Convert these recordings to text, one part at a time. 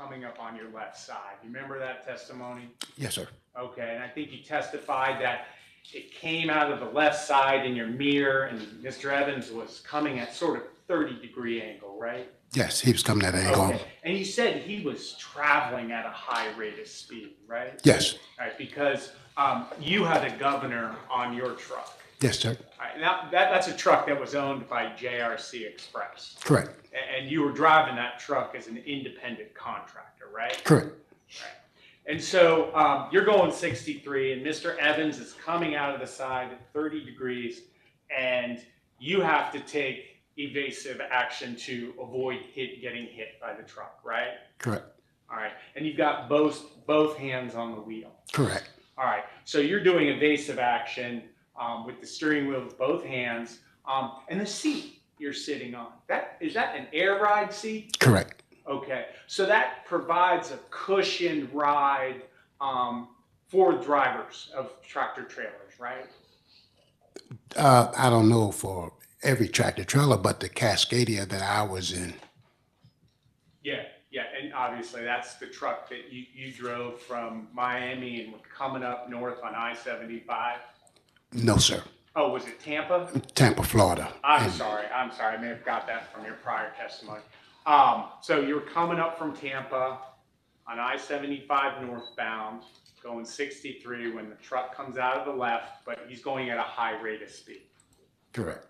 coming up on your left side. You remember that testimony? Yes, sir. Okay, and I think you testified that it came out of the left side in your mirror, and Mr. Evans was coming at sort of 30-degree angle, right? Yes, he was coming at an angle. Okay, and you said he was traveling at a high rate of speed, right? Yes. All right, because you had a governor on your truck. Yes, sir. All right, now that's a truck that was owned by JRC Express. Correct. And you were driving that truck as an independent contractor, right? Correct. Right. And so you're going 63, and Mr. Evans is coming out of the side at 30 degrees, and you have to take evasive action to avoid getting hit by the truck, right? Correct. All right. And you've got both hands on the wheel. Correct. All right. So you're doing evasive action with the steering wheel with both hands, and the seat you're sitting on. Is that an air ride seat? Correct. Okay. So that provides a cushioned ride for drivers of tractor trailers, right? I don't know for every tractor trailer, but the Cascadia that I was in. Yeah, yeah, and obviously that's the truck that you drove from Miami and were coming up north on I-75. No, sir. Oh, was it Tampa? Tampa, Florida. I'm sorry. I may have got that from your prior testimony. So you were coming up from Tampa on I-75 northbound, going 63 when the truck comes out of the left, but he's going at a high rate of speed. Correct.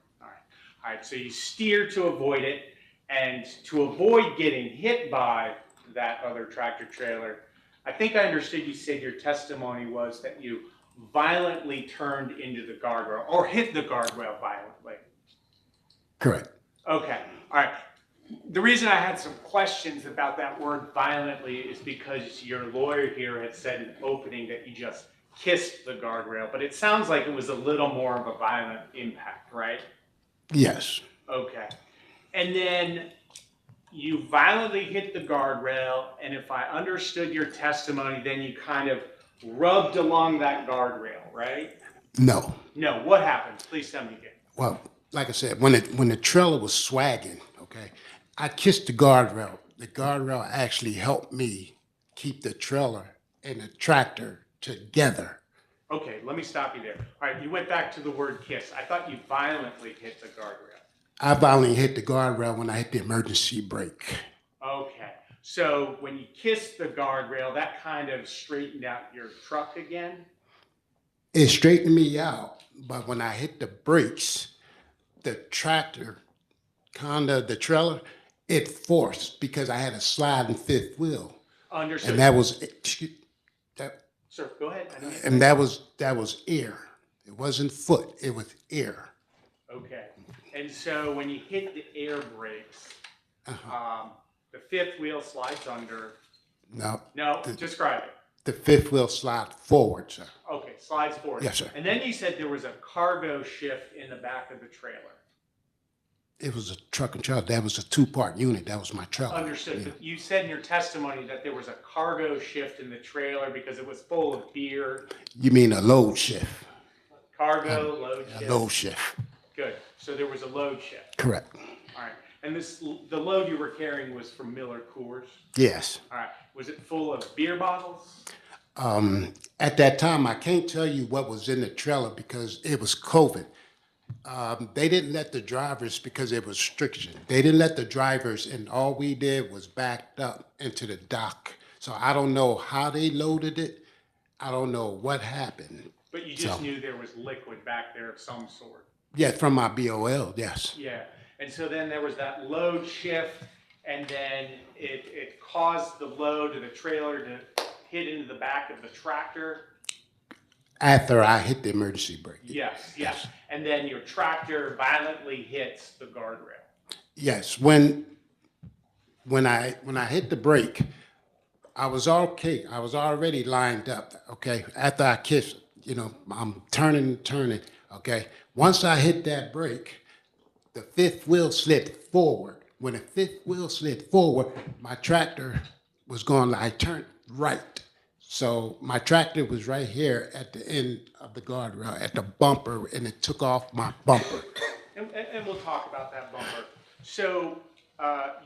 All right, so you steer to avoid it, and to avoid getting hit by that other tractor trailer, I think I understood you said your testimony was that you violently turned into the guardrail or hit the guardrail violently. Correct. Okay, all right. The reason I had some questions about that word violently is because your lawyer here had said in opening that you just kissed the guardrail, but it sounds like it was a little more of a violent impact, right? Yes. Okay. And then you violently hit the guardrail, and if I understood your testimony, then you kind of rubbed along that guardrail, right? No. No, what happened? Please tell me again. Well, like I said, when the trailer was swagging, okay, I kissed the guardrail. The guardrail actually helped me keep the trailer and the tractor together. Okay, let me stop you there. All right, you went back to the word kiss. I thought you violently hit the guardrail. I violently hit the guardrail when I hit the emergency brake. Okay, so when you kissed the guardrail, that kind of straightened out your truck again? It straightened me out, but when I hit the brakes, the tractor, the trailer, it forced because I had a sliding fifth wheel. Understood. And that was, Sir, go ahead. and that was air. It wasn't foot, it was air. Okay. And so when you hit the air brakes, the fifth wheel slides under. No, describe it. The fifth wheel slide forward, sir. Okay, slides forward. Yes, sir. And then you said there was a cargo shift in the back of the trailer. It was a truck and trailer. That was a two-part unit. That was my trailer. Understood. Yeah. But you said in your testimony that there was a cargo shift in the trailer because it was full of beer. You mean a load shift? Cargo, load shift. A load shift. Good. So there was a load shift. Correct. All right. And the load you were carrying was from Miller Coors? Yes. All right. Was it full of beer bottles? At that time, I can't tell you what was in the trailer because it was COVID. They didn't let the drivers, because there was restriction, they didn't let the drivers, and all we did was backed up into the dock. So I don't know how they loaded it. I don't know what happened. But you just knew there was liquid back there of some sort. Yeah, from my BOL, yes. Yeah. And so then there was that load shift, and then it caused the load of the trailer to hit into the back of the tractor. After I hit the emergency brake. Yes. And then your tractor violently hits the guardrail. Yes. When I hit the brake, I was okay. I was already lined up. Okay. After I kissed, I'm turning. Okay. Once I hit that brake, the fifth wheel slid forward. When the fifth wheel slid forward, my tractor was going. I turned right. So my tractor was right here at the end of the guardrail, at the bumper, and it took off my bumper. And we'll talk about that bumper. So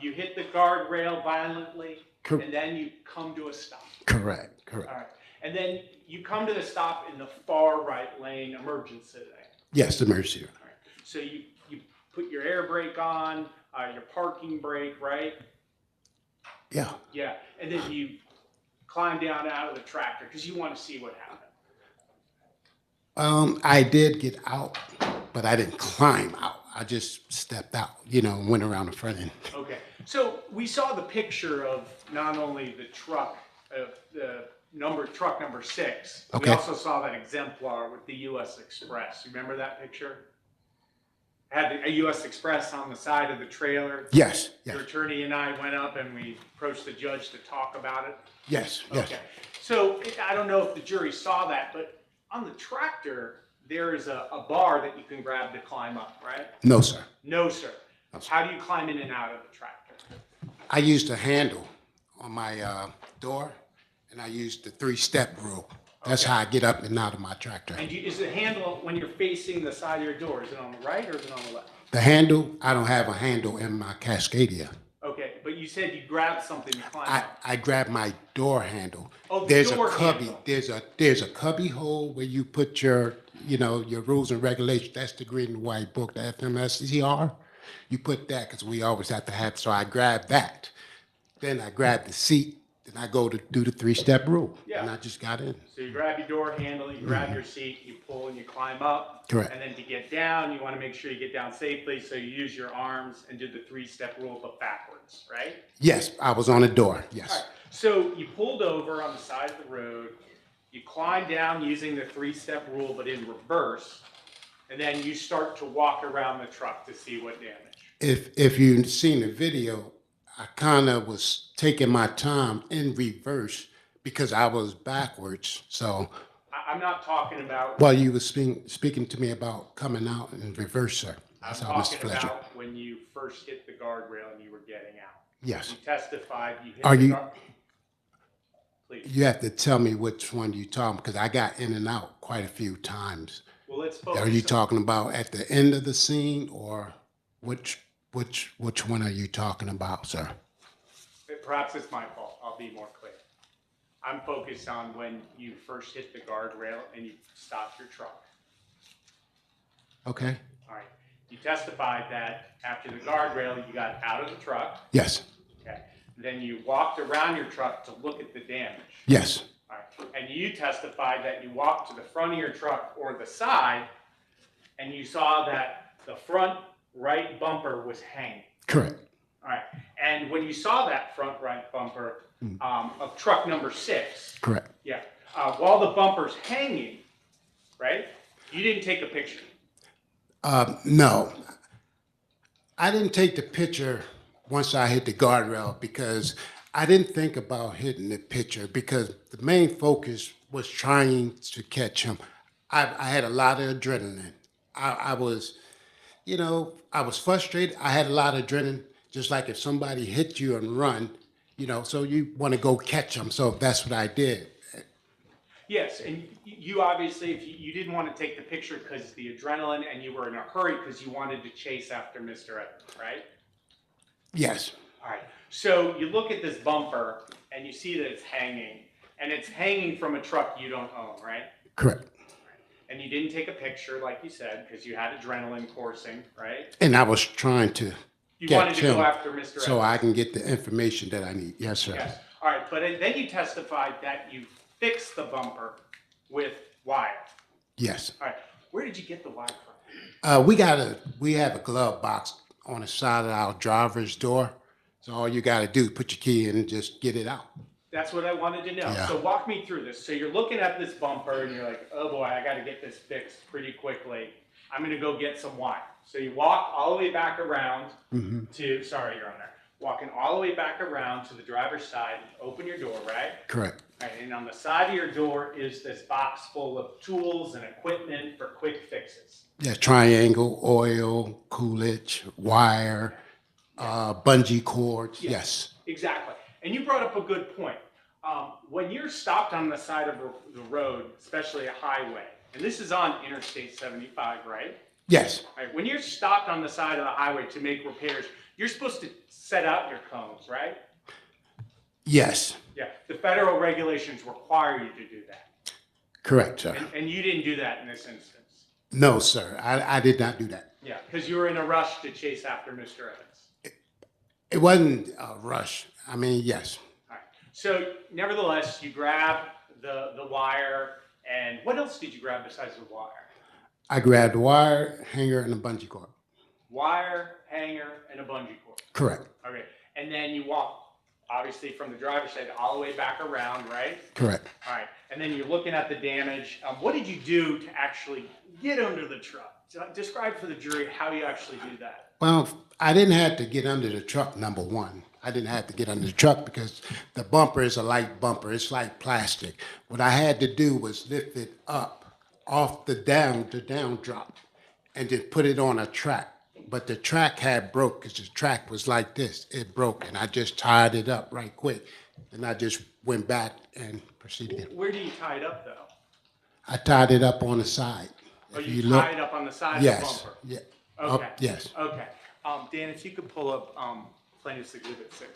You hit the guardrail violently, Cor- and then you come to a stop. Correct, All correct. right. And then you come to the stop in the far right lane, emergency lane. Yes, emergency. All right. So you put your air brake on, your parking brake, right? Yeah. Yeah. And then you climb down out of the tractor because you want to see what happened. I did get out, but I didn't climb out. I just stepped out, and went around the front end. Okay. So we saw the picture of not only the truck, truck number 6. Okay. We also saw that exemplar with the U.S. Express. You remember that picture? Had a U.S. Express on the side of the trailer. Yes, yes, Your attorney and I went up and we approached the judge to talk about it. yes, yes. Okay. So I don't know if the jury saw that, but on the tractor, there is a bar that you can grab to climb up, right? No, sir. No, sir. No, sir. How do you climb in and out of the tractor? I used a handle on my door, and I used the 3-step rule. That's Okay. how I get up and out of my tractor. And is the handle, when you're facing the side of your door, is it on the right or is it on the left? The handle, I don't have a handle in my Cascadia. Okay, but you said you grabbed something to climb I, up. I grab my door handle. Oh, the There's door a cubby. handle. There's a cubby hole where you put your rules and regulations. That's the green and white book, the FMSCR. You put that because we always have to have. So I grab that. Then I grab the seat. Then I go to do the 3-step rule. Yeah. And I just got in. So you grab your door handle, you grab your seat, you pull and you climb up. Correct. And then to get down, you want to make sure you get down safely. So you use your arms and do the 3-step rule, but backwards, right? Yes, I was on the door. All Yes. right. So you pulled over on the side of the road. You climb down using the 3-step rule, but in reverse. And then you start to walk around the truck to see what damage. If you've seen the video, I kind of was taking my time in reverse because I was backwards. So I'm not talking about. while you were speaking to me about coming out in reverse, sir. I'm That's how, Mr. talking Fletcher. about when you first hit the guardrail and you were getting out. Yes. You testified. You hit Are the you- guard. Please. You have to tell me which one you talking because I got in and out quite a few times. Well, let's focus. Are you on- talking about at the end of the scene or which one are you talking about, sir? Perhaps it's my fault. I'll be more clear. I'm focused on when you first hit the guardrail and you stopped your truck. Okay. All right. You testified that after the guardrail, you got out of the truck. Yes. Okay. Then you walked around your truck to look at the damage. Yes. All right. And you testified that you walked to the front of your truck or the side, and you saw that the front right bumper was hanging. Correct. All right. And when you saw that front right bumper of truck number 6, Correct. yeah, while the bumper's hanging, right, you didn't take a picture. No, I didn't take the picture once I hit the guardrail because I didn't think about hitting the picture because the main focus was trying to catch him. I had a lot of adrenaline. I was, I was frustrated. I had a lot of adrenaline, just like if somebody hit you and run, so you want to go catch them. So that's what I did. Yes, and you obviously, if you didn't want to take the picture because the adrenaline and you were in a hurry because you wanted to chase after Mr. Edwards, right? Yes. All right. So you look at this bumper and you see that it's hanging, and it's hanging from a truck you don't own, right? Correct. And you didn't take a picture, like you said, because you had adrenaline coursing, right? And I was trying to You get wanted to him go after Mr. Edwards. so I can get the information that I need. Yes, sir. Yes. All right. But then you testified that you fixed the bumper with wire. Yes. All right. Where did you get the wire from? We have a glove box on the side of our driver's door. So all you got to do is put your key in and just get it out. That's what I wanted to know. Yeah. So walk me through this. So you're looking at this bumper and you're like, oh boy, I got to get this fixed pretty quickly. I'm going to go get some wire. So you walk all the way back around to, sorry, Your Honor, walking all the way back around to the driver's side, open your door, right? Correct. All right, and on the side of your door is this box full of tools and equipment for quick fixes. Yeah, triangle, oil, Coolidge, wire, bungee cords. Yes. Exactly. And you brought up a good point. When you're stopped on the side of the road, especially a highway, and this is on Interstate 75, right? Yes. All right, when you're stopped on the side of the highway to make repairs, You're supposed to set out your cones, right? Yes, Yeah, the federal regulations require you to do that. correct, sir. And you didn't do that in this instance. No, sir, I did not do that. Yeah, because you were in a rush to chase after Mr. Evans. It wasn't a rush. I mean, yes, All right. So nevertheless, you grab the wire, and what else did you grab besides the wire? I grabbed the wire, hanger, and a bungee cord. Wire, hanger, and a bungee cord. Correct, Okay. And then you walk, obviously, from the driver's side all the way back around, right? correct. All right. And then you're looking at the damage. What did you do to actually get under the truck? Describe for the jury how you actually do that. Well, I didn't have to get under the truck, number one. I didn't have to get under the truck because the bumper is a light bumper. It's like plastic. What I had to do was lift it up off the down drop and then put it on a track. But the track had broke because the track was like this. It broke, and I just tied it up right quick. And I just went back and proceeded again. Where do you tie it up, though? I tied it up on the side. Oh, If you look- tie it up on the side Yes, of the bumper? yeah. Okay. Up, yes. Okay. Dan, if you could pull up Plaintiff's Exhibit 6.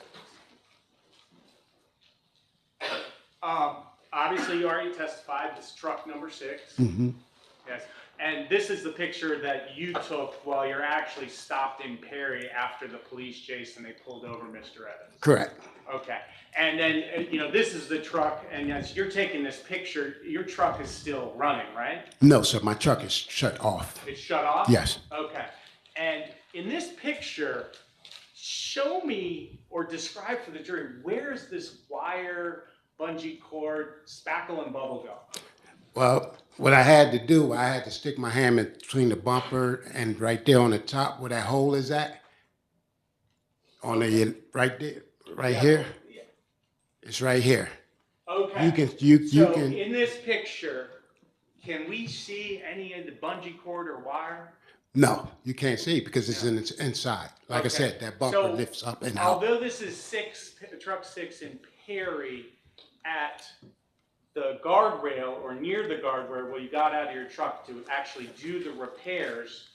Obviously, you already testified. This is truck number 6. Mm-hmm. Yes. And this is the picture that you took while you're actually stopped in Perry after the police chase and they pulled over Mr. Evans. Correct. Okay. And then, this is the truck. And as you're taking this picture, your truck is still running, right? No, sir, my truck is shut off. It's shut off? Yes. Okay. And in this picture, show me or describe for the jury, where's this wire, bungee cord, spackle, and bubble gum? Well, what I had to do, I had to stick my hand in between the bumper and right there on the top where that hole is at. On the right there, right here. Yeah. It's right here. Okay. You So can. in this picture, can we see any of the bungee cord or wire? No, you can't see because it's inside. Like I Okay. said, that bumper So, lifts up and out. Although this is truck 6 in Perry, at the guardrail or near the guardrail where you got out of your truck to actually do the repairs,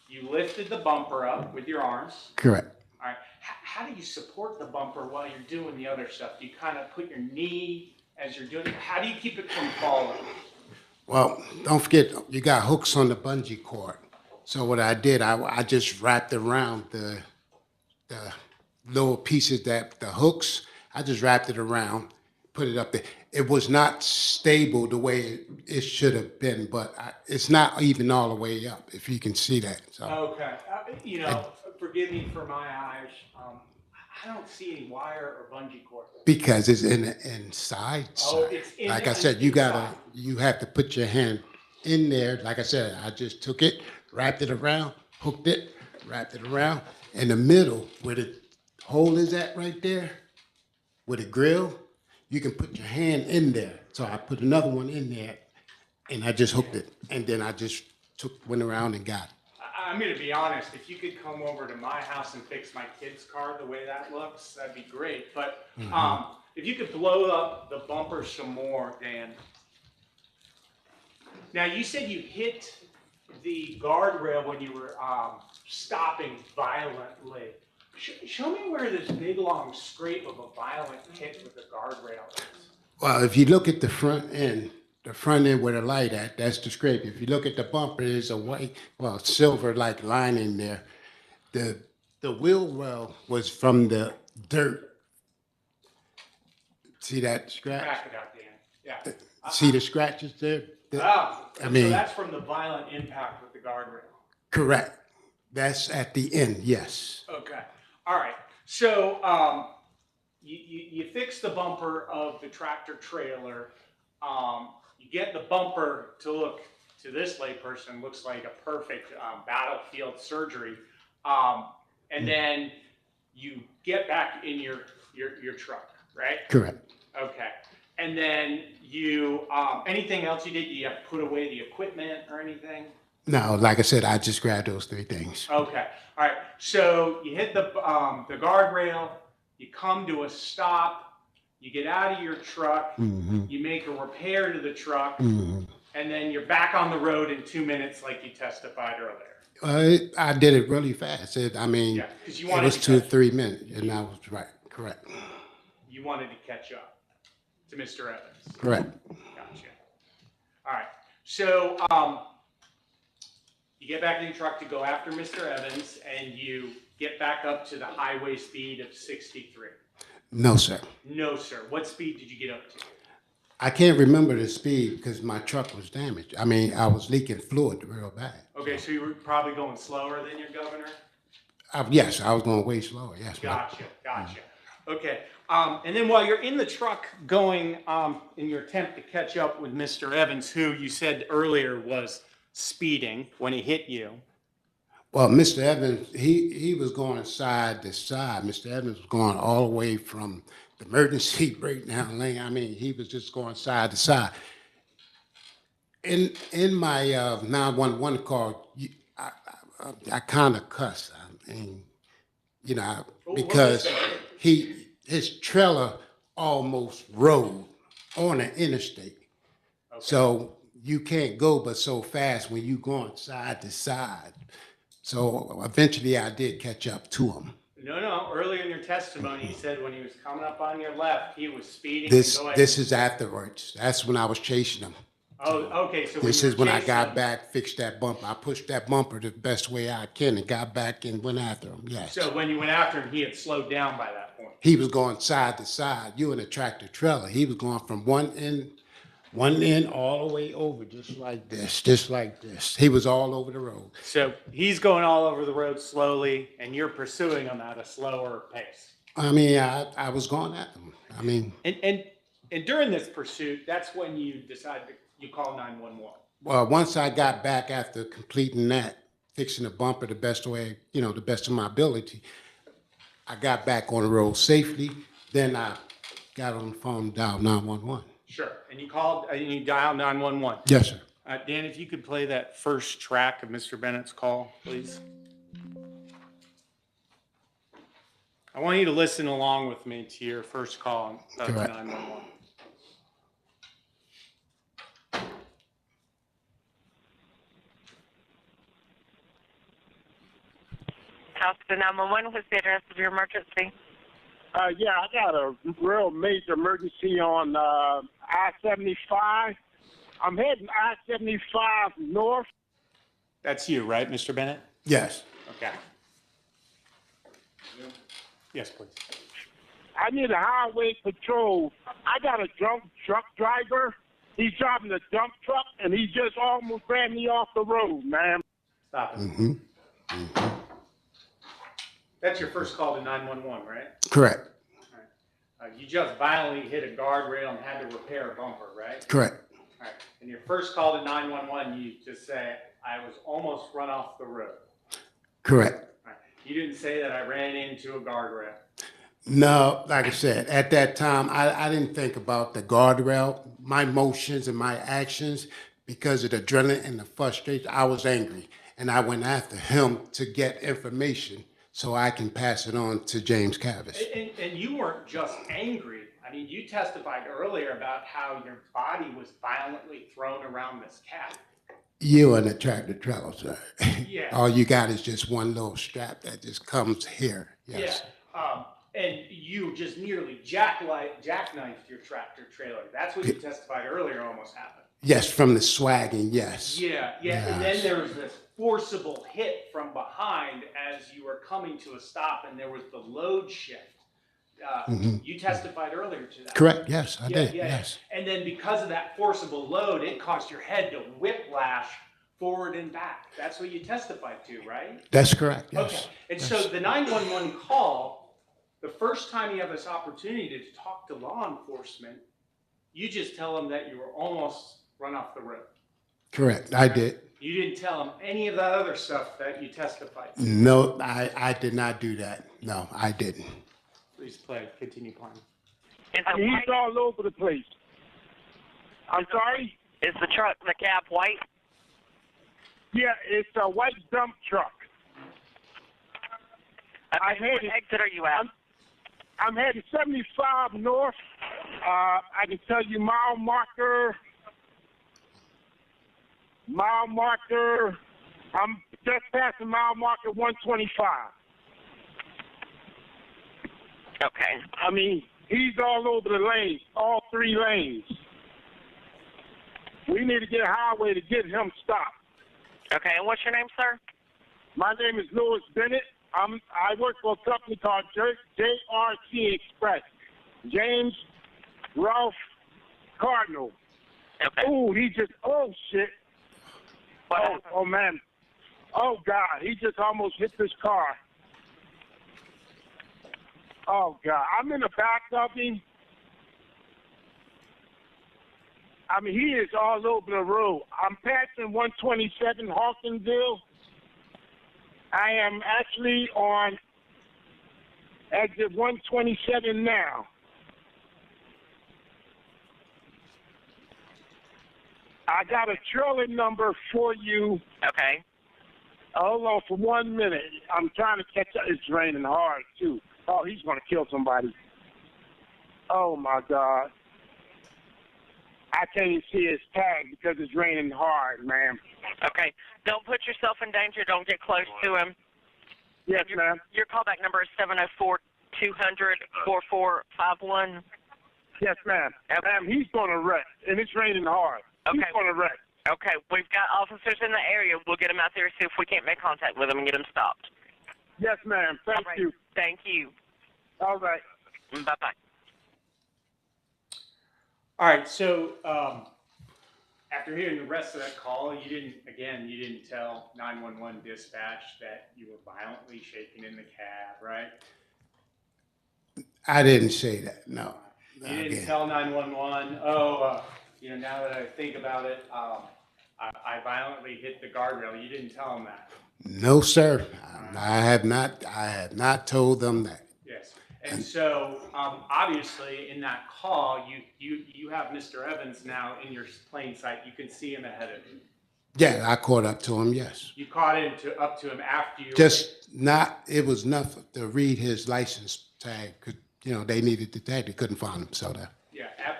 you lifted the bumper up with your arms. Correct. All right. How do you support the bumper while you're doing the other stuff? Do you kind of put your knee as you're doing it? How do you keep it from falling? Well, don't forget, you got hooks on the bungee cord. So what I did, I just wrapped around the little pieces the hooks, I just wrapped it around, put it up there. It was not stable the way it should have been, but it's not even all the way up, if you can see that. So Okay. Forgive me for my eyes. I don't see any wire or bungee cord. because it's inside. Oh, side. it's in Like I the said, inside. you have to put your hand in there. Like I said, I just took it, wrapped it around, hooked it, wrapped it around. In the middle, where the hole is at right there, with the grill, you can put your hand in there. So I put another one in there, and I just hooked it, and then I just went around and got it. I'm going to be honest, if you could come over to my house and fix my kid's car the way that looks, that'd be great. But if you could blow up the bumper some more, Dan. Now, you said you hit the guardrail when you were stopping violently. Show me where this big long scrape of a violent hit with the guardrail is. Well, if you look at the front end where the light at, that's the scrape. If you look at the bumper, there's a white, silver-like line in there. The wheel well was from the dirt. See that scratch? Back it up, Dan. Yeah. See the scratches there? So that's from the violent impact with the guardrail. Correct. That's at the end, yes. Okay. All right. So you fix the bumper of the tractor trailer. You get the bumper to look, to this layperson, looks like a perfect battlefield surgery. And then you get back in your truck, right? Correct. Okay. And then you, anything else you did? Do you have to put away the equipment or anything? No, like I said, I just grabbed those three things. Okay. All right. So you hit the guardrail, you come to a stop, you get out of your truck, you make a repair to the truck, and then you're back on the road in 2 minutes like you testified earlier. I did it really fast. I mean, Yeah, because you it wanted was to 2 or catch, 3 minutes, and I was right. Correct. you wanted to catch up to Mr. Evans. Correct. Gotcha. All right. So you get back in the truck to go after Mr. Evans, and you get back up to the highway speed of 63. No, sir. No, sir. What speed did you get up to? I can't remember the speed because my truck was damaged. I mean, I was leaking fluid real bad. Okay, so you were probably going slower than your governor? Yes, I was going way slower. Yes. Gotcha, gotcha. Okay, and then while you're in the truck going in your attempt to catch up with Mr. Evans, who you said earlier was speeding when he hit you. Well, Mr. Evans, he was going side to side. Mr. Evans was going all the way from the emergency breakdown lane. I mean, he was just going side to side. In my 911 call, I kind of cussed. I mean, you know, because his trailer almost rode on the interstate. Okay. So you can't go but so fast when you going side to side. So eventually I did catch up to him. No. Earlier in your testimony, you said when he was coming up on your left, he was speeding. This is afterwards. That's when I was chasing him. Oh, okay. So This is when I got him, back, fixed that bumper. I pushed that bumper the best way I can and got back and went after him. Yes. So when you went after him, he had slowed down by that point. He was going side to side. You in a tractor trailer. He was going from one end all the way over, just like this. He was all over the road. So he's going all over the road slowly, and you're pursuing him at a slower pace. I mean, I was going at him. I mean, and during this pursuit, that's when you decided you call 911. Well, once I got back after completing that, fixing the bumper the best way, the best of my ability, I got back on the road safely. Then I got on the phone and dialed 911. Sure. And you called and you dialed 911. Yes, sir. Dan, if you could play that first track of Mr. Bennett's call, please. I want you to listen along with me to your first call to 911. House to 911, what's the address of your emergency? Yeah, I got a real major emergency on I-75. I'm heading I-75 north. That's you, right, Mr. Bennett? Yes. Okay. Yes, please. I need a highway patrol. I got a drunk truck driver. He's driving a dump truck, and he just almost ran me off the road, man. Stop it. Mm-hmm. Mm-hmm. That's your first call to 911, right? Correct. All right. You just violently hit a guardrail and had to repair a bumper, right? Correct. All right. And your first call to 911, you just say, I was almost run off the road. Correct. All right. You didn't say that I ran into a guardrail. No, like I said, at that time, I didn't think about the guardrail, my motions and my actions because of the adrenaline and the frustration. I was angry, and I went after him to get information so I can pass it on to James Cavish. And you weren't just angry. I mean, you testified earlier about how your body was violently thrown around this cat. You in a tractor trailer, sir. Yeah. All you got is just one little strap that just comes here. Yes. Yeah. And you just nearly jackknifed your tractor trailer. That's what you testified earlier almost happened. Yes, from the swagging, yes. Yeah. Yes. And then there was this forcible hit from behind as you were coming to a stop, and there was the load shift. You testified earlier to that. Correct, yes, I did, yes. And then because of that forcible load, it caused your head to whiplash forward and back. That's what you testified to, right? That's correct, yes. Okay. And so the 911 call, the first time you have this opportunity to talk to law enforcement, you just tell them that you were almost run off the road. Correct, I did. You didn't tell them any of that other stuff that you testified to. No, I did not do that. No, I didn't. Please continue playing. He's all over the place. I'm sorry? Is the truck, the cab, white? Yeah, it's a white dump truck. Okay, what exit are you at? I'm headed 75 north. I can tell you mile marker I'm just passing mile marker 125. Okay. I mean, he's all over the lanes, all 3 lanes. We need to get a highway to get him stopped. Okay, and what's your name, sir? My name is Louis Bennett. I work for a company called JRC Express. James Ralph Cardinal. Okay. Ooh, oh shit. What happened? Oh man. Oh God, he just almost hit this car. Oh God, I'm in the back of him. I mean, he is all over the road. I'm passing 127 Hawkinsville. I am actually on exit 127 now. I got a trailer number for you. Okay. Hold on for 1 minute. I'm trying to catch up. It's raining hard, too. Oh, he's going to kill somebody. Oh, my God. I can't even see his tag because it's raining hard, man. Okay. Don't put yourself in danger. Don't get close to him. Yes, ma'am. Your callback number is 704-200-4451. Yes, ma'am. Ma'am, he's going to wreck, and it's raining hard. Okay. He's going to wreck. Okay. We've got officers in the area. We'll get them out there and see if we can't make contact with them and get them stopped. Yes, ma'am. Thank All right. you. Thank you. All right. Bye-bye. All right, so after hearing the rest of that call, you didn't tell 911 dispatch that you were violently shaking in the cab, right? I didn't say that, no. You didn't Again. tell 911, now that I think about it, I violently hit the guardrail. You didn't tell them that. No, sir. I have not told them that. Yes. And so, obviously, in that call, you have Mr. Evans now in your plain sight. You can see him ahead of you. Yeah, I caught up to him, yes. You caught up to him after you. It was enough to read his license tag. They needed the tag. They couldn't find him, so that. Yeah. Can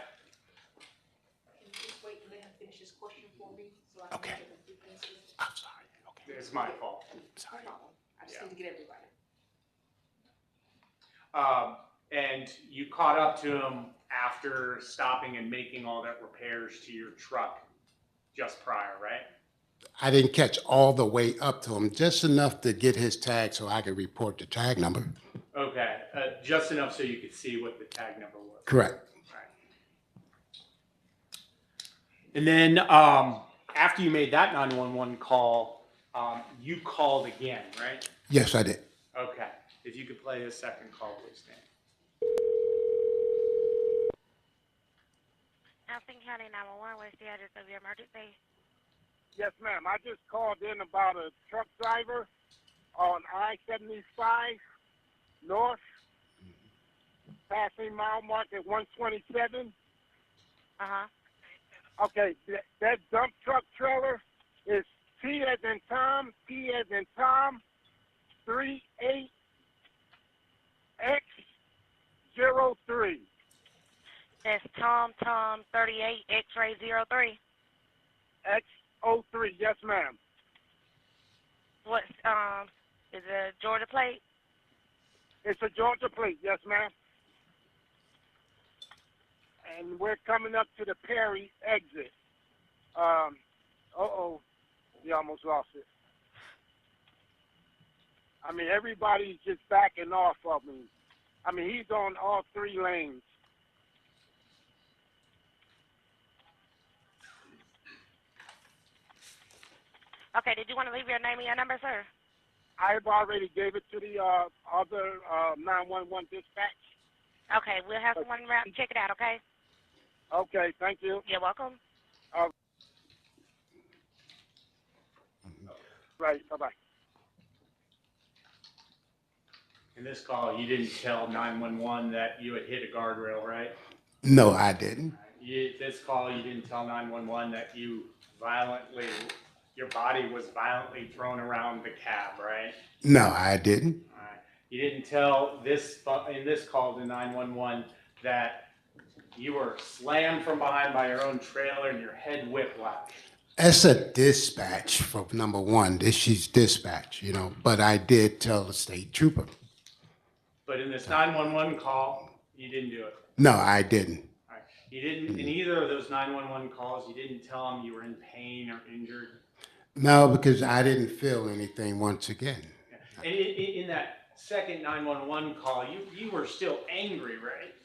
you just wait and let him finish his question for me? So I can Okay. get a few answers? I'm sorry. Okay. It's my fault. Sorry. No problem. I just Yeah. need to get everybody. And you caught up to him after stopping and making all that repairs to your truck just prior, right? I didn't catch all the way up to him, just enough to get his tag so I could report the tag number. Okay, just enough so you could see what the tag number was. Correct. Right. And then after you made that 911 call, you called again, right? Yes, I did. Okay. If you could play a second call, please, Dan. Alpine County 911, what's the address of your emergency? Yes, ma'am. I just called in about a truck driver on I-75 North, passing mile marker 127. Uh-huh. Okay, that dump truck trailer is T as in Tom, 38X03. That's Tom 38 X-ray 03. X03, yes, ma'am. What's is it a Georgia plate? It's a Georgia plate, yes, ma'am. And we're coming up to the Perry exit. We almost lost it. I mean, everybody's just backing off of me. I mean, he's on all 3 lanes. Okay, did you want to leave your name and your number, sir? I've already gave it to the other 911 dispatch. Okay, we'll have someone around check it out, okay? Okay, thank you. You're welcome. Right, bye-bye. In this call, you didn't tell 911 that you had hit a guardrail, right? No, I didn't. This call, you didn't tell 911 that your body was violently thrown around the cab, right? No, I didn't. All right. You didn't tell in this call to 911 that you were slammed from behind by your own trailer and your head whiplash. It's a dispatch for number one. This she's dispatch, you know. But I did tell the state trooper. But in this 911 call, you didn't do it. No, I didn't. All right. You didn't, in either of those 911 calls, you didn't tell them you were in pain or injured. No, because I didn't feel anything once again. Yeah. And in that second 911 call, you were still angry, right?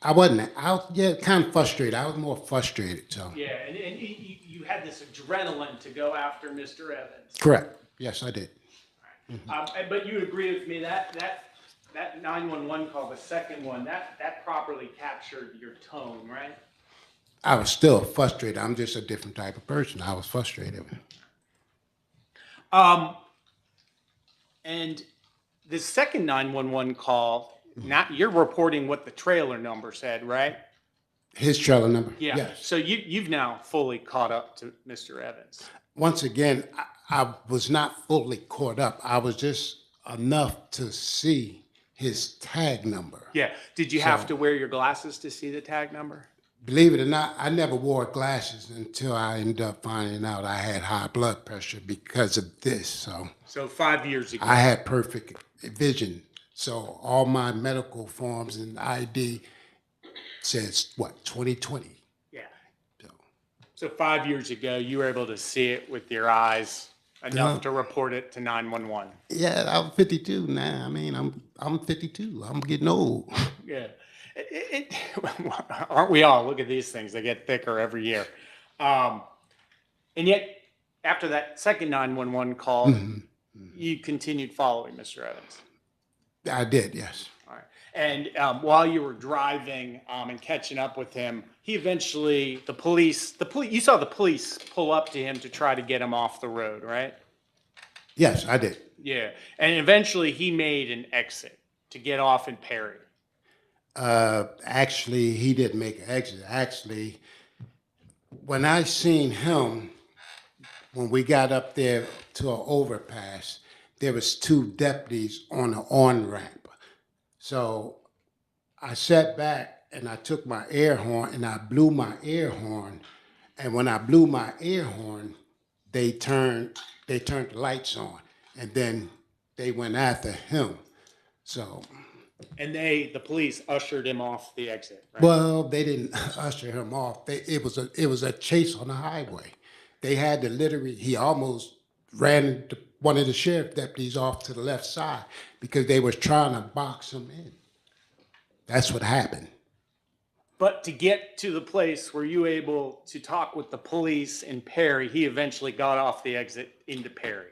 I wasn't. I was kind of frustrated. I was more frustrated. So Yeah, and you had this adrenaline to go after Mr. Evans. correct. Yes, I did. But you agree with me that 911 call, the second one, that properly captured your tone, right? I was still frustrated. I'm just a different type of person. I was frustrated. And the second 911 call, not you're reporting what the trailer number said, right? His trailer number. Yeah. Yes. So you've now fully caught up to Mr. Evans. Once again, I was not fully caught up. I was just enough to see his tag number. Yeah. Did you have to wear your glasses to see the tag number? Believe it or not, I never wore glasses until I ended up finding out I had high blood pressure because of this. So 5 years ago. I had perfect vision. So all my medical forms and ID says what, 2020. Yeah. So 5 years ago, you were able to see it with your eyes enough to report it to 911. Yeah, I'm 52 now. I mean, I'm 52. I'm getting old. Yeah. Aren't we all? Look at these things. They get thicker every year. And yet, after that second 911 call, you continued following Mr. Evans. I did, yes. All right. And while you were driving and catching up with him, he eventually, the police, you saw the police pull up to him to try to get him off the road, right? Yes, I did. Yeah. And eventually he made an exit to get off in Perry. Actually, he didn't make an exit. Actually, when I seen him, when we got up there to an overpass, there was two deputies on the on-ramp. So I sat back and I took my air horn and I blew my air horn. And when I blew my air horn, they turned the lights on, and then they went after him. So. And the police ushered him off the exit, right? Well, they didn't usher him off. It was a chase on the highway. They had to literally. He almost ran one of the sheriff deputies off to the left side because they was trying to box him in. That's what happened. But to get to the place where you were able to talk with the police in Perry, he eventually got off the exit into Perry,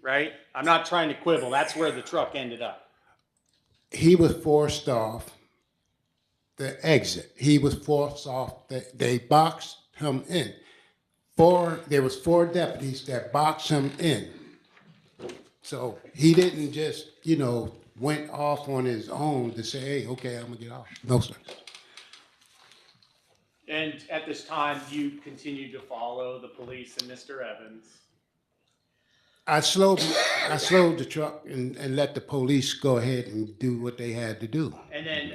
right? I'm not trying to quibble. That's where the truck ended up. He was forced off the exit. He was forced off. They boxed him in. There was 4 deputies that boxed him in. So he didn't just, went off on his own to say, hey, okay, I'm gonna get off. No, sir. And at this time, you continued to follow the police and Mr. Evans. I slowed the truck and let the police go ahead and do what they had to do. And then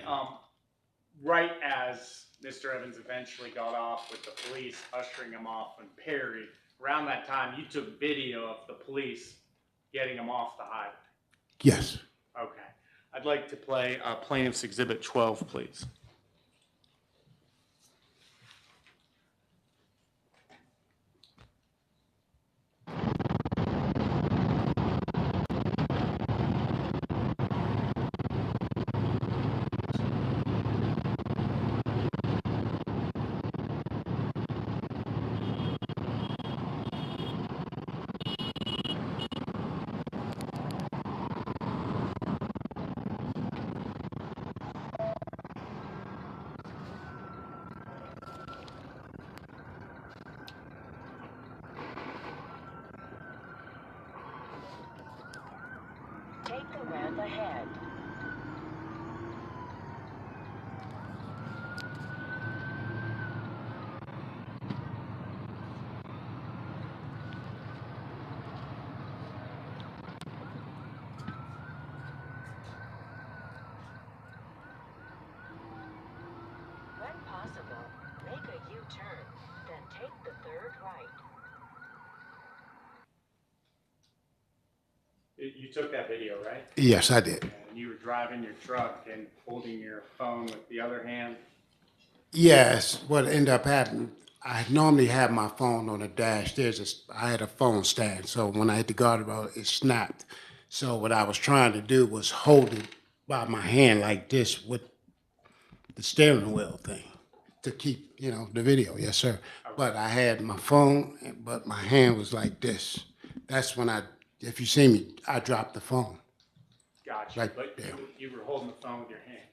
right as Mr. Evans eventually got off with the police ushering him off in Perry, around that time, you took video of the police getting him off the highway. Yes. Okay. I'd like to play Plaintiff's Exhibit 12, please. Take the ramp ahead. When possible, make a U-turn, then take the third right. You took that video, right? Yes, I did. And you were driving your truck and holding your phone with the other hand? Yes, what ended up happening, I normally have my phone on the dash. I had a phone stand, so when I hit the guardrail, it snapped. So what I was trying to do was hold it by my hand like this with the steering wheel thing to keep, the video. Yes, sir. But I had my phone, but my hand was like this. That's when if you see me, I dropped the phone Gotcha. Right But there. you were holding the phone with your hand.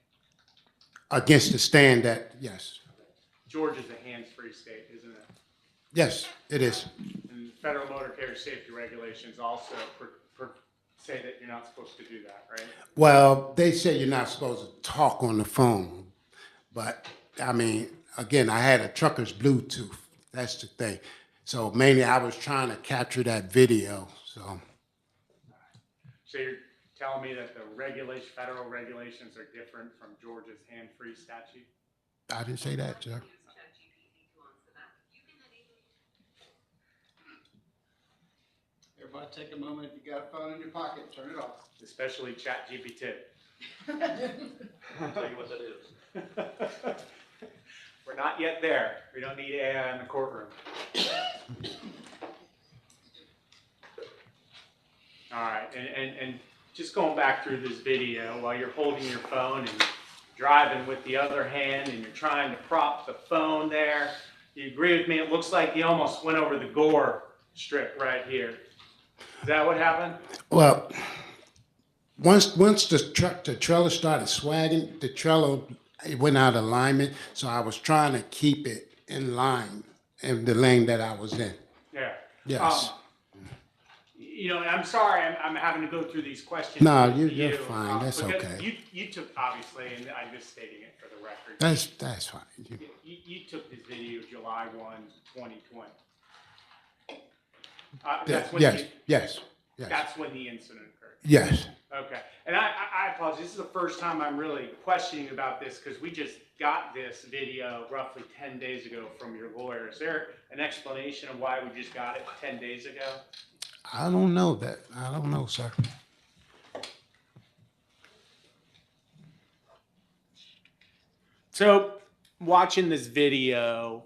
against the stand yes. Georgia's a hands-free state, isn't it? Yes, it is. And federal motor carrier safety regulations also say that you're not supposed to do that, right? Well, they say you're not supposed to talk on the phone, but I mean, again, I had a trucker's Bluetooth. That's the thing. So mainly I was trying to capture that video. So So you're telling me that the federal regulations are different from Georgia's hand-free statute? I didn't say that, sir. Everybody take a moment. If you got a phone in your pocket, turn it off. Especially ChatGPT. I'll tell you what that is. We're not yet there. We don't need AI in the courtroom. All right, and just going back through this video, while you're holding your phone and driving with the other hand and you're trying to prop the phone there, you agree with me? It looks like you almost went over the gore strip right here. Is that what happened? Well, once the trailer started swagging, the trailer it went out of alignment. So I was trying to keep it in line in the lane that I was in. Yeah. Yes. I'm sorry I'm having to go through these questions. No, with you're you, fine. That's because okay. You took, obviously, and I'm just stating it for the record. That's fine. You took this video July 1, 2020. Yes. That's when the incident occurred. Yes. Okay. And I apologize. This is the first time I'm really questioning about this because we just got this video roughly 10 days ago from your lawyer. Is there an explanation of why we just got it 10 days ago? I don't know that. I don't know, sir. So, watching this video,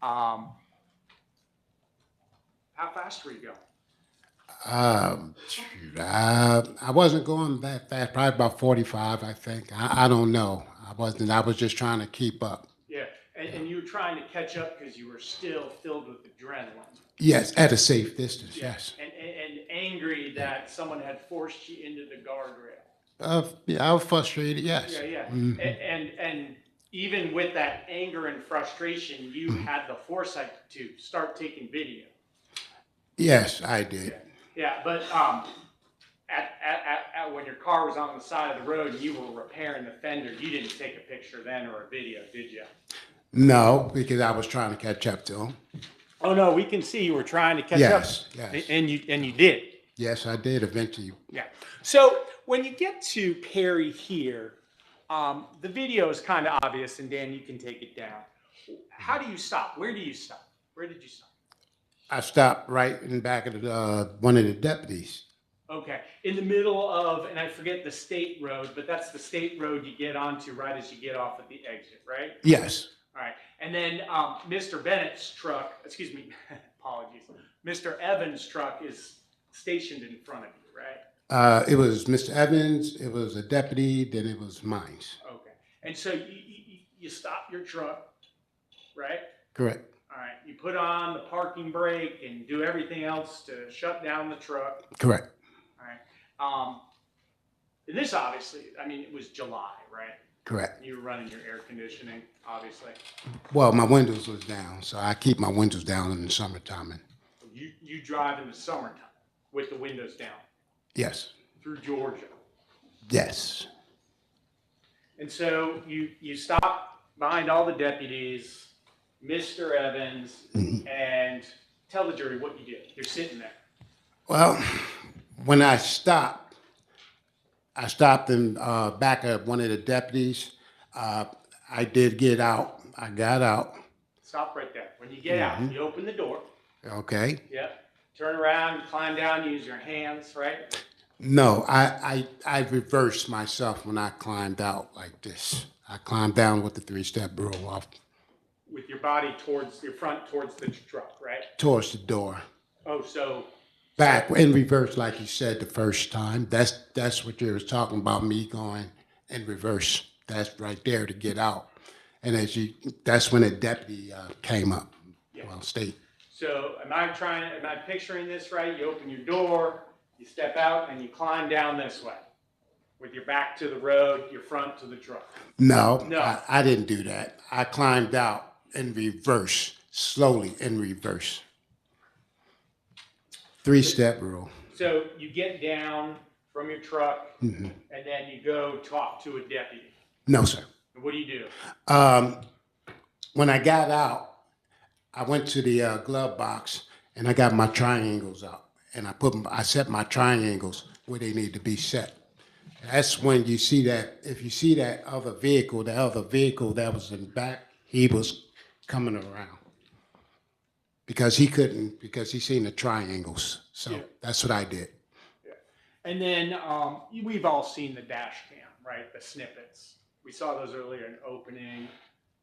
how fast were you going? I wasn't going that fast. Probably about 45, I think. I don't know. I wasn't. I was just trying to keep up. Yeah, and you were trying to catch up because you were still filled with adrenaline. Yes, at a safe distance. Yes. And angry that someone had forced you into the guardrail. Yeah, I was frustrated. Yes. Yeah. Mhm. And even with that anger and frustration, you had the foresight to start taking video. Yes, I did. Yeah, but when your car was on the side of the road and you were repairing the fender, you didn't take a picture then or a video, did you? No, because I was trying to catch up to him. Oh no, we can see you were trying to catch Yes, up. yes. And you did. Yes, I did eventually. Yeah. So when you get to Perry here, the video is kind of obvious, and Dan, you can take it down. How do you stop? Where do you stop? Where did you stop? I stopped right in back of one of the deputies. Okay, in the middle of, and I forget the state road, but that's the state road you get onto right as you get off at the exit, right? Yes. All right, and then Mr. Bennett's truck, excuse me, apologies, Mr. Evans' truck is stationed in front of you, right? It was Mr. Evans, it was a deputy, then it was mine. Okay, and so you stop your truck, right? Correct. All right, you put on the parking brake and do everything else to shut down the truck. Correct. All right. And this obviously, I mean, it was July, right? Correct. You were running your air conditioning, obviously. Well, my windows was down, so I keep my windows down in the summertime. And You drive in the summertime with the windows down yes. through Georgia. Yes. And so you stop behind all the deputies, Mr. Evans, and tell the jury what you did. You're sitting there. Well, when I stopped in back of one of the deputies. I did get out. I got out. Stop right there. When you get out, you open the door. Okay. Yep. Turn around, climb down, use your hands, right? No, I reversed myself when I climbed out like this. I climbed down with the three-step roll off With your body towards your front towards the truck, right? towards the door. Oh, so Back in reverse, like you said the first time. That's what you was talking about, me going in reverse. That's right there to get out. And that's when a deputy came up. Yeah. Well, state. So am I picturing this right? You open your door, you step out, and you climb down this way with your back to the road, your front to the truck. No, No. I didn't do that. I climbed out in reverse, slowly in reverse. Three-step rule. So you get down from your truck, and then you go talk to a deputy. No, sir. And what do you do? When I got out, I went to the glove box and I got my triangles out, and I set my triangles where they need to be set. That's when you see that. If you see that other vehicle, the other vehicle that was in the back, he was coming around because he couldn't, because he seen the triangles. So Yeah. that's what I did. And then we've all seen the dash cam, right? The snippets. We saw those earlier in opening.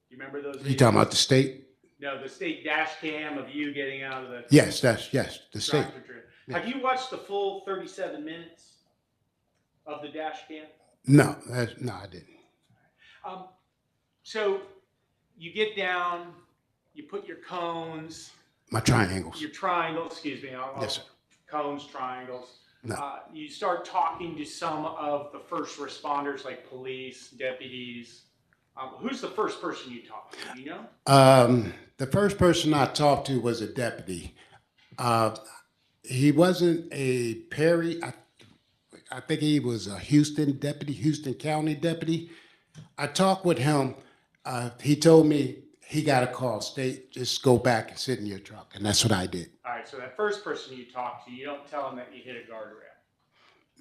You remember those? You talking about the state? No, the state dash cam of you getting out of the Yes, the state. tractor trailer. Have you watched the full 37 minutes of the dash cam? No, I didn't. So you get down, you put your cones, My triangles. your triangles, excuse me, Yes, sir. cones, triangles. No. You start talking to some of the first responders, like police, deputies. Who's the first person you talk to? Do you know? The first person I talked to was a deputy. He wasn't a Perry. I think he was a Houston deputy, Houston County deputy. I talked with him. He told me he got a call. State, just go back and sit in your truck, and that's what I did. All right, so that first person you talk to, you don't tell him that you hit a guardrail.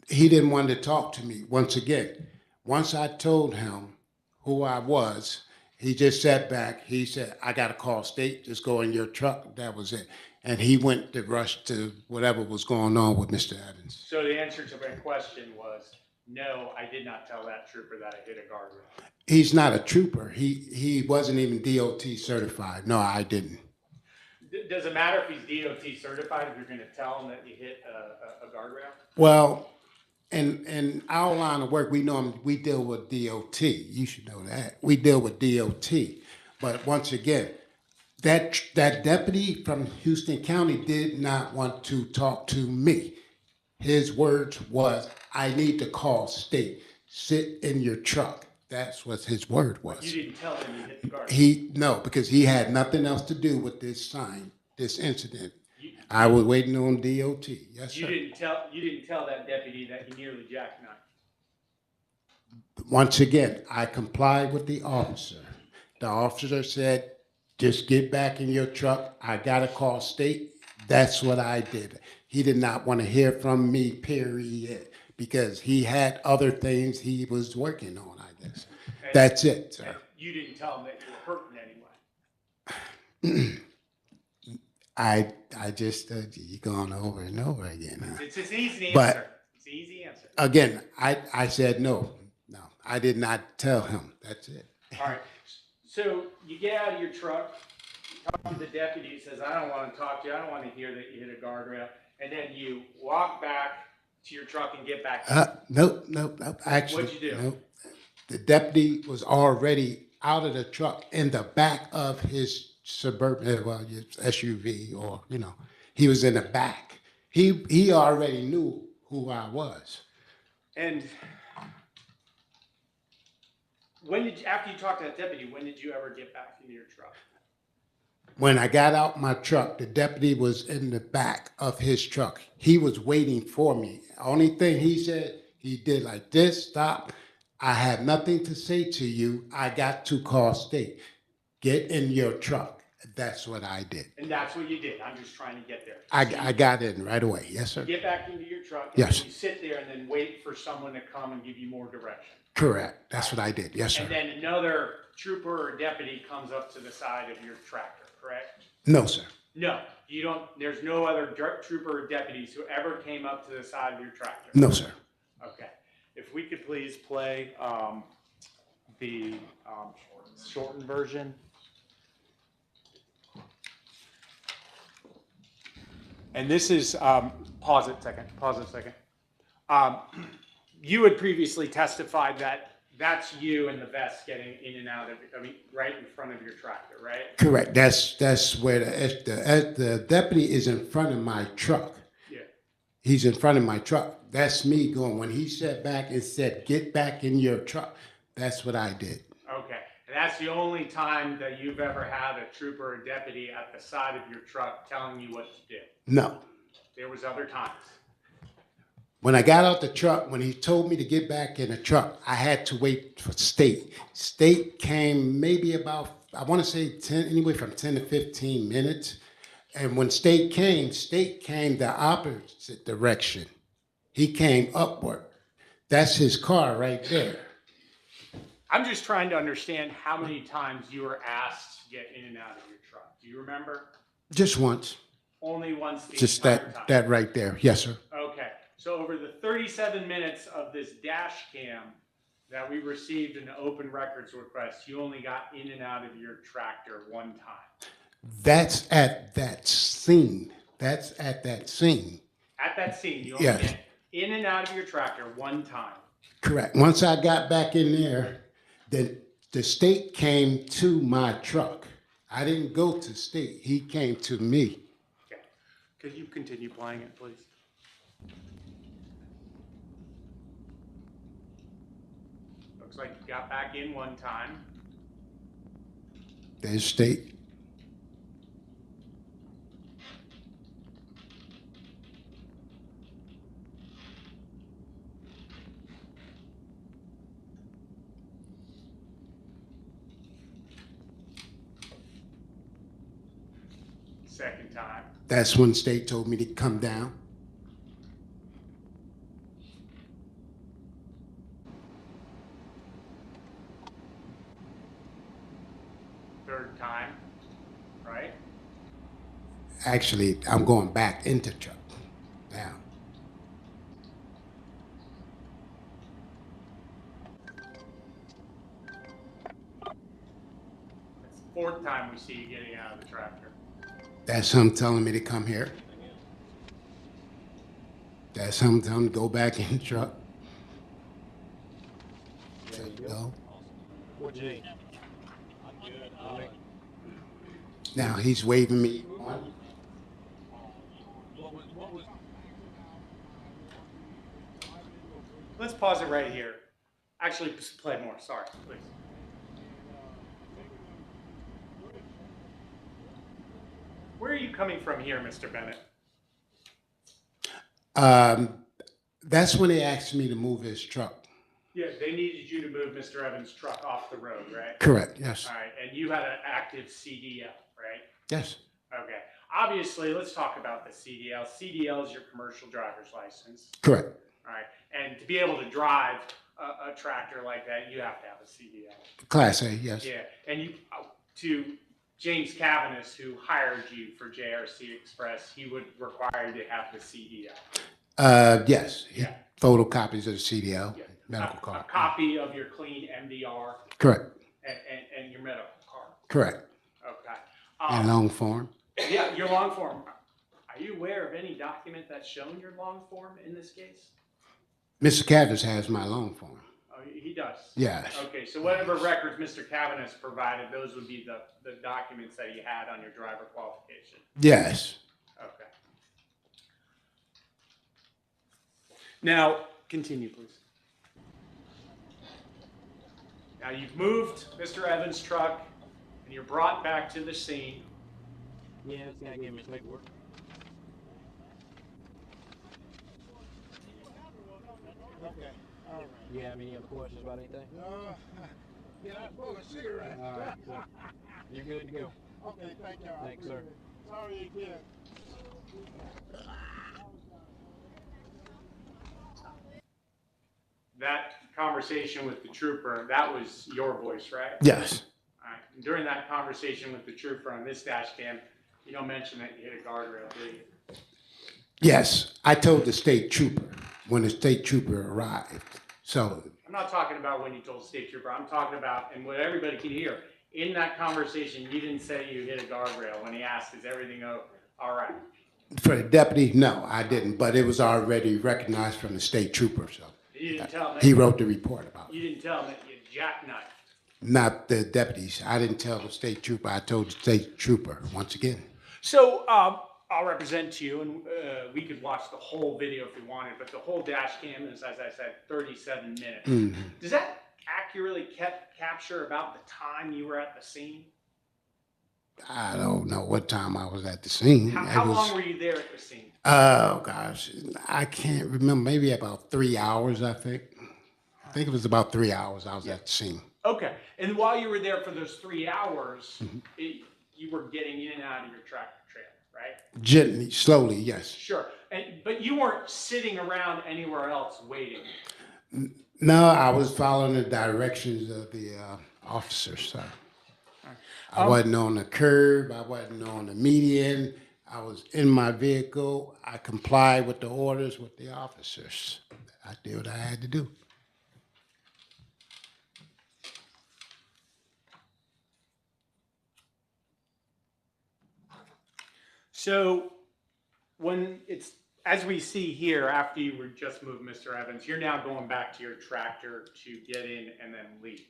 He didn't want to talk to me once again. Once I told him who I was, he just sat back. He said, I got to call state, just go in your truck. That was it. And he went to rush to whatever was going on with Mr. Evans. So the answer to my question was, no, I did not tell that trooper that I hit a guardrail. He's not a trooper. He wasn't even DOT certified. No, I didn't. Does it matter if he's DOT certified if you're going to tell him that you hit a guardrail? Well, in our line of work, we deal with DOT. You should know that. We deal with DOT. But once again, that deputy from Houston County did not want to talk to me. His words was, I need to call state. Sit in your truck. That's what his word was. You didn't tell him you hit the guardrail. No, because he had nothing else to do with this incident. I was waiting on DOT. Yes, You sir. didn't tell that deputy that you nearly jackknifed. Once again, I complied with the officer. The officer said, just get back in your truck. I got to call state. That's what I did. He did not want to hear from me, period, because he had other things he was working on, I guess. That's it, sir. You didn't tell him that you were hurting anyway. I just, you're going over and over again. Huh? It's an easy answer. But- It's an easy answer. Again, I said no, I did not tell him. That's it. All right. So you get out of your truck, you talk to the deputy, he says, I don't want to talk to you, I don't want to hear that you hit a guardrail. And then you walk back to your truck and get back. Nope. Actually, What'd you do? nope. The deputy was already out of the truck in the back of his suburban, well, his SUV, or he was in the back. He already knew who I was. And after you talked to that deputy, when did you ever get back into your truck? When I got out my truck, the deputy was in the back of his truck. He was waiting for me. Only thing he said, he did like this, stop. I have nothing to say to you. I got to call state. Get in your truck. That's what I did. And that's what you did. I'm just trying to get there. I got in right away. Yes, sir. Get back into your truck. And Yes. then you sit there and then wait for someone to come and give you more direction. Correct. That's what I did. Yes, sir. And then another trooper or deputy comes up to the side of your tractor, correct? No, sir. No, you don't, there's no other trooper or deputies who ever came up to the side of your tractor? No, sir. Okay. If we could please play the shortened version. And this is, pause it a second. You had previously testified that that's you in the vest getting in and out of, I mean, right in front of your tractor, right? Correct. That's where the deputy is in front of my truck. Yeah. He's in front of my truck. That's me going. When he sat back and said, "Get back in your truck," that's what I did. Okay. And that's the only time that you've ever had a trooper or deputy at the side of your truck telling you what to do? No. There was other times. When I got out the truck, when he told me to get back in the truck, I had to wait for State. State came maybe about, I want to say 10, anywhere from 10 to 15 minutes. And when State came the opposite direction. He came upward. That's his car right there. I'm just trying to understand how many times you were asked to get in and out of your truck. Do you remember? Just once. Only once the Just entire time? that right there. Yes, sir. Okay. So over the 37 minutes of this dash cam that we received an open records request, you only got in and out of your tractor one time. That's at that scene. That's at that scene. At that scene, you only Yes. get in and out of your tractor one time. Correct. Once I got back in there, then the State came to my truck. I didn't go to State. He came to me. Okay. Could you continue playing it, please? Looks like you got back in one time. There's State. Second time. That's when State told me to come down. Third time, right? Actually, I'm going back into truck now. That's the fourth time we see you getting out of the tractor. That's him telling me to come here. That's him telling me to go back in the truck. Go. Now he's waving me on. Let's pause it right here. Actually, play more. Sorry, please. Where are you coming from here, Mr. Bennett? That's when they asked me to move his truck. Yeah, they needed you to move Mr. Evans' truck off the road, right? Correct. Yes. All right, and you had an active CDL, right? Yes. Okay. Obviously, let's talk about the CDL. CDL is your commercial driver's license. Correct. All right, and to be able to drive a tractor like that, you have to have a CDL. Class A. Yes. Yeah, and you to James Cavanis, who hired you for JRC Express, he would require you to have the CDL. Yes. Yeah. Photocopies of the CDL. Yeah. Medical A card. copy of your clean MDR Correct. and your medical card. Correct. Okay. And long form. Yeah, your long form. Are you aware of any document that's shown your long form in this case? Mr. Cavins has my long form. Oh, he does? Yes. Okay, so whatever records Mr. Cavanis provided, those would be the documents that he had on your driver qualification. Yes. Okay. Now, continue, please. Now, you've moved Mr. Evans' truck, and you're brought back to the scene. Yeah, it's gonna give me paperwork. Okay, all right. You have any other questions about anything? Can I smoke a cigarette? All right, cool. You're good to go. Okay, thank you. I Thanks, sir. appreciate it. Sorry again. That conversation with the trooper, that was your voice, right? Yes. All right. And during that conversation with the trooper on this dash cam, You don't mention that you hit a guardrail, do you? Yes, I told the state trooper when the state trooper arrived. So I'm not talking about when you told the state trooper. I'm talking about, and what everybody can hear, in that conversation, you didn't say you hit a guardrail when he asked, is everything all right? for the deputy, no, I didn't, but it was already recognized from the state trooper, so You didn't tell him that he wrote the report about it. you didn't tell him that you jackknifed. Not the deputies. I didn't tell the state trooper. I told the state trooper once again. So I'll represent to you, and we could watch the whole video if we wanted, but the whole dash cam is, as I said, 37 minutes. Mhm. Does that accurately capture about the time you were at the scene? I don't know what time I was at the scene. How It was, long were you there at the scene? oh gosh, I can't remember. Maybe about 3 hours, I think. I think it was about 3 hours I was at the scene. Okay, and while you were there for those 3 hours, you were getting in and out of your tractor trailer, right? Gently, slowly, yes. Sure, but you weren't sitting around anywhere else waiting. No, I was following the directions of the officers, sir. I wasn't on the curb. I wasn't on the median. I was in my vehicle. I complied with the orders with the officers. I did what I had to do. So when it's, as we see here, after you were just moved, Mr. Evans, you're now going back to your tractor to get in and then leave.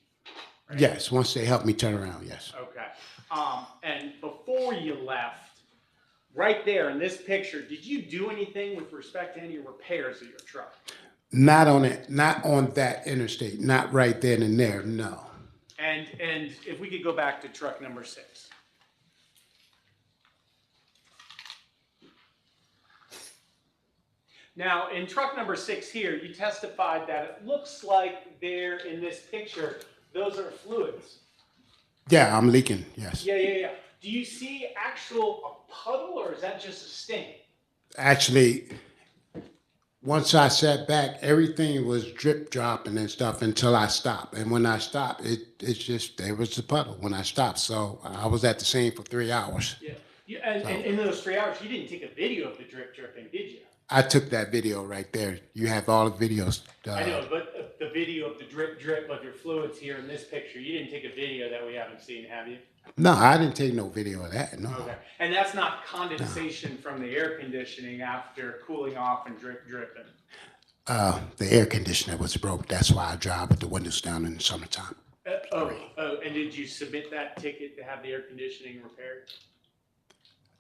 Right? Yes, once they helped me turn around, yes. Okay. And before you left, right there in this picture, did you do anything with respect to any repairs of your truck? Not on it, not on that interstate, not right then and there, no. And if we could go back to truck number 6. Now, in truck number 6 here, you testified that it looks like there in this picture, those are fluids. Yeah, I'm leaking, yes. Yeah. Do you see actual a puddle, or is that just a stain? Actually, once I sat back, everything was drip dropping and stuff until I stopped. And when I stopped, it's just, there was a puddle when I stopped. So I was at the scene for 3 hours. Yeah. And in those 3 hours, you didn't take a video of the drip dripping, did you? I took that video right there. You have all the videos. I know, but the video of the drip of your fluids here in this picture, you didn't take a video that we haven't seen, have you? No, I didn't take no video of that, no. Okay. And that's not condensation from the air conditioning after cooling off and dripping? The air conditioner was broke. That's why I drive with the windows down in the summertime. And did you submit that ticket to have the air conditioning repaired?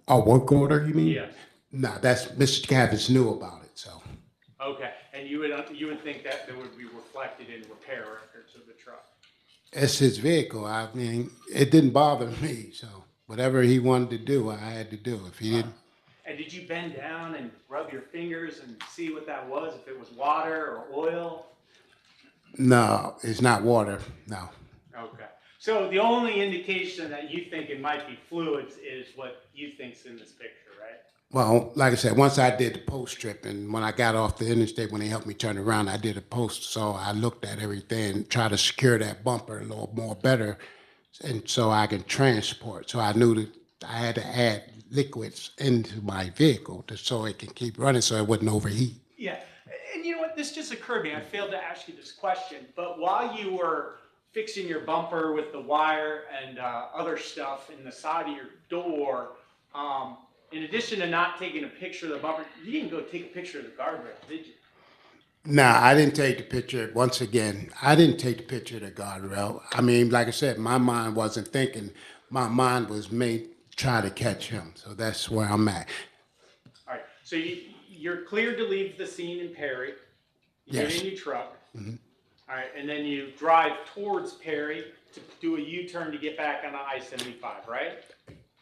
A work order, you mean? Yes. No, that's, Mr. Cavins knew about it, so. Okay, and you would think that there would be reflected in repair records of the truck? It's his vehicle. I mean, it didn't bother me, so whatever he wanted to do, I had to do. If he didn't, And did you bend down and rub your fingers and see what that was, if it was water or oil? no, it's not water, no. Okay. So the only indication that you think it might be fluids is what you think's in this picture, right? Well, like I said, once I did the post trip, and when I got off the interstate, when they helped me turn around, I did a post. So I looked at everything, tried to secure that bumper a little more better, and so I can transport. So I knew that I had to add liquids into my vehicle so it can keep running, so it wouldn't overheat. Yeah. And you know what? This just occurred to me. I failed to ask you this question, but while you were fixing your bumper with the wire and other stuff in the side of your door, in addition to not taking a picture of the bumper, you didn't go take a picture of the guardrail, did you? Nah, I didn't take the picture. Once again, I didn't take the picture of the guardrail. I mean, like I said, my mind wasn't thinking. My mind was made try to catch him. So that's where I'm at. All right. So you're cleared to leave the scene in Perry. You Yes. get in your truck. All right. And then you drive towards Perry to do a U-turn to get back on the I-75, right?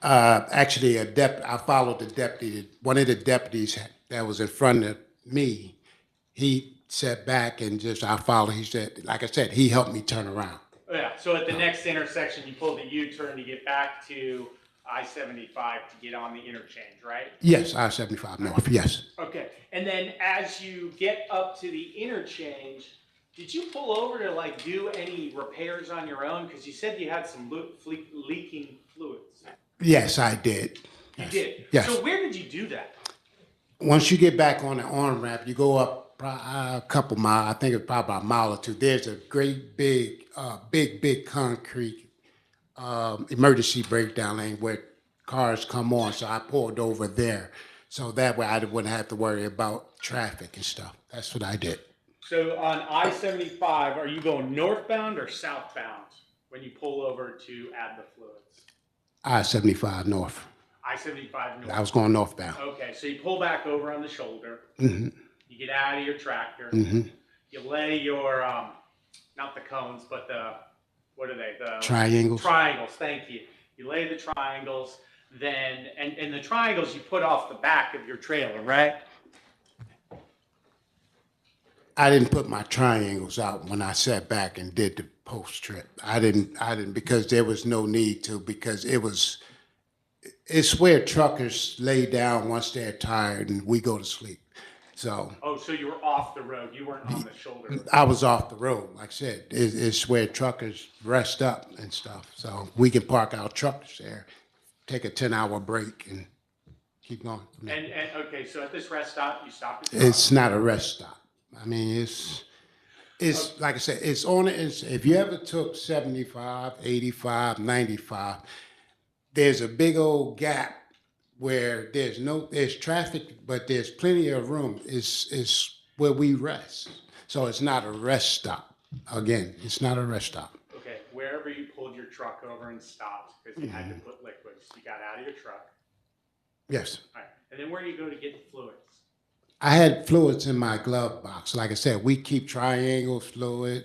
Actually, I followed the deputy. One of the deputies that was in front of me, he sat back and I followed. He said, like I said, he helped me turn around. Yeah. So at the next intersection, you pull the U-turn to get back to I-75 to get on the interchange, right? Yes, I-75 North, yes. Okay. And then as you get up to the interchange, did you pull over to like do any repairs on your own? Because you said you had some leaking fluids. Yes, I did. Yes. Yes. So where did you do that? Once you get back on the on ramp, you go up a couple miles. I think it's probably about a mile or two. There's a great big concrete emergency breakdown lane where cars come on. So I pulled over there, so that way I wouldn't have to worry about traffic and stuff. That's what I did. So on I-75, are you going northbound or southbound when you pull over to add the fluids? I-75 north. I-75 north. I was going northbound. Okay, so you pull back over on the shoulder. Mm-hmm. You get out of your tractor. Mm-hmm. You lay your, not the cones, but what are they? The Triangles. Triangles, thank you. You lay the triangles, then, and the triangles you put off the back of your trailer, right? I didn't put my triangles out when I sat back and did the post trip. I didn't because there was no need to, because it's where truckers lay down once they're tired and we go to sleep. So Oh, so you were off the road. You weren't on the shoulder. I was off the road. Like I said, it's where truckers rest up and stuff. So we can park our trucks there, take a 10-hour break and keep going. And okay, so at this rest stop, you stop at It's not a rest stop. I mean, it's like I said, it's on it. If you ever took 75, 85, 95, there's a big old gap where there's traffic, but there's plenty of room. It's where we rest. So it's not a rest stop. Again, it's not a rest stop. Okay, wherever you pulled your truck over and stopped because you had to put liquids, you got out of your truck. Yes. All right, and then where do you go to get the fluids? I had fluids in my glove box. Like I said, we keep triangle fluid,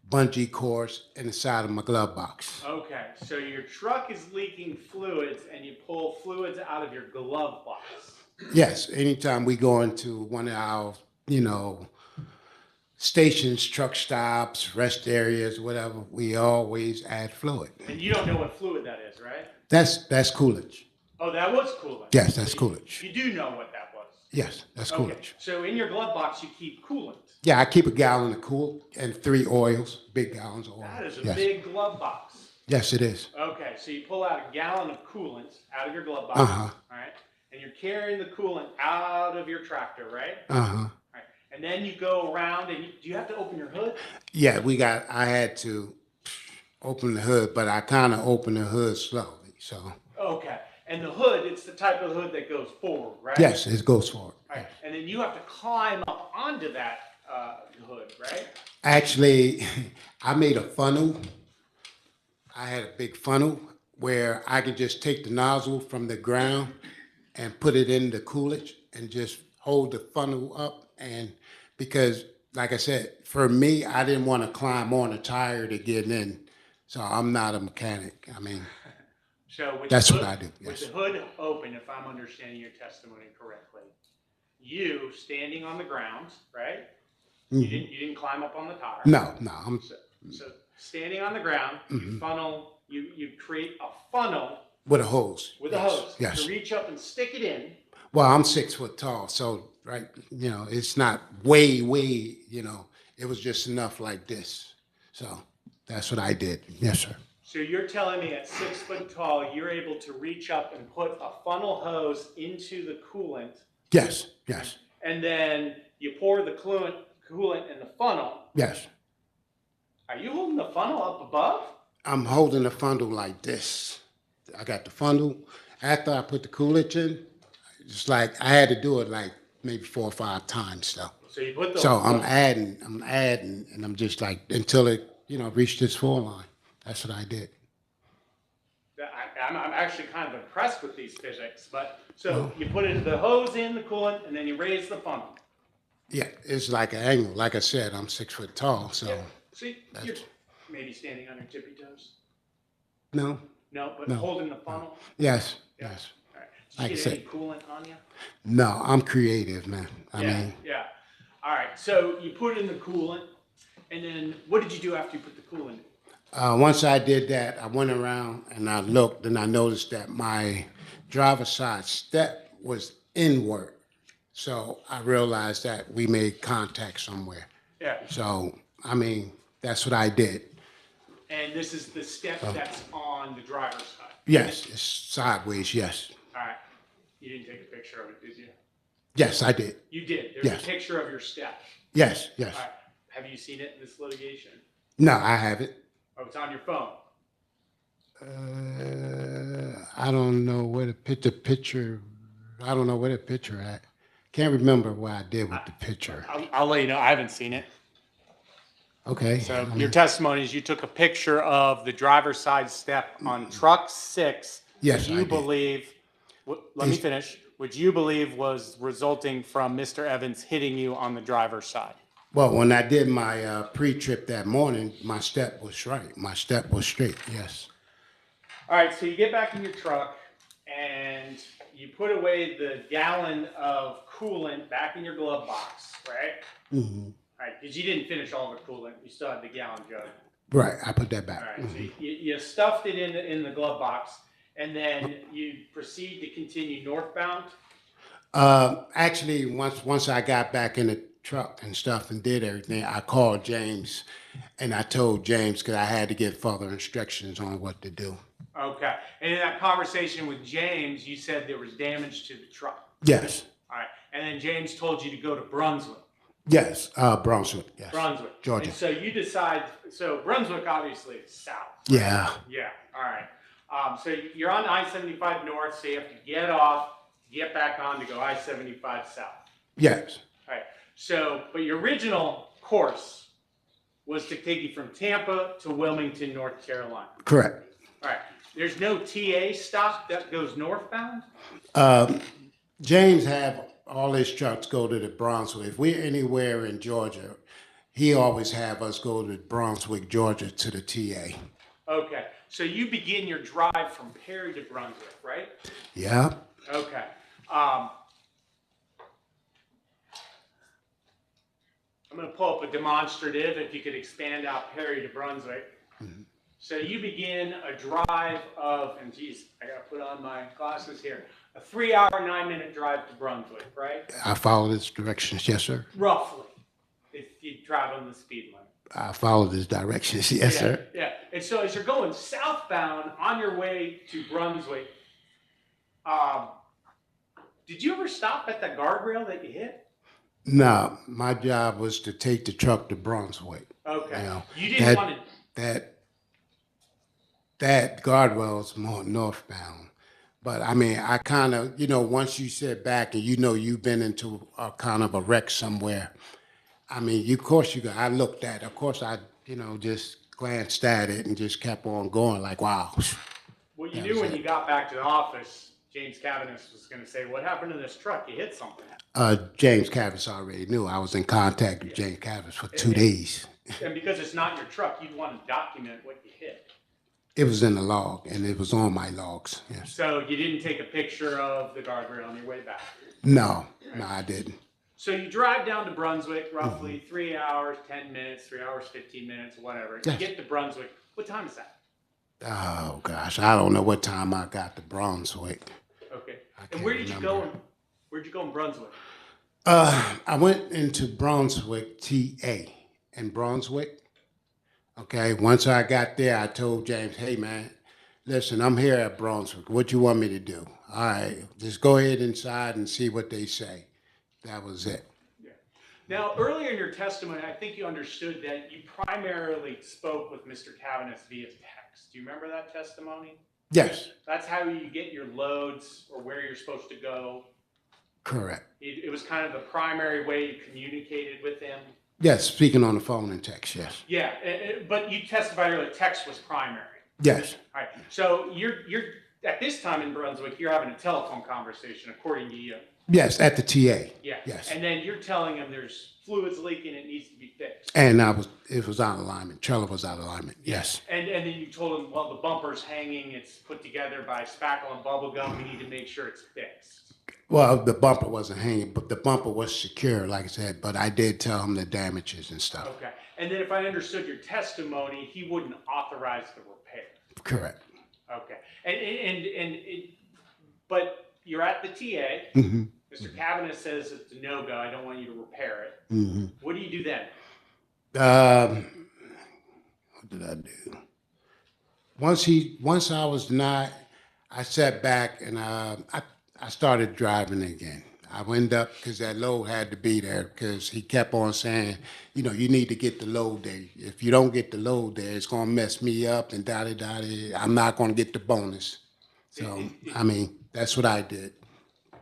bungee cords in the side of my glove box. Okay, so your truck is leaking fluids and you pull fluids out of your glove box. Yes, anytime we go into one of our, stations, truck stops, rest areas, whatever, we always add fluid. And you don't know what fluid that is, right? That's Coolidge. Oh, that was coolant. Yes, that's Coolidge. You do know what that was. Yes, that's Okay, Coolidge. so in your glove box you keep coolant. Yeah, I keep a gallon of cool and 3 oils, big gallons of oil. That is a Yes. big glove box. Yes, it is. Okay, so you pull out a gallon of coolant out of your glove box, Uh-huh. all right? And you're carrying the coolant out of your tractor, right? Uh-huh. All right. And then you go around and do you have to open your hood? Yeah, I had to open the hood, but I kind of opened the hood slowly, so. Okay. And the hood, it's the type of hood that goes forward, right? Yes, it goes forward. All right. And then you have to climb up onto that hood, right? Actually, I made a funnel. I had a big funnel where I could just take the nozzle from the ground and put it in the Coolidge and just hold the funnel up. And because, like I said, for me, I didn't want to climb on a tire to get in. So I'm not a mechanic. I mean, So with that's the what hood, I do, With yes. the hood open, if I'm understanding your testimony correctly, you standing on the ground, right? You didn't climb up on the tire. no, So standing on the ground, you create a funnel with a hose. with a Yes, hose Yes. to reach up and stick it in. Well, I'm 6 foot tall, so right, it's not way, it was just enough like this. So that's what I did. Yes, sir. So you're telling me at 6 foot tall, you're able to reach up and put a funnel hose into the coolant, Yes. and then you pour the coolant in the funnel. Yes. Are you holding the funnel up above? I'm holding the funnel like this. I got the funnel. After I put the Coolidge in, it's like I had to do it like maybe 4 or 5 times though. So you put the So I'm adding, and I'm just like until it, reached this 4 line. That's what I did. I'm actually kind of impressed with these physics, but so you put the hose in the coolant and then you raise the funnel. Yeah, it's like an angle. Like I said, I'm 6 foot tall, so See, you're maybe standing on your tippy toes. no. No, but No. holding the funnel. Yes. All right. Did Like you I get said. any coolant on you? No, I'm creative, man. I mean, Yeah. All right. So you put in the coolant, and then what did you do after you put the coolant in? once I did that, I went around and I looked and I noticed that my driver's side step was inward. So I realized that we made contact somewhere. Yeah. So, I mean, that's what I did. And this is the step that's on the driver's side. Yes, it's sideways, yes. All right. You didn't take a picture of it, did you? Yes, I did. You did. There's Yes. a picture of your step. Yes, yes. All right. Have you seen it in this litigation? No, I haven't. Oh, it's on your phone. I don't know where the picture. I don't know where the picture at. Can't remember what I did with the picture. I'll let you know. I haven't seen it. Okay. So your testimony is you took a picture of the driver's side step on truck 6. Yes, You I did. believe, let me finish, which you believe was resulting from Mr. Evans hitting you on the driver's side. Well, when I did my pre-trip that morning, my step was right. My step was straight. Yes. All right, so you get back in your truck and you put away the gallon of coolant back in your glove box, right? Mm-hmm. All right, because you didn't finish all the coolant. You still had the gallon jug. Right. I put that back. All right, Mm-hmm. so you stuffed it in the glove box, and then you proceed to continue northbound. Actually, once I got back in the truck and stuff and did everything, I called James, and I told James because I had to get further instructions on what to do. Okay, and in that conversation with James, you said there was damage to the truck. Yes. All right, and then James told you to go to Brunswick. Yes. Brunswick. Yes. Brunswick, Georgia. And so you decide. So Brunswick obviously is south. Yeah. Yeah. All right. So you're on I-75 north, so you have to get off, get back on to go I-75 south. Yes. All right. So, but your original course was to take you from Tampa to Wilmington, North Carolina. Correct. All right. There's no TA stop that goes northbound? James have all his trucks go to the Brunswick. If we're anywhere in Georgia, he always have us go to Brunswick, Georgia, to the TA. Okay. So you begin your drive from Perry to Brunswick, right? Yeah. Okay. I'm going to pull up a demonstrative if you could expand out Perry to Brunswick. Mm-hmm. So you begin a drive of, and geez, I got to put on my glasses here, a 3-hour, 9-minute drive to Brunswick, right? I followed his directions, yes, sir. Roughly, if you travel in the speed limit. I followed his directions, yes, sir. Yeah. And so as you're going southbound on your way to Brunswick, did you ever stop at the guardrail that you hit? No, my job was to take the truck to Brunswick. Okay. You know, you didn't want to. That guardrail is more northbound. But I mean, I kind of, once you sit back and you've been into a kind of a wreck somewhere, I mean, I looked at it. Of course, I, just glanced at it and just kept on going like, wow. Well, you knew when you got back to the office, James Cavaness was going to say, what happened to this truck? You hit something. James Cavaness already knew. I was in contact with James Cavaness for 2 days. And because it's not your truck, you'd want to document what you hit. It was in the log, and it was on my logs, yes. So you didn't take a picture of the guardrail on your way back? No, I didn't. So you drive down to Brunswick, roughly 3 hours, 10 minutes, 3 hours, 15 minutes, whatever. You get to Brunswick. What time is that? Oh, gosh, I don't know what time I got to Brunswick. Okay. And where did you go? Where'd you go in Brunswick? I went into Brunswick, TA, in Brunswick. Okay, once I got there, I told James, hey, man, listen, I'm here at Brunswick. What you want me to do? All right, just go ahead inside and see what they say. That was it. Yeah. Now, earlier in your testimony, I think you understood that you primarily spoke with Mr. Cavaness via text. Do you remember that testimony? Yes. That's how you get your loads or where you're supposed to go? Correct. It was kind of the primary way you communicated with him? Yes, speaking on the phone and text, yes. Yeah, but you testified earlier text was primary. Yes. All right. So you're at this time in Brunswick, you're having a telephone conversation, according to you. Yes, at the TA. Yeah. Yes. And then you're telling him there's fluids leaking, it needs to be fixed. And it was out of alignment. Trailer was out of alignment. Yes. And then you told him, well, the bumper's hanging, it's put together by spackle and bubble gum. We need to make sure it's fixed. Well, the bumper wasn't hanging, but the bumper was secure, like I said. But I did tell him the damages and stuff. Okay. And then if I understood your testimony, he wouldn't authorize the repair. Correct. Okay. But you're at the TA. Mm-hmm. Mr. Cavaness says it's a no-go. I don't want you to repair it. Mm-hmm. What do you do then? What did I do? Once I was denied, I sat back and I started driving again. I went up because that load had to be there because he kept on saying, you need to get the load there. If you don't get the load there, it's going to mess me up and da-da-da-da. I'm not going to get the bonus. So, I mean, that's what I did.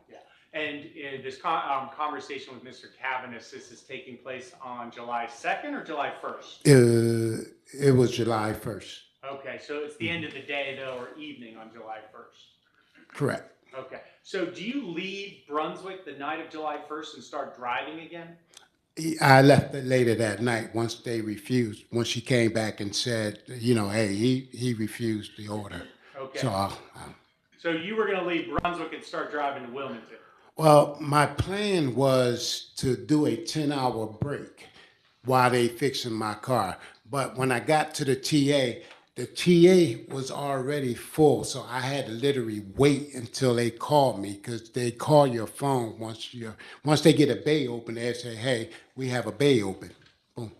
Yeah. And this conversation with Mr. Cavanis, this is taking place on July 2nd or July 1st? It was July 1st. Okay, so it's the end of the day, though, or evening on July 1st. Correct. Okay, so do you leave Brunswick the night of July 1st and start driving again? I left it later that night once they refused. Once she came back and said, hey, he refused the order. Okay. So, So you were going to leave Brunswick and start driving to Wilmington? well, my plan was to do a 10-hour break while they fixing my car. But when I got to the TA was already full, so I had to literally wait until they called me because they call your phone once they get a bay open. They say, "Hey, we have a bay open." Boom. All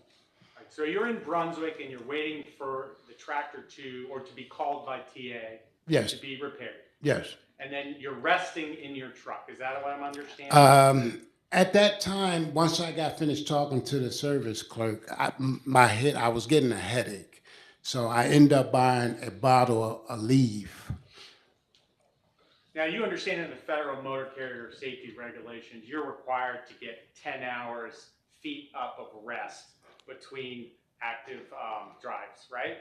right, so you're in Brunswick and you're waiting for the tractor to be called by TA Yes. to be repaired. Yes. And then you're resting in your truck. Is that what I'm understanding? At that time, once I got finished talking to the service clerk, I was getting a headache, so I ended up buying a bottle of Aleve. Now, you understand in the federal motor carrier safety regulations, you're required to get 10 hours feet up of rest between active drives, right?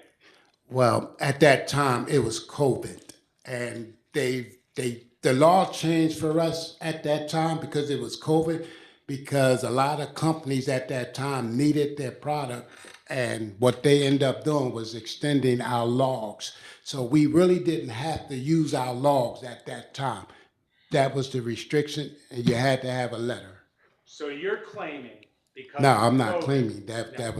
Well, at that time, it was COVID, and the law changed for us at that time because it was COVID, because a lot of companies at that time needed their product, and what they ended up doing was extending our logs. So we really didn't have to use our logs at that time. That was the restriction, and you had to have a letter. So you're claiming because No, of I'm not COVID claiming that. No. That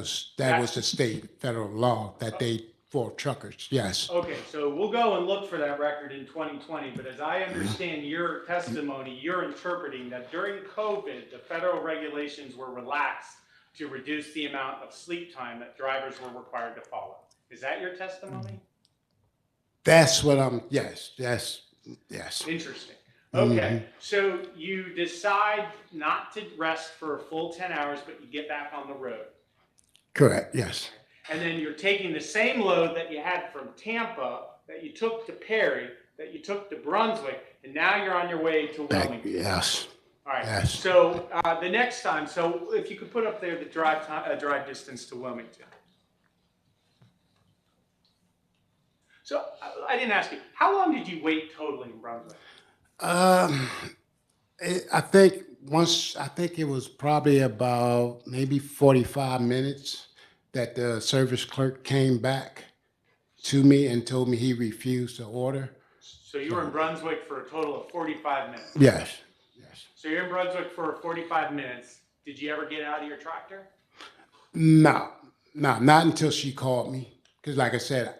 was the state federal law that they for truckers. Yes. Okay, so we'll go and look for that record in 2020, but as I understand your testimony, you're interpreting that during COVID, the federal regulations were relaxed to reduce the amount of sleep time that drivers were required to follow. Is that your testimony? That's what yes. Interesting. Okay, so you decide not to rest for a full 10 hours, but you get back on the road. Correct, yes. And then you're taking the same load that you had from Tampa, that you took to Perry, that you took to Brunswick, and now you're on your way to Wilmington. Yes. All right. Yes. So the next time, so if you could put up there the drive distance to Wilmington. So I didn't ask you, how long did you wait total in Brunswick? I think it was probably about maybe 45 minutes that the service clerk came back to me and told me he refused the order. So you were in Brunswick for a total of 45 minutes? Yes. So you're in Brunswick for 45 minutes. Did you ever get out of your tractor? No, not until she called me. Because like I said,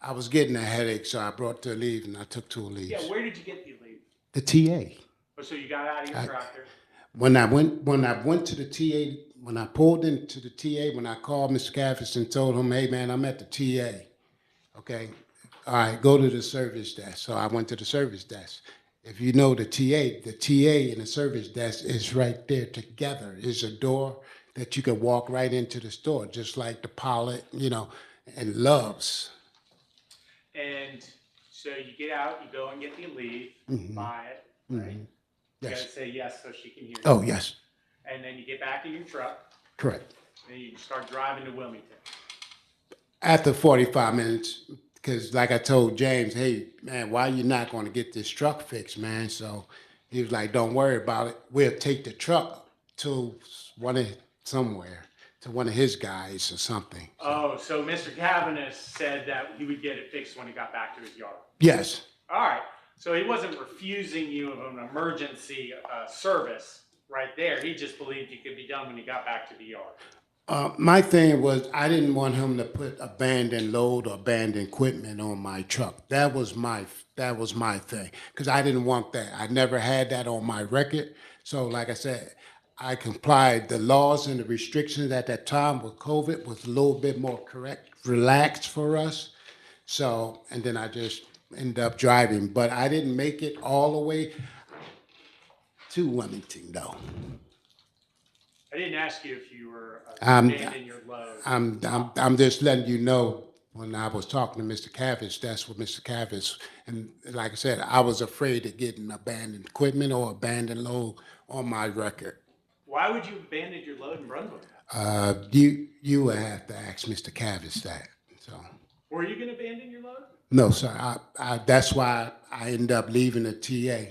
I was getting a headache, so I brought the Aleve and I took 2 Aleves. Yeah, where did you get the Aleve? The TA. Oh, so you got out of your tractor? When I went to the TA, when I pulled into the TA, when I called Mr. Caffis and told him, "Hey man, I'm at the TA." Okay, all right, go to the service desk. So I went to the service desk. If you know the TA and the service desk is right there together. It's a door that you can walk right into the store, just like the Pilot, and Love's. And so you get out, you go and get the Aleve, buy it, right? You gotta say yes so she can hear you. Oh, yes. And then you get back in your truck, Correct. and you start driving to Wilmington. After 45 minutes, because like I told James, "Hey, man, why you not going to get this truck fixed, man?" So he was like, "Don't worry about it. We'll take the truck to one of his guys or something." Oh, so Mr. Cavanis said that he would get it fixed when he got back to his yard. Yes. All right. So he wasn't refusing you of an emergency service right there. He just believed you could be done when you got back to the yard. My thing was I didn't want him to put abandoned load or abandoned equipment on my truck. That was my thing, because I didn't want that. I never had that on my record. So like I said, I complied. The laws and the restrictions at that time with COVID was a little bit more relaxed for us. So, and then I just ended up driving, but I didn't make it all the way. to Wilmington, though. I didn't ask you if you were Um, abandoning your load. I'm just letting you know, when I was talking to Mr. Cavish, that's what Mr. Cavish, and like I said, I was afraid of getting abandoned equipment or abandoned load on my record. Why would you abandon your load in Brunswick? You would have to ask Mr. Cavish that, so. Were you going to abandon your load? No, sir, that's why I ended up leaving the TA.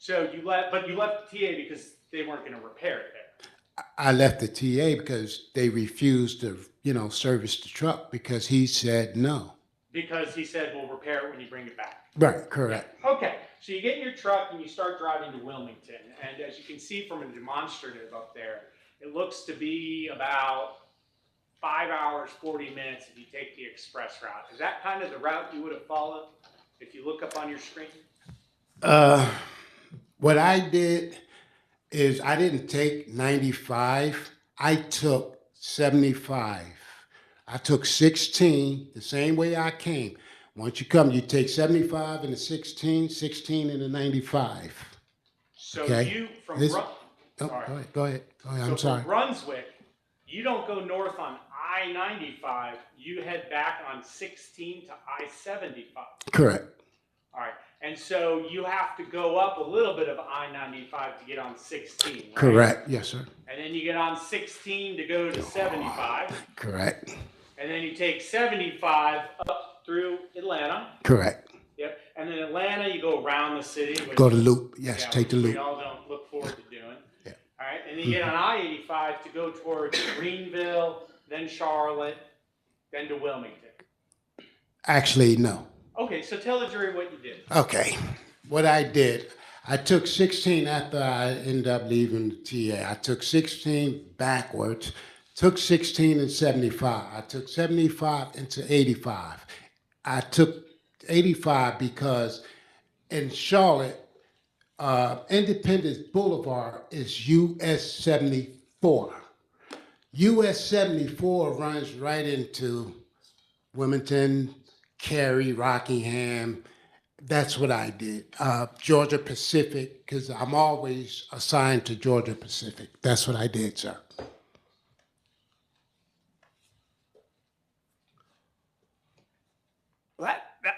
So you left, but you left the TA because they weren't going to repair it there. I left the TA because they refused to, service the truck because he said no. Because he said, we'll repair it when you bring it back. Right, correct. Okay, so you get in your truck and you start driving to Wilmington. And as you can see from a demonstrative up there, it looks to be about 5 hours, 40 minutes if you take the express route. Is that kind of the route you would have followed if you look up on your screen? What I did is I didn't take 95. I took 75. I took 16 the same way I came. Once you come, you take 75 and the 16, 16 and the 95. So Okay. you, from This- Brun- Oh, sorry. go ahead. I'm So sorry. from Brunswick, you don't go north on I-95, you head back on 16 to I-75. Correct. All right, and so you have to go up a little bit of I-95 to get on 16, right? Correct. Yes, sir. And then you get on 16 to go to 75, Correct. and then you take 75 up through Atlanta. Correct. Yep, and then Atlanta, you go around the city. Which, Go to loop. Yes, yeah, take the which loop. we all don't look forward to doing. Yeah. All right, and then you get on I-85 to go towards Greenville, then Charlotte, then to Wilmington. Actually, no. Okay, so tell the jury what you did. Okay. What I did, I took 16 after I ended up leaving the TA. I took 16 backwards, took 16 and 75. I took 75 into 85. I took 85 because in Charlotte, Independence Boulevard is US 74. US 74 runs right into Wilmington, Cary, Rockingham. That's what I did. Georgia Pacific, because I'm always assigned to Georgia Pacific. That's what I did, sir.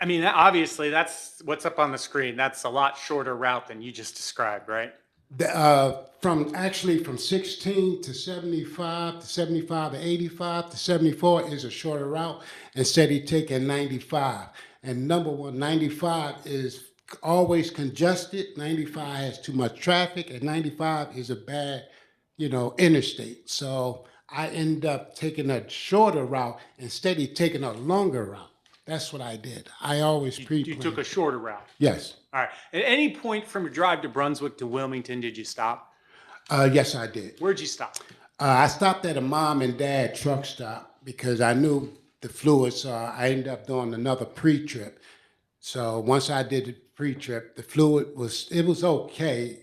I mean, obviously, that's what's up on the screen. That's a lot shorter route than you just described, right? From 16 to 75 to 75 to 85 to 74 is a shorter route. Instead, he taking 95. And number one, 95 is always congested. 95 has too much traffic, and 95 is a bad, interstate. So I end up taking a shorter route instead of taking a longer route. That's what I did. I always You pre-planned. took a shorter route. Yes. All right. At any point from your drive to Brunswick to Wilmington, did you stop? Yes, I did. Where'd you stop? I stopped at a mom and dad truck stop because I knew the fluids. I ended up doing another pre-trip. So once I did the pre-trip, the fluid was okay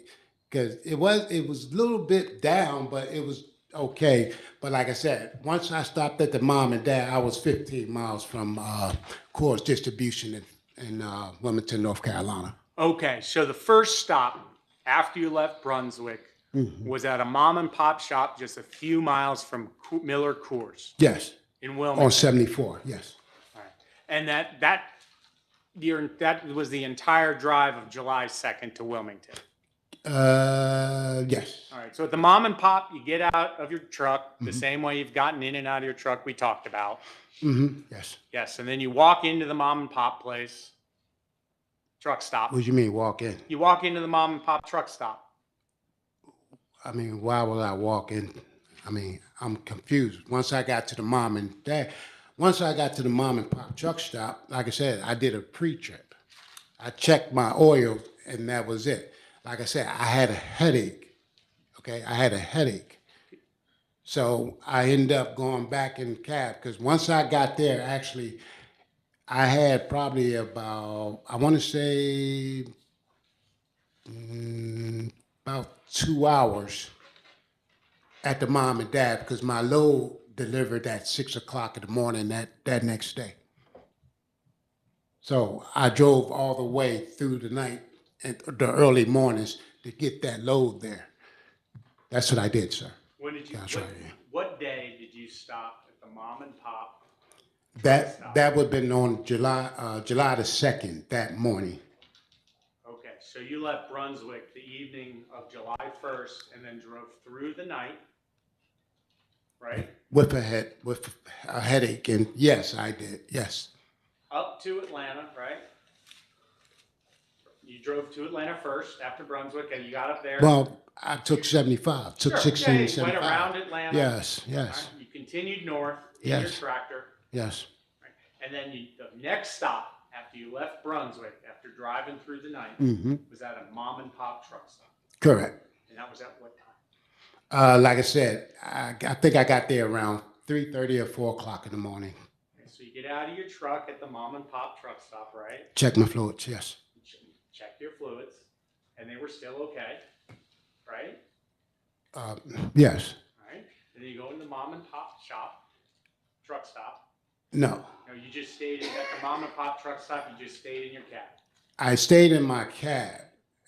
because it was a little bit down, but it was okay. But like I said, once I stopped at the mom and dad, I was 15 miles from Coors Distribution in Wilmington, North Carolina. Okay. So the first stop after you left Brunswick was at a mom and pop shop just a few miles from Miller Coors Yes, in Wilmington. on 74. Yes. All right. And that was the entire drive of July 2nd to Wilmington. Yes. All right. So at the mom and pop, you get out of your truck the same way you've gotten in and out of your truck we talked about. Yes. Yes. And then you walk into the mom and pop place, truck stop. What do you mean walk in? You walk into the mom and pop truck stop. I mean, why would I walk in? I mean, I'm confused. Once I got to the mom and pop truck stop, like I said, I did a pre-trip. I checked my oil and that was it. Like I said, I had a headache. Okay, I had a headache. So I ended up going back in cab because once I got there, actually, I had probably about, I want to say, about 2 hours at the mom and dad because my load delivered at 6 o'clock in the morning that next day. So I drove all the way through the night and the early mornings to get that load there. That's what I did, sir. When did you, That's what, right, yeah. what day did you stop at the mom and pop? That would have been on July the 2nd, that morning. Okay, so you left Brunswick the evening of July 1st and then drove through the night, right? With a headache, and yes, I did, yes. Up to Atlanta, right? You drove to Atlanta first after Brunswick and you got up there. Well, I took 75, took Sure, 16 yeah, and you went 75. around Atlanta. Yes, Right? yes, You continued north in your Yes. tractor. yes, Right? And then the next stop after you left Brunswick, after driving through the night, was at a mom and pop truck stop. correct. And that was at what time? Like I said, I think I got there around 3:30 or 4 o'clock in the morning. Okay, so you get out of your truck at the mom and pop truck stop, right? Check my fluids, yes. You check your fluids, and they were still okay, right? Yes, All right. And then you go in the mom and pop shop, truck stop. no. No, you just stayed at the mom and pop truck stop. You just stayed in your cab. I stayed in my cab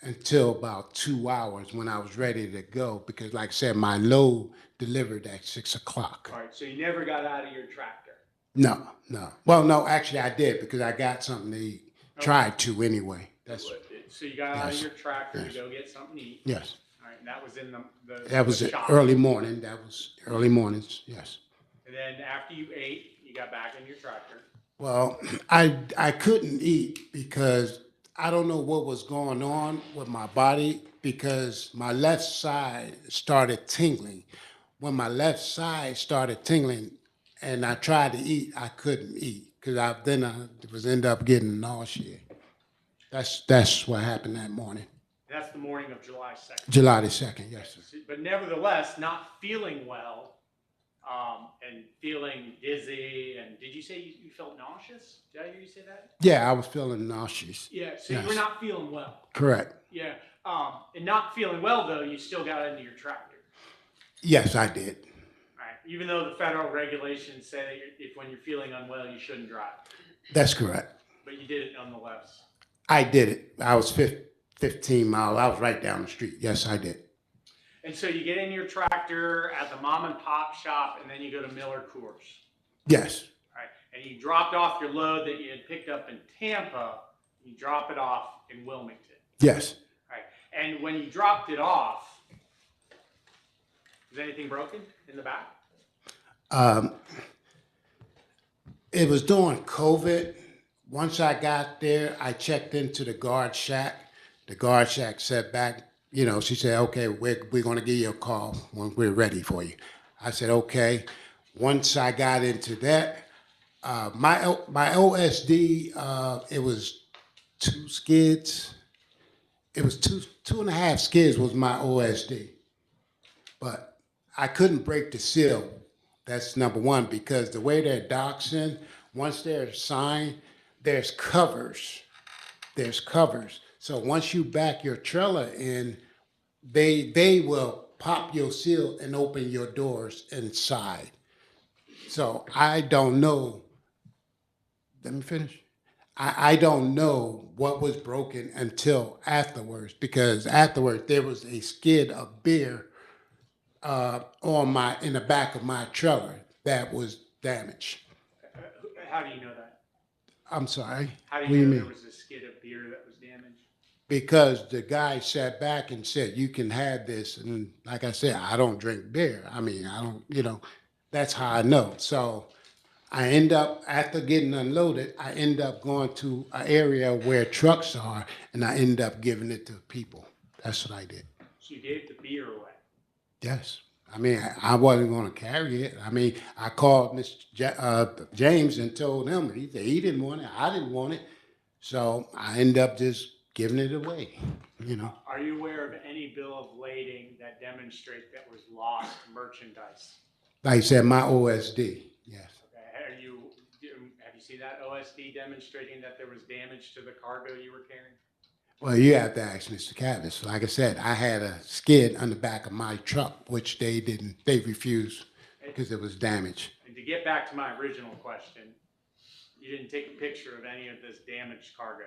until about 2 hours when I was ready to go because, like I said, my load delivered at 6 o'clock. All right. So you never got out of your tractor. No, no. Well, no, actually I did because I got something to eat. Tried to anyway. That's So you got out of Yes. your tractor Yes. to go get something to eat. yes. All right. And that was in the That was the shop. early morning. That was early mornings. Yes. And then after you ate, you got back in your tractor. Well, I couldn't eat because I don't know what was going on with my body because my left side started tingling. When my left side started tingling and I tried to eat, I couldn't eat because I was end up getting nausea. That's what happened that morning. That's the morning of July 2nd. July the 2nd, yes, sir. But nevertheless, not feeling well, and feeling dizzy. And did you say you felt nauseous? Did I hear you say that? Yeah, I was feeling nauseous. Yeah. So Yes. you were not feeling well. Correct. Yeah. And not feeling well though, you still got into your tractor. Yes, I did. Right. Even though the federal regulations say that if when you're feeling unwell, you shouldn't drive, That's correct. but you did it nonetheless. I did it. I was 15 miles. I was right down the street. Yes, I did. And so you get in your tractor at the mom and pop shop, and then you go to Miller Coors. Yes. Right. And you dropped off your load that you had picked up in Tampa. You drop it off in Wilmington. Yes. Right. And when you dropped it off, was anything broken in the back? It was during COVID. Once I got there, I checked into the guard shack. The guard shack said back, she said, okay, we're going to give you a call when we're ready for you. I said, okay. Once I got into that, my OSD, it was 2 skids. It was two and a half skids was my OSD. But I couldn't break the seal. That's number one, because the way they're doxing, once they're assigned, there's covers. There's covers. So once you back your trailer in, they will pop your seal and open your doors inside. So I don't know. Let me finish. I don't know what was broken until afterwards, because afterwards there was a skid of beer in the back of my trailer that was damaged. How do you know that? I'm sorry. How do What you know mean? there was a skid of beer that was damaged? Because the guy sat back and said, you can have this. And like I said, I don't drink beer. I mean, I don't, that's how I know. So I end up, after getting unloaded, I end up going to an area where trucks are, and I end up giving it to people. That's what I did. So you gave the beer away. Yes. I mean, I wasn't going to carry it. I mean, I called Mr. James and told him. He said he didn't want it. I didn't want it. So I ended up just giving it away, Are you aware of any bill of lading that demonstrate that was lost merchandise? Like I said, my OSD, yes. Okay. Have you seen that OSD demonstrating that there was damage to the cargo you were carrying? Well, you have to ask Mr. Cavis. Like I said, I had a skid on the back of my truck, which they refused because it was damaged. And to get back to my original question, you didn't take a picture of any of this damaged cargo.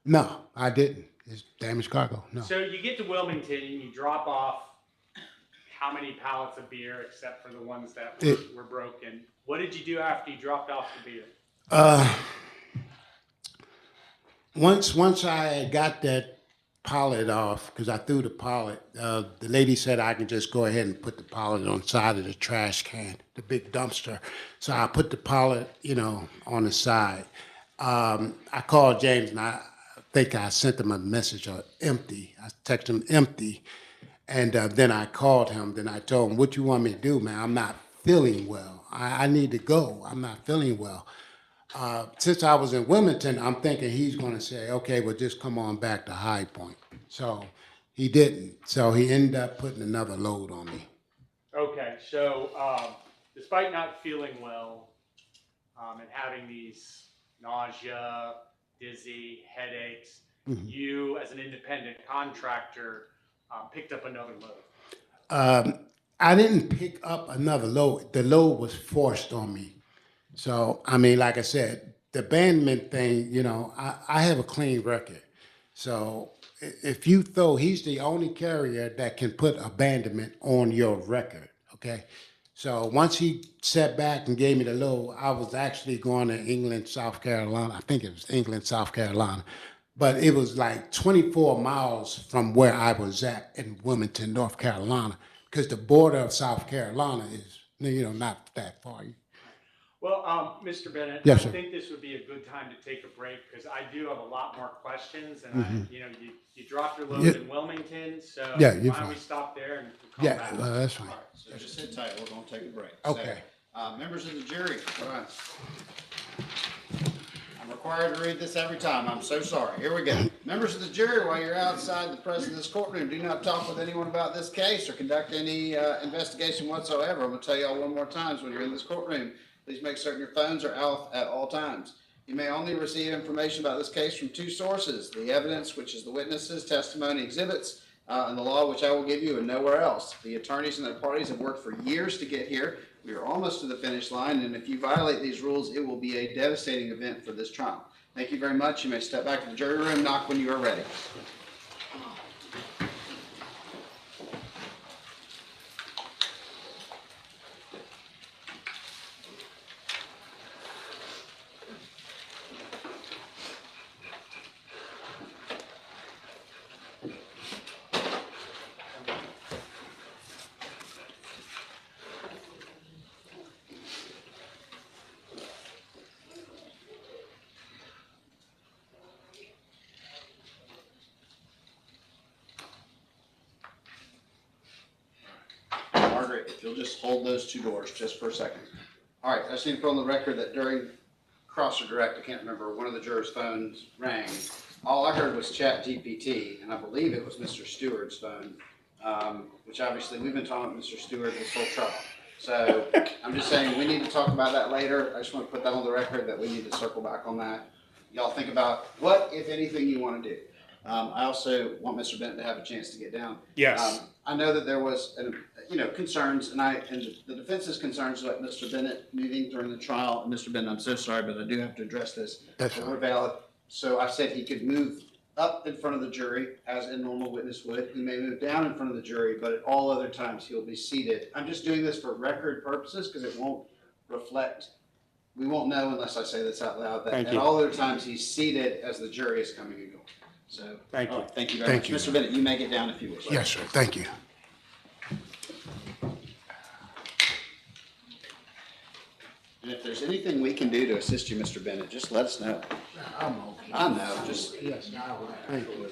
No, I didn't. It's damaged cargo. No. So you get to Wilmington and you drop off how many pallets of beer, except for the ones that were broken. What did you do after you dropped off the beer? Once I got that pallet off, because I threw the pallet, the lady said I could just go ahead and put the pallet on the side of the trash can, the big dumpster. So I put the pallet, on the side. I called James and I think I sent him a message empty. I texted him empty. And then I called him. Then I told him, what you want me to do, man? I'm not feeling well. I need to go. I'm not feeling well. Since I was in Wilmington, I'm thinking he's going to say, okay, well, just come on back to High Point. So he didn't. So he ended up putting another load on me. Okay, so despite not feeling well and having these nausea, dizzy, headaches, you, as an independent contractor, picked up another load. I didn't pick up another load. The load was forced on me. So, I mean, like I said, the abandonment thing, I have a clean record. So if you throw, he's the only carrier that can put abandonment on your record, okay? So once he sat back and gave me the load, I was actually going to England, South Carolina. I think it was England, South Carolina. But it was like 24 miles from where I was at in Wilmington, North Carolina, because the border of South Carolina is, not that far. Well, Mr. Bennett, Yes, I sir. think this would be a good time to take a break because I do have a lot more questions, and you dropped your load Yeah. in Wilmington, so Yeah, you're why don't we fine. stop there and we'll come Yeah, back? that's fine. All right, so just sit tight, we're gonna take a break. Okay. So, members of the jury, all right. I'm required to read this every time, I'm so sorry. Here we go. Members of the jury, while you're outside the presence of this courtroom, do not talk with anyone about this case or conduct any investigation whatsoever. I'm gonna tell y'all one more time, when you're in this courtroom, please make certain your phones are off at all times. You may only receive information about this case from two sources: the evidence, which is the witnesses, testimony, exhibits, and the law, which I will give you, and nowhere else. The attorneys and their parties have worked for years to get here. We are almost to the finish line, and if you violate these rules, it will be a devastating event for this trial. Thank you very much. You may step back to the jury room, knock when you are ready. Margaret, if you'll just hold those two doors just for a second. All right, I just need to put on the record that during cross or direct, I can't remember, one of the jurors' phones rang. All I heard was Chat GPT, and I believe it was Mr. Stewart's phone, which obviously we've been talking about Mr. Stewart this whole trial. So I'm just saying we need to talk about that later. I just want to put that on the record that we need to circle back on that. Y'all think about what, if anything, you want to do. I also want Mr. Bennett to have a chance to get down. Yes. I know that there was, concerns, and the defense's concerns about Mr. Bennett moving during the trial. And Mr. Bennett, I'm so sorry, but I do have to address this. That's But fine. we're valid. So I said he could move up in front of the jury as a normal witness would. He may move down in front of the jury, but at all other times he'll be seated. I'm just doing this for record purposes because it won't reflect. We won't know unless I say this out loud that Thank at you. all other times he's seated as the jury is coming and going. So Thank you. all right, thank you very Thank much, you. Mr. Bennett. You may get down if you wish. Yes, sir. Thank you. And if there's anything we can do to assist you, Mr. Bennett, just let us know. I'm okay. I know, just Yes, I will. Thank you.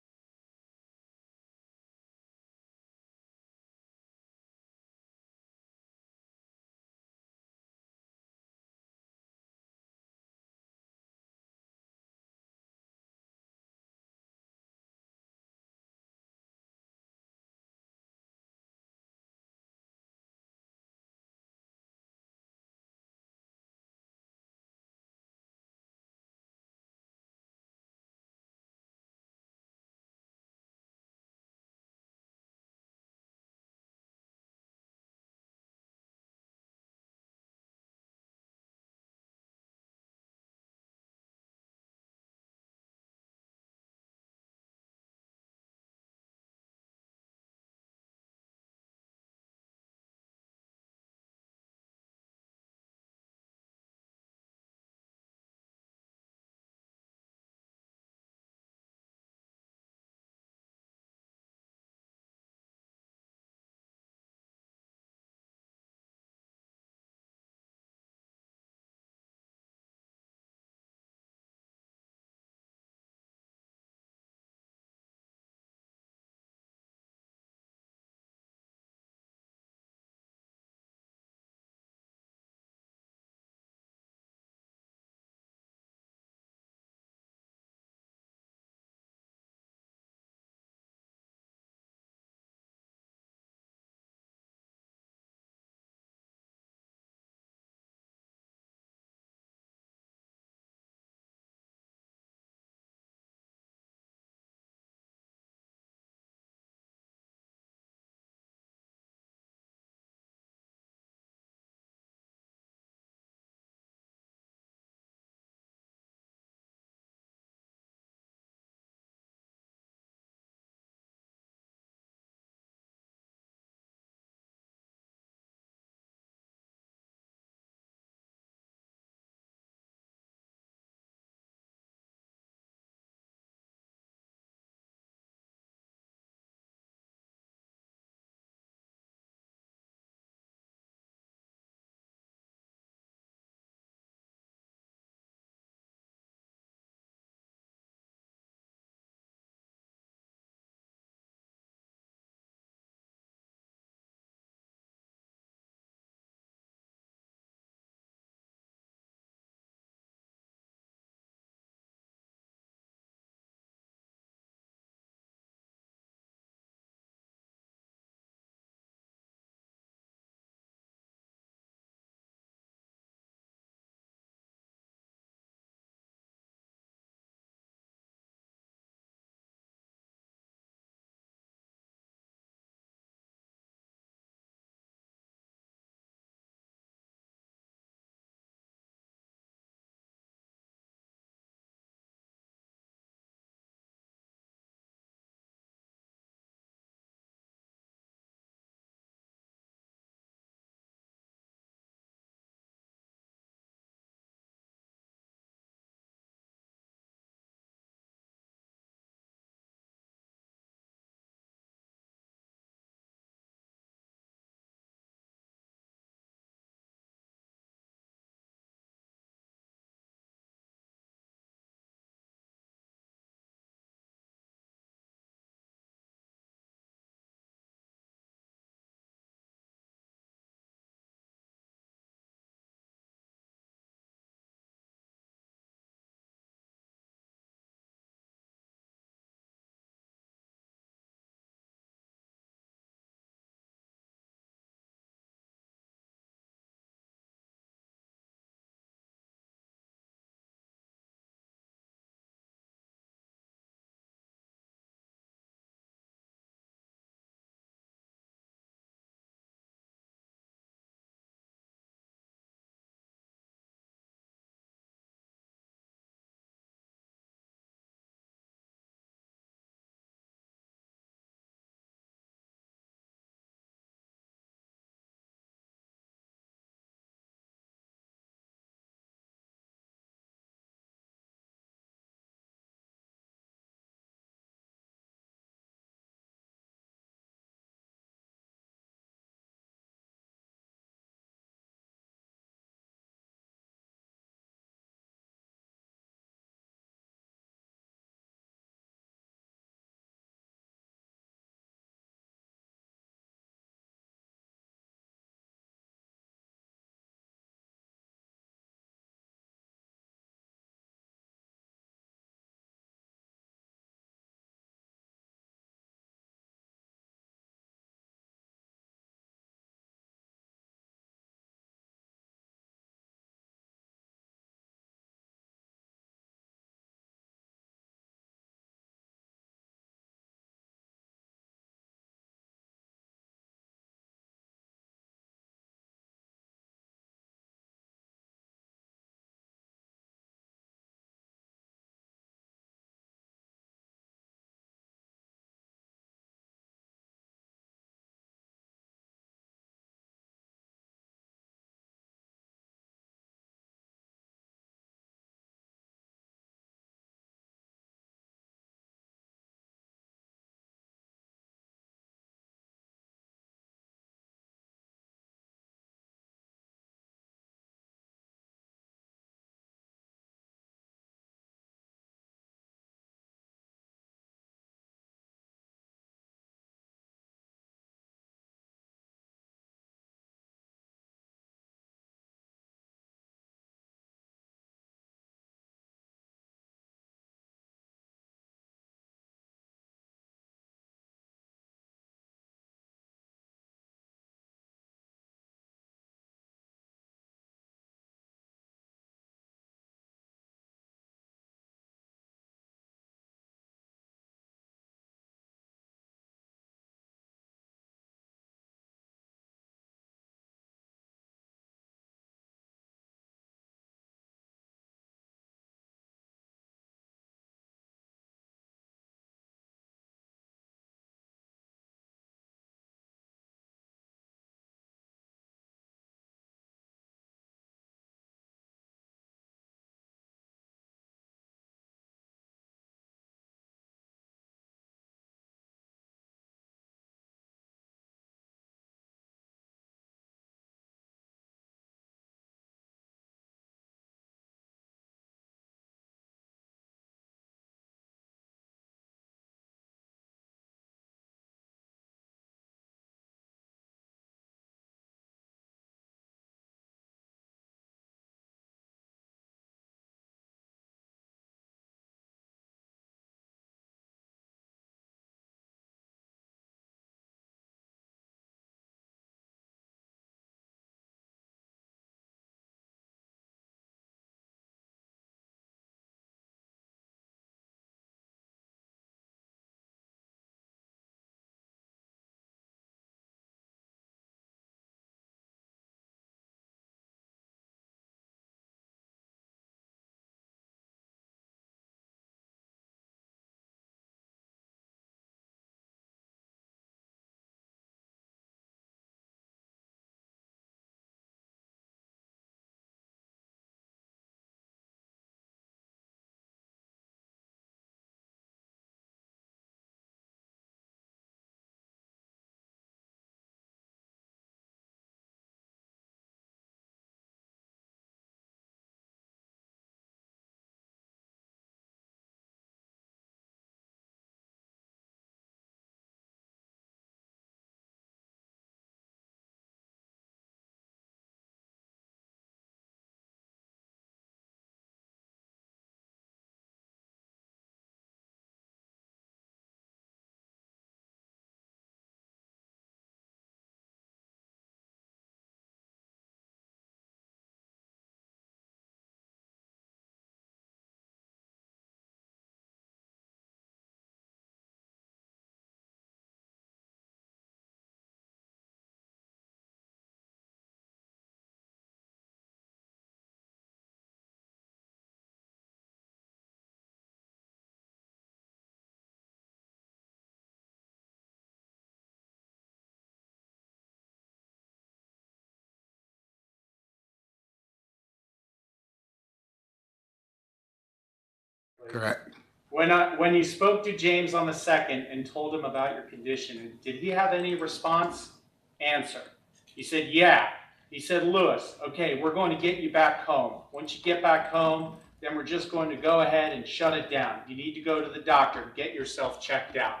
please. Correct. When you spoke to James on the 2nd and told him about your condition, did he have any response? Answer. He said, yeah. He said, Lewis, okay, we're going to get you back home. Once you get back home, then we're just going to go ahead and shut it down. You need to go to the doctor, get yourself checked out.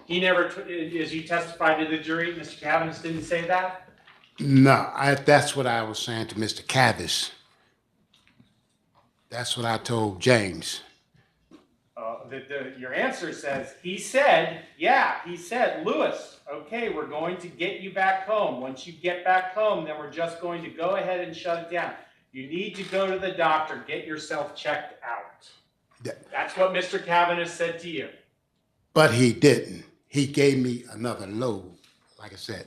He never, as you testified to the jury, Mr. Cavaniss didn't say that? No, that's what I was saying to Mr. Cavis. That's what I told James. Your answer says, he said, yeah, he said, Lewis, okay, we're going to get you back home. Once you get back home, then we're just going to go ahead and shut it down. You need to go to the doctor, get yourself checked out. That's what Mr. Cavaniss said to you. But he didn't. He gave me another load, like I said.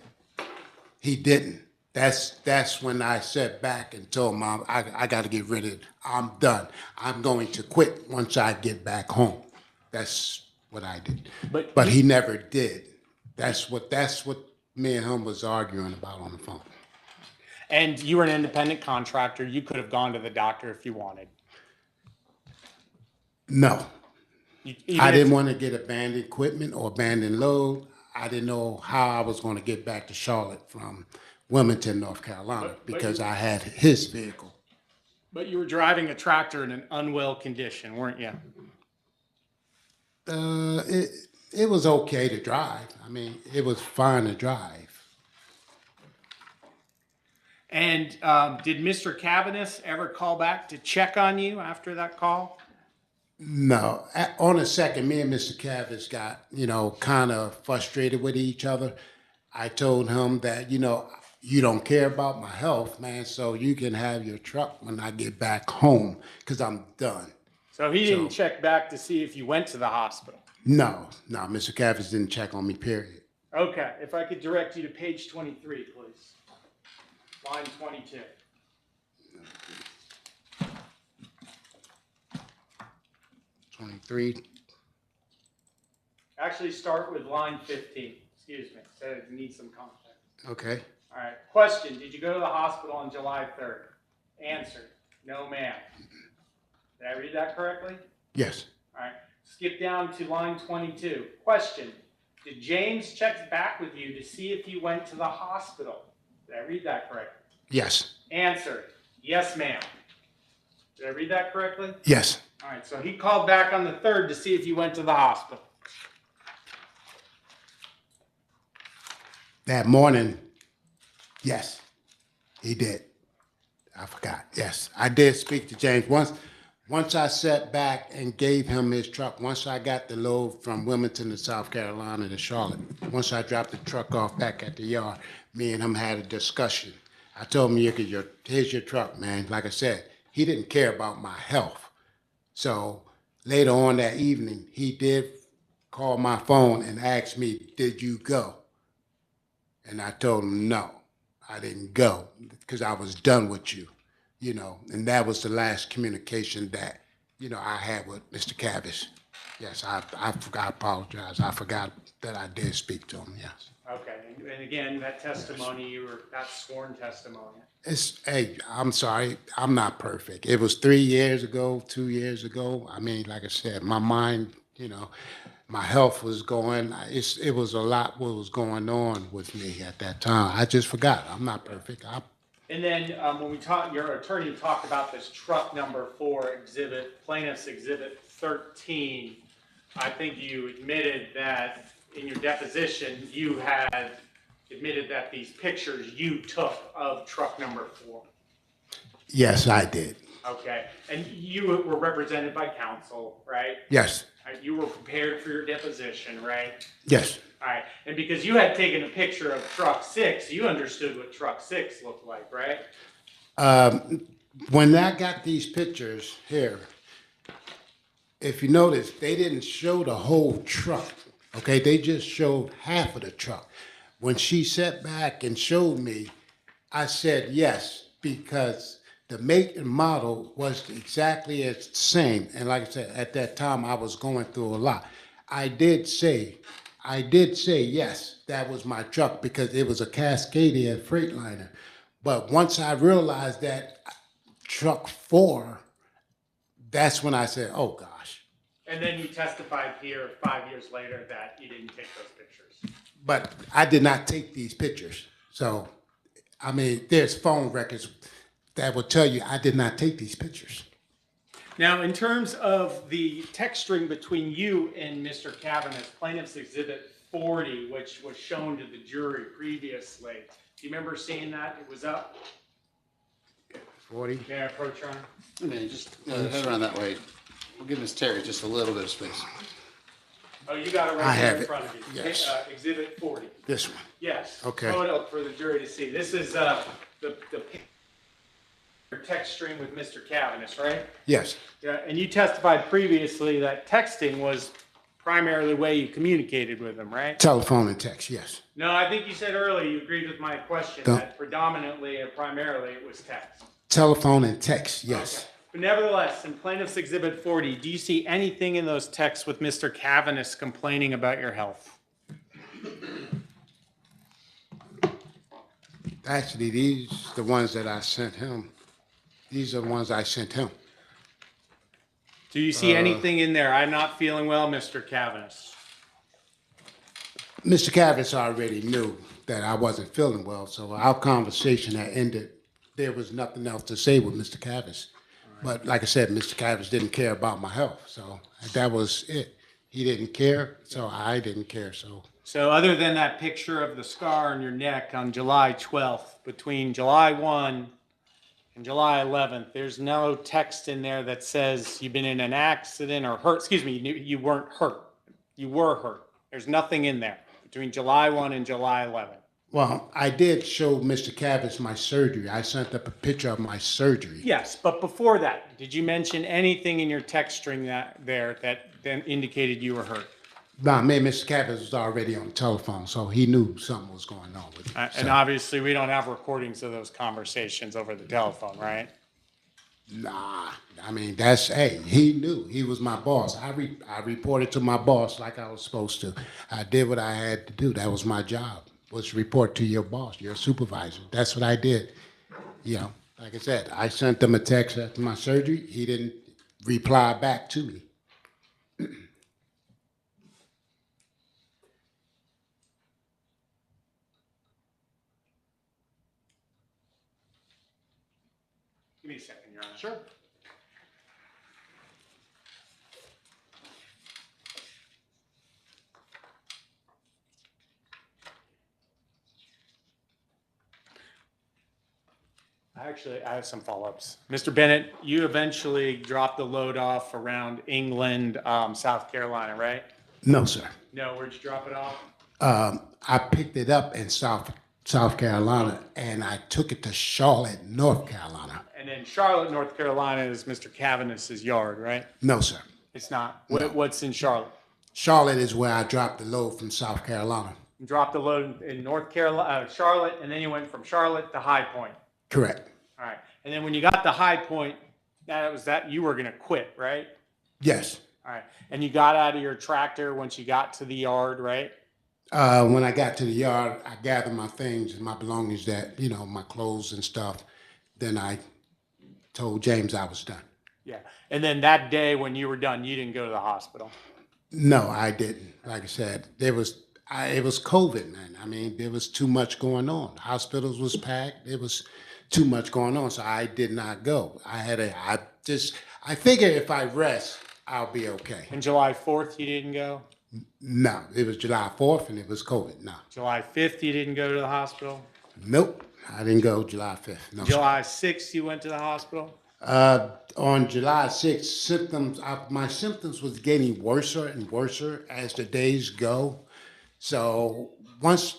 He didn't. That's when I sat back and told Mom, I got to get rid of it. I'm done. I'm going to quit once I get back home. That's what I did. But he never did. That's what me and him was arguing about on the phone. And you were an independent contractor. You could have gone to the doctor if you wanted. No. Even I didn't if- want to get abandoned equipment or abandoned load. I didn't know how I was going to get back to Charlotte from Wilmington, North Carolina, because I had his vehicle. But you were driving a tractor in an unwell condition, weren't you? It was okay to drive. I mean, it was fine to drive. And did Mr. Cavaniss ever call back to check on you after that call? No. On the second, me and Mr. Cavis got, kind of frustrated with each other. I told him that, you don't care about my health, man, so you can have your truck when I get back home, because I'm done. So he didn't check back to see if you went to the hospital? No, Mr. Cavis didn't check on me, period. Okay, if I could direct you to page 23, please. Line 22. Actually, start with line 15. Excuse me, said it needs some context. Okay. All right, question, did you go to the hospital on July 3rd? Answer, no ma'am. Did I read that correctly? Yes. All right, skip down to line 22. Question, did James check back with you to see if you went to the hospital? Did I read that correctly? Yes. Answer, yes ma'am. Did I read that correctly? Yes. All right, so he called back on the 3rd to see if you went to the hospital. That morning, yes, he did. I forgot. Yes, I did speak to James once I sat back and gave him his truck. Once I got the load from Wilmington to South Carolina to Charlotte, once I dropped the truck off back at the yard, me and him had a discussion. I told him, here's your truck, man. Like I said, he didn't care about my health. So later on that evening, he did call my phone and ask me, did you go? And I told him, no, I didn't go because I was done with you, and that was the last communication that, I had with Mr. Cavis. Yes, I apologize. I forgot that I did speak to him, yes. Okay, and again, that testimony, that's sworn testimony. Hey, I'm sorry, I'm not perfect. It was 3 years ago, 2 years ago. I mean, like I said, my mind, my health was going, it was a lot what was going on with me at that time. I just forgot. I'm not perfect. And then when we talked, your attorney talked about this truck number 4 plaintiff's exhibit 13. I think you admitted that in your deposition, you had admitted that these pictures you took of truck number 4. Yes, I did. Okay, and you were represented by counsel, right? Yes. You were prepared for your deposition, right? Yes. All right, and because you had taken a picture of truck 6, you understood what truck 6 looked like, right? When I got these pictures here, if you notice, they didn't show the whole truck, okay? They just showed half of the truck. When she sat back and showed me, I said yes, because the make and model was exactly the same. And like I said, at that time, I was going through a lot. I did say yes, that was my truck because it was a Cascadia Freightliner. But once I realized that truck 4, that's when I said, oh gosh. And then you testified here 5 years later that you didn't take those pictures. But I did not take these pictures. So, I mean, there's phone records that will tell you I did not take these pictures. Now, in terms of the text string between you and Mr. Cavanagh's Plaintiff's Exhibit 40, which was shown to the jury previously, do you remember seeing that? It was up. 40. May I approach, Your Honor? I mean, just head around that way. We'll give Ms. Terry just a little bit of space. Oh, you got it I right there have in it. front of you. Yes. Exhibit 40. This one. Yes. Okay. Throw it up for the jury to see. This is the text string with Mr. Cavanagh, right? Yes. Yeah, and you testified previously that texting was primarily the way you communicated with him, right? Telephone and text, yes. No, I think you said earlier, you agreed with my question, No. that predominantly and primarily it was text. Telephone and text, yes. Okay. But nevertheless, in Plaintiff's Exhibit 40, do you see anything in those texts with Mr. Cavanagh complaining about your health? Actually, these the ones that I sent him. These are the ones I sent him. Do you see anything in there? I'm not feeling well, Mr. Cavanagh. Mr. Cavis already knew that I wasn't feeling well, so our conversation had ended. There was nothing else to say with Mr. Cavis. But like I said, Mr. Cavis didn't care about my health, so that was it. He didn't care, so I didn't care, so. So other than that picture of the scar on your neck on July 12th, between July 1 and July 11th, there's no text in there that says you've been in an accident or hurt. Excuse me, you weren't hurt. You were hurt. There's nothing in there between July 1 and July 11th. Well, I did show Mr. Cavis my surgery. I sent up a picture of my surgery. Yes, but before that, did you mention anything in your text string that then indicated you were hurt? Nah, man, Mr. Cavis was already on the telephone, so he knew something was going on with me. And So, obviously, we don't have recordings of those conversations over the telephone, right? nah, I mean, hey, he knew. He was my boss. I reported to my boss like I was supposed to. I did what I had to do. That was my job, was report to your boss, your supervisor. That's what I did. You know, like I said, I sent him a text after my surgery. He didn't reply back to me. Give me a second, Your Honor. Sure. Actually, I have some follow-ups. Mr. Bennett, you eventually dropped the load off around England, South Carolina, right? No, sir. No, where'd you drop it off? I picked it up in South Carolina, and I took it to Charlotte, North Carolina. And then Charlotte, North Carolina is Mr. Cavanagh's yard, right? No, sir. It's not. No. What's in Charlotte? Charlotte is where I dropped the load from South Carolina. You dropped the load in North Carolina, Charlotte, and then you went from Charlotte to High Point. Correct. All right. And then when you got to High Point, that was that you were going to quit, right? Yes. All right. And you got out of your tractor once you got to the yard, right? When I got to the yard, I gathered my things and my belongings, my clothes and stuff. Then I told James I was done. Yeah. And then that day when you were done, you didn't go to the hospital. No, I didn't. Like I said, it was COVID, man. I mean, there was too much going on. Hospitals was packed. There was too much going on, so I did not go. I figured if I rest, I'll be okay. And July 4th, you didn't go? No, it was July 4th and it was COVID. No. July 5th, you didn't go to the hospital? Nope, I didn't go July 5th. No, sir. July 6th, you went to the hospital? On July 6th, my symptoms was getting worse and worse as the days go. So once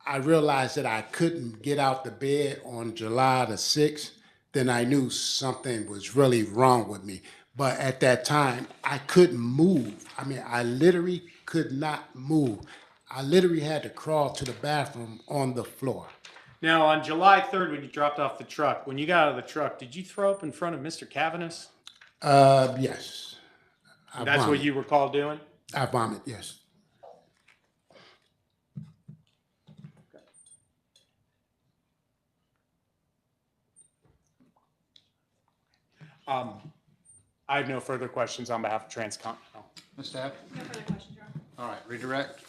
I realized that I couldn't get out the bed on July the 6th, then I knew something was really wrong with me. But at that time, I couldn't move. I mean, I literally could not move. I literally had to crawl to the bathroom on the floor. Now, on July 3rd, when you dropped off the truck, when you got out of the truck, did you throw up in front of Mr. Cavanagh? Yes. That's what you recall doing? I vomit, yes. I have no further questions on behalf of Transcontinental. Ms. Tabb? No further questions, Your Honor. All right, redirect.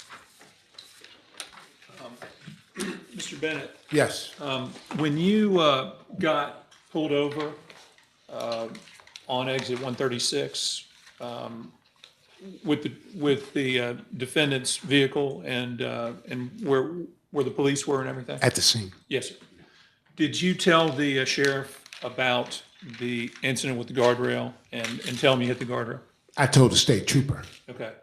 Mr. Bennett, Yes, when you got pulled over on exit 136 with the defendant's vehicle and where the police were and everything? at the scene. Yes, sir. Did you tell the sheriff about the incident with the guardrail and tell him you hit the guardrail? I told the state trooper. Okay.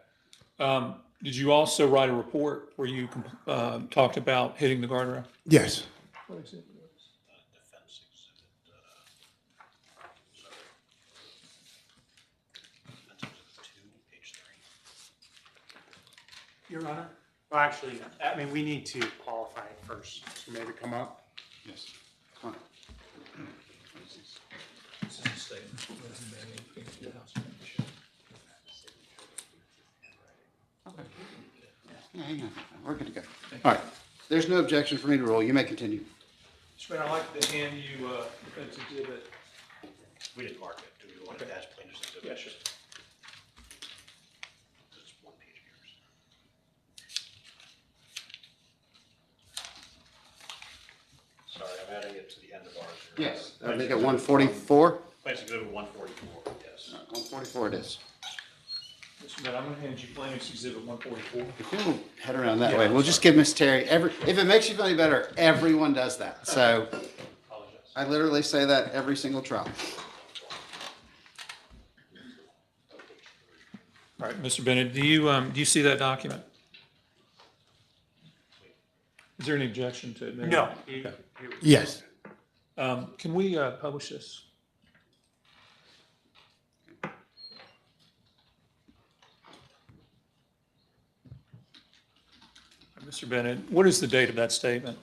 Did you also write a report where you talked about hitting the guardrail? Yes, Your Honor? Well, actually, I mean, we need to qualify it first. So maybe come up. Yes. Come on. This is a statement. Yeah, hang on. We're good to go. All right. There's no objection for me to rule. You may continue. Mr. Bennett, I'd like to hand you defense exhibit. We didn't mark it. Do we want to ask plaintiffs to do it? Yes, sir. It's one page of yours. Sorry, I'm adding it to the end of ours. Yes. I think at 144. Plaintiffs exhibit 144, yes. 144 it is. Mr. Bennett, I'm going to hand you plaintiff's exhibit 144. If you'll head around that way, we'll just give Miss Terry if it makes you feel any better, everyone does that. So I literally say that every single trial. All right, Mr. Bennett, do you see that document? Is there any objection to it? No. yes. Can we publish this? Mr. Bennett, what is the date of that statement?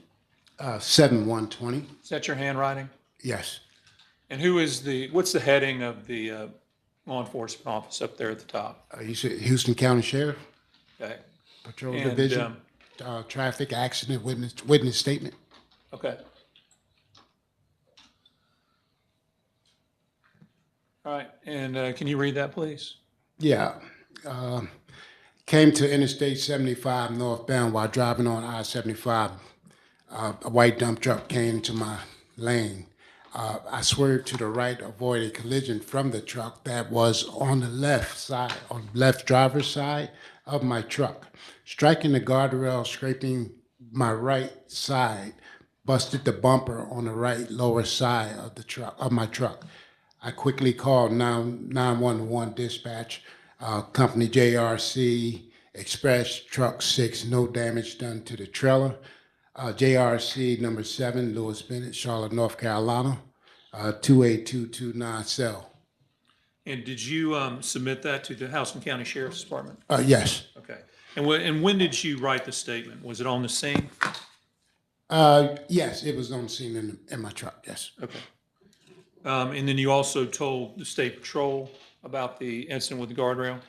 7/1/20. Is that your handwriting? Yes. And what's the heading of the law enforcement office up there at the top? You said Houston County Sheriff, Okay, Patrol And, Division, traffic accident witness statement. okay. All right, and can you read that, please? Yeah. Came to Interstate 75 northbound while driving on I-75. A white dump truck came into my lane. I swerved to the right, avoid a collision from the truck that was on the left side, on left driver's side of my truck. Striking the guardrail, scraping my right side, busted the bumper on the right lower side of the truck, of my truck. I quickly called 911 dispatch, company JRC, Express Truck 6, no damage done to the trailer. JRC number 7, Lewis Bennett, Charlotte, North Carolina, 28229 cell. And did you submit that to the Houston County Sheriff's Department? Yes. Okay. And when did you write the statement? Was it on the scene? Yes, it was on scene in my truck, yes. Okay. And then you also told the State Patrol about the incident with the guardrail?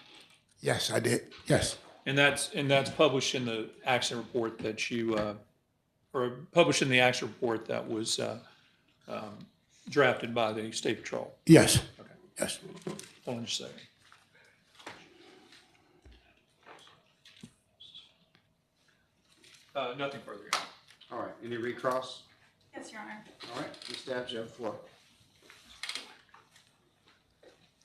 Yes, I did, yes. And that's published in the accident report that you, or published in the accident report that was drafted by the State Patrol? Yes, Okay. yes. Hold on just a second. Nothing further. Your Honor. All right. Any recross? Yes, Your Honor. All right. Ms. Tabb, you have the floor.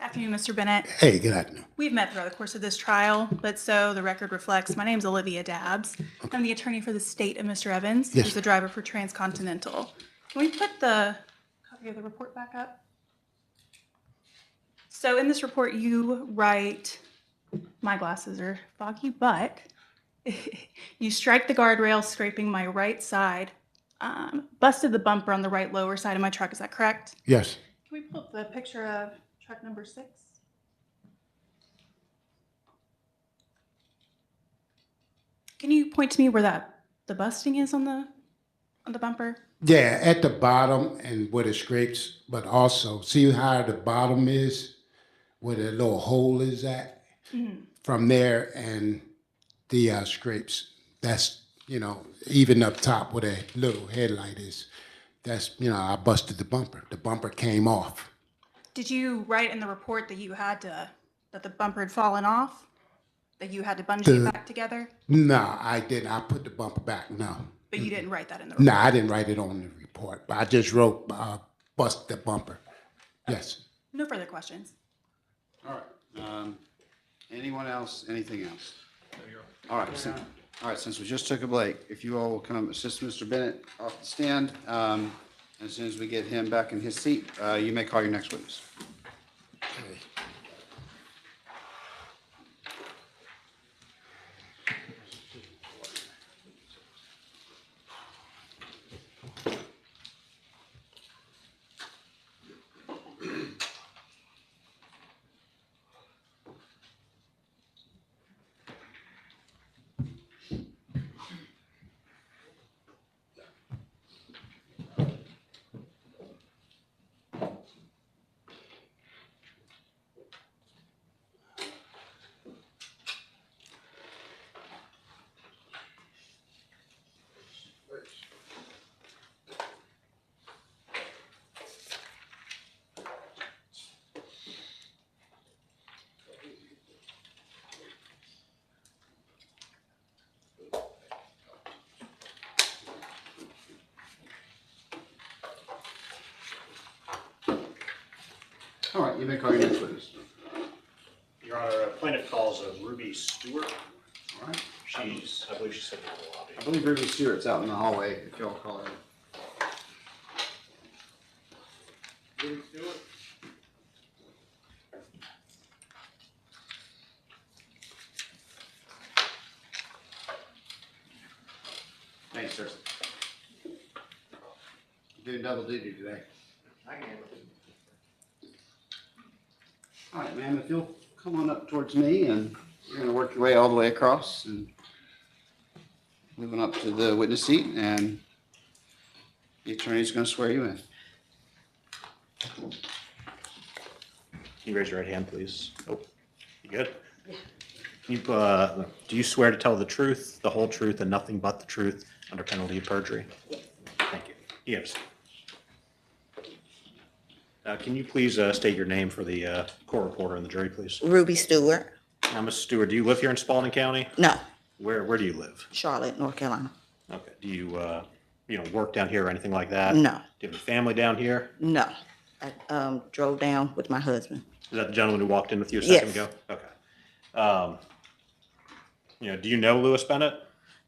Afternoon, Mr. Bennett. Hey, good afternoon. We've met throughout the course of this trial, but so the record reflects, my name's Olivia Dabbs. I'm the attorney for the state of Mr. Evans, Yes. who's the driver for Transcontinental. Can we put the copy of the report back up? So in this report, you write, my glasses are foggy, but you strike the guardrail, scraping my right side, busted the bumper on the right lower side of my truck. Is that correct? Yes. Can we pull up the picture of truck number 6? Can you point to me where the busting is on the bumper? Yeah, at the bottom and where the scrapes, but also see how the bottom is, where the little hole is at? From there and the scrapes, that's, even up top where the little headlight is, that's, I busted the bumper. The bumper came off. Did you write in the report that that the bumper had fallen off? That you had to bungee it back together? No, I didn't. I put the bumper back. No. But you didn't write that in the report? No, I didn't write it on the report. But I just wrote bust the bumper. Yes. No further questions. All right. Anyone else, anything else? All right, since we just took a break, if you all will come assist Mr. Bennett off the stand, as soon as we get him back in his seat, you may call your next witness. Okay. All right, you may call your next witness. Your Honor, plaintiff calls Ruby Stewart. All right. I believe she's sitting in the lobby. I believe Ruby Stewart's out in the hallway, if y'all call her. Thanks, sir. Doing double duty today. I am. All right, ma'am, if you'll come on up towards me, and you're gonna work your way all the way across and moving up to the witness seat, and the attorney's gonna swear you in. Can you raise your right hand, please? Oh, you good? Can you, do you swear to tell the truth, the whole truth, and nothing but the truth under penalty of perjury? Thank you. Yes. Can you please state your name for the court reporter and the jury, please? Ruby Stewart. Now, Ms. Stewart, do you live here in Spalding County? No, Where do you live? Charlotte, North Carolina. Okay. Do you work down here or anything like that? No, Do you have any family down here? no. I drove down with my husband. Is that the gentleman who walked in with you a second Yes. ago? Okay. Do you know Lewis Bennett?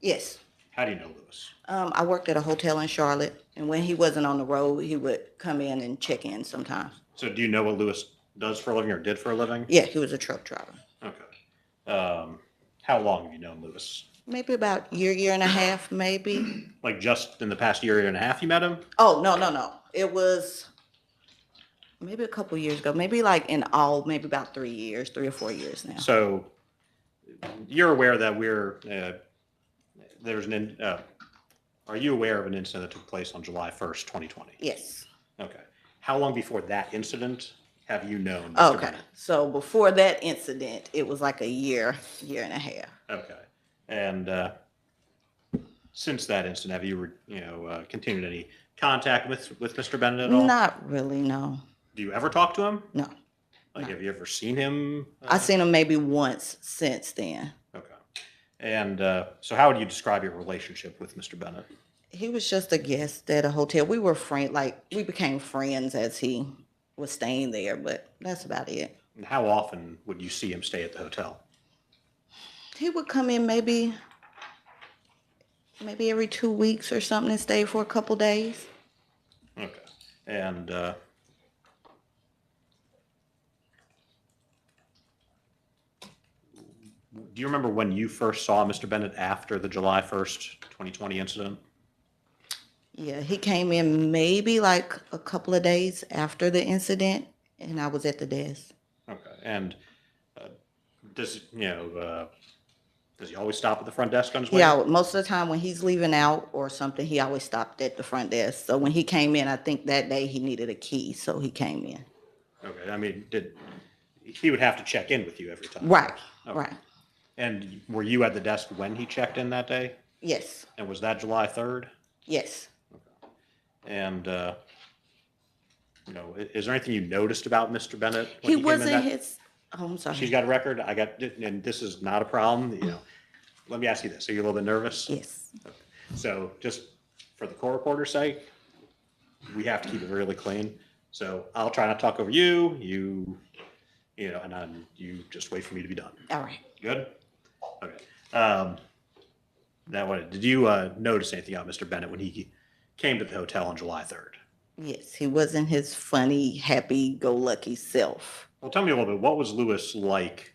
Yes. How do you know Lewis? I worked at a hotel in Charlotte, and when he wasn't on the road, he would come in and check in sometimes. So do you know what Lewis does for a living or did for a living? Yeah, he was a truck driver. Okay. How long have you known Lewis? Maybe about year and a half, maybe. Like just in the past year and a half you met him? Oh, no. It was maybe a couple years ago, maybe like in all, maybe about 3 or 4 years now. So you're aware that are you aware of an incident that took place on July 1st, 2020? Yes. Okay. How long before that incident have you known Mr. Okay. Bennett? So before that incident, it was like a year and a half. Okay. And since that incident, have you continued any contact with Mr. Bennett at all? Not really, no. Do you ever talk to him? No. Like, have you ever seen him? I've seen him maybe once since then. Okay. And so how would you describe your relationship with Mr. Bennett? He was just a guest at a hotel. We were we became friends as he was staying there, but that's about it. And how often would you see him stay at the hotel? He would come in maybe every 2 weeks or something and stay for a couple days. Okay. And do you remember when you first saw Mr. Bennett after the July 1st, 2020 incident? Yeah, he came in maybe like a couple of days after the incident, and I was at the desk. Okay. And does he always stop at the front desk on his way? Yeah, most of the time when he's leaving out or something, he always stopped at the front desk. So when he came in, I think that day he needed a key, so he came in. Okay. I mean, he would have to check in with you every time? Right, Okay. right. And were you at the desk when he checked in that day? Yes, And was that July 3rd? yes. And you know, is there anything you noticed about Mr. Bennett? He when came in wasn't that- his, oh, I'm sorry. She's got a record. I got, and this is not a problem, you know. Let me ask you this. Are you a little bit nervous? Yes. So just for the court reporter's sake, we have to keep it really clean. So I'll try not to talk over you, you know, and then you just wait for me to be done. All right. Good? Okay. Now, did you notice anything about Mr. Bennett when he came to the hotel on July 3rd? Yes, he wasn't his funny, happy-go-lucky self. Well, tell me a little bit. What was Lewis like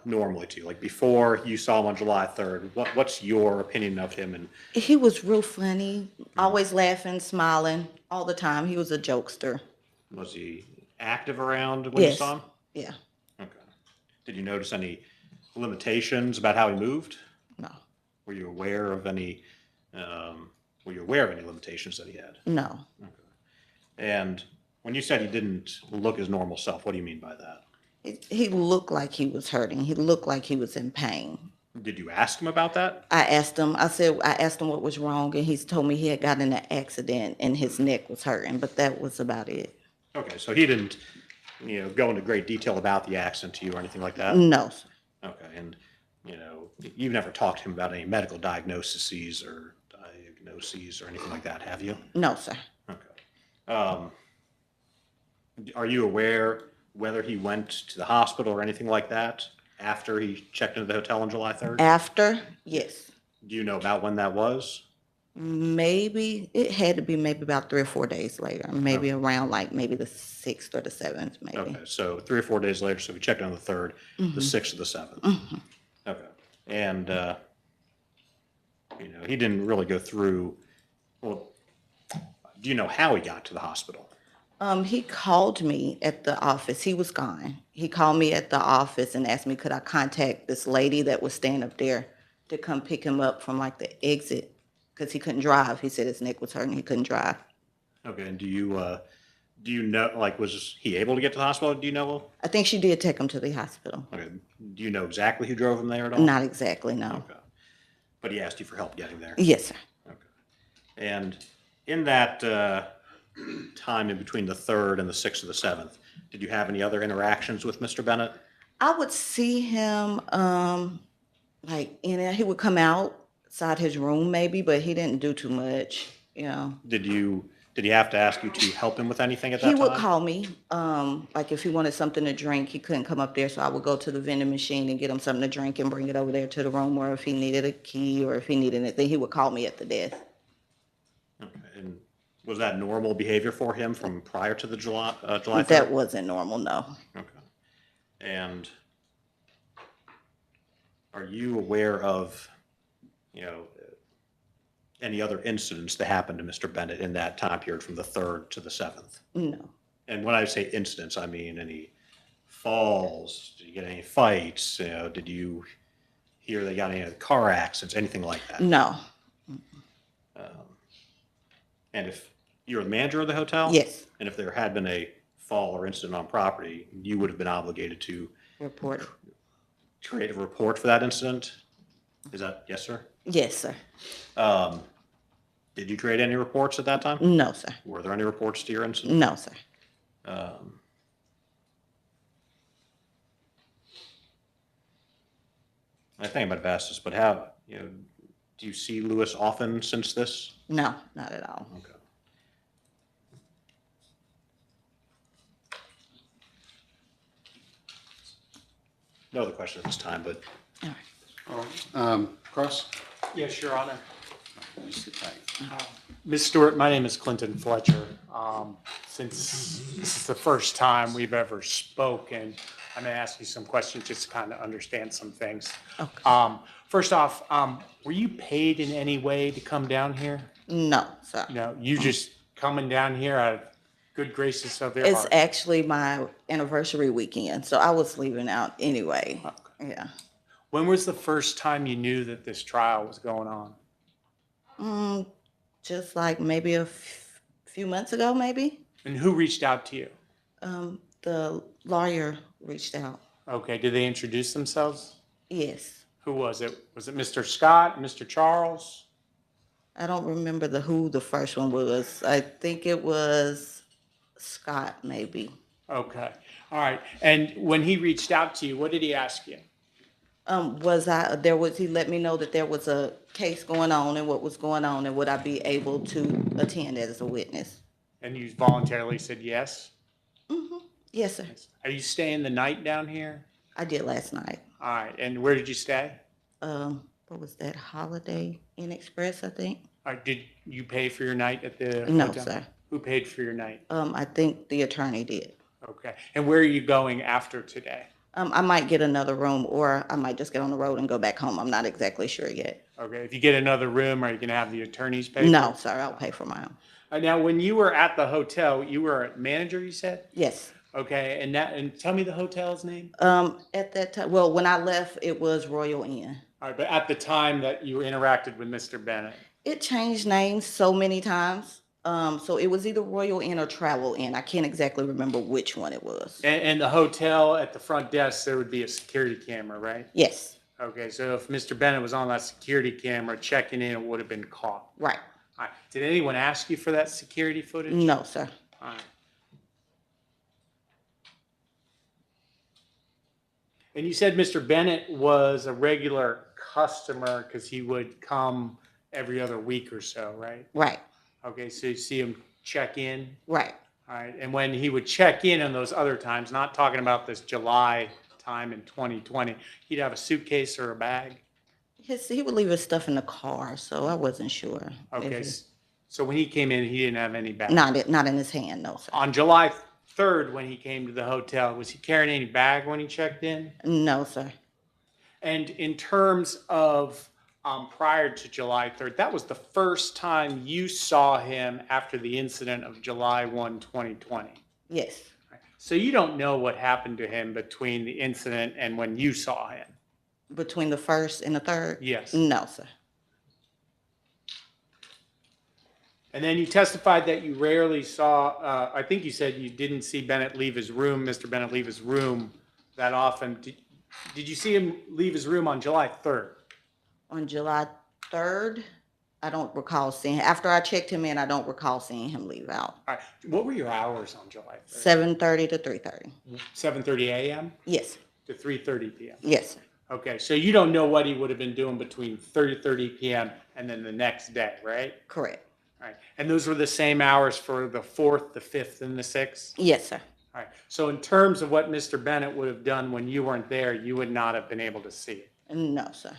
normally to you? Like before you saw him on July 3rd, what's your opinion of him? And He was real funny, always laughing, smiling all the time. He was a jokester. was he active around when you Yes. saw him? Yeah. Okay. Did you notice any limitations about how he moved? No. Were you aware of any? Were you aware of any limitations that he had? No. Okay. And when you said he didn't look his normal self, what do you mean by that? He looked like he was hurting. He looked like he was in pain. Did you ask him about that? I asked him what was wrong, and he's told me he had gotten in an accident and his neck was hurting, but that was about it. Okay, so he didn't, you know, go into great detail about the accident to you or anything like that? No. Okay, and, you know, you've never talked to him about any medical diagnoses or anything like that, have you? No, sir. Okay. Are you aware whether he went to the hospital or anything like that after he checked into the hotel on July 3rd? After, yes. Do you know about when that was? Maybe, it had to be maybe about 3 or 4 days later, maybe around like maybe the 6th or the 7th, maybe. Okay, so 3 or 4 days later, so we checked on the 3rd, the 6th or the 7th. Okay, and, you know, he didn't really go through, well, do you know how he got to the hospital? He called me at the office. He was gone. He called me at the office and asked me, could I contact this lady that was staying up there to come pick him up from like the exit? Because he couldn't drive. He said his neck was hurting. He couldn't drive. Okay, and do you know, like, was he able to get to the hospital? Do you know? I think she did take him to the hospital. Okay, do you know exactly who drove him there at all? Not exactly, no. Okay, but he asked you for help getting there? Yes, sir. Okay, and in that time in between the 3rd and the 6th or the 7th, did you have any other interactions with Mr. Bennett? I would see him, like, he would come outside his room maybe, but he didn't do too much, you know. Did he have to ask you to help him with anything at that He time? would call me, like if he wanted something to drink, he couldn't come up there, so I would go to the vending machine and get him something to drink and bring it over there to the room, or if he needed a key or if he needed anything, he would call me at the desk. Okay, and was that normal behavior for him from prior to the July 3rd? That wasn't normal, no. Okay. And are you aware of, you know, any other incidents that happened to Mr. Bennett in that time period from the 3rd to the 7th? No. And when I say incidents, I mean any falls, did you get any fights? You know, did you hear they got any car accidents, anything like that? No. And if you're the manager of the hotel? Yes. And if there had been a fall or incident on property, you would have been obligated to Report. create a report for that incident? Is that, yes, sir? Yes, sir. Did you create any reports at that time? No, sir. Were there any reports to your incident? No, sir. I think I might have asked this, but how, you know, do you see Lewis often since this? No, not at all. Okay. No other questions at this time, but Cross? Yes, Your Honor. You sit tight. Ms. Stewart, my name is Clinton Fletcher. Since this is the first time we've ever spoken, I'm going to ask you some questions just to kind of understand some things. Okay. First off, were you paid in any way to come down here? No, sir. No, you just coming down here out of good graces of your It's heart? actually my anniversary weekend, so I was leaving out anyway. Okay. Yeah. When was the first time you knew that this trial was going on? Just like maybe a few months ago, maybe. And who reached out to you? The lawyer reached out. Okay, did they introduce themselves? Yes. Who was it? Was it Mr. Scott, Mr. Charles? I don't remember who the first one was. I think it was Scott, maybe. Okay, all right. And when he reached out to you, what did he ask you? He let me know that there was a case going on and what was going on, and would I be able to attend as a witness? And you voluntarily said yes? Yes, sir. Are you staying the night down here? I did last night. All right, and where did you stay? What was that? Holiday Inn Express, I think. All right, did you pay for your night at the No, hotel? sir. Who paid for your night? I think the attorney did. Okay, and where are you going after today? I might get another room, or I might just get on the road and go back home. I'm not exactly sure yet. Okay, if you get another room, are you gonna have the attorneys pay for No, it? sir. I'll pay for my own. Now, when you were at the hotel, you were a manager, you said? Yes. Okay, and tell me the hotel's name? At that time, well, when I left, it was Royal Inn. All right, but at the time that you interacted with Mr. Bennett? It changed names so many times. So it was either Royal Inn or Travel Inn. I can't exactly remember which one it was. And the hotel at the front desk, there would be a security camera, right? Yes. Okay, so if Mr. Bennett was on that security camera checking in, it would have been caught. Right. All right. Did anyone ask you for that security footage? No, sir. All right. And you said Mr. Bennett was a regular customer because he would come every other week or so, right? Right. Okay, so you see him check in? Right. All right, and when he would check in on those other times, not talking about this July time in 2020, he'd have a suitcase or a bag? He would leave his stuff in the car, so I wasn't sure. Okay, so when he came in, he didn't have any bag? Not in his hand, no, sir. On July 3rd, when he came to the hotel, was he carrying any bag when he checked in? No, sir. And in terms of prior to July 3rd, that was the first time you saw him after the incident of July 1, 2020. Yes. So you don't know what happened to him between the incident and when you saw him? Between the first and the third? Yes. No, sir. And then you testified that you rarely saw, I think you said you didn't see Bennett leave his room, Mr. Bennett leave his room that often. Did you see him leave his room on July 3rd? On July 3rd, I don't recall seeing, after I checked him in, I don't recall seeing him leave out. All right. What were your hours on July 3rd? 7:30 to 3:30. 7:30 a.m. Yes. to 3:30 p.m. Yes, sir. Okay, so you don't know what he would have been doing between 3:30 p.m. and then the next day, right? Correct. All right. And those were the same hours for the 4th, the 5th, and the 6th? Yes, sir. All right. So in terms of what Mr. Bennett would have done when you weren't there, you would not have been able to see it. No, sir.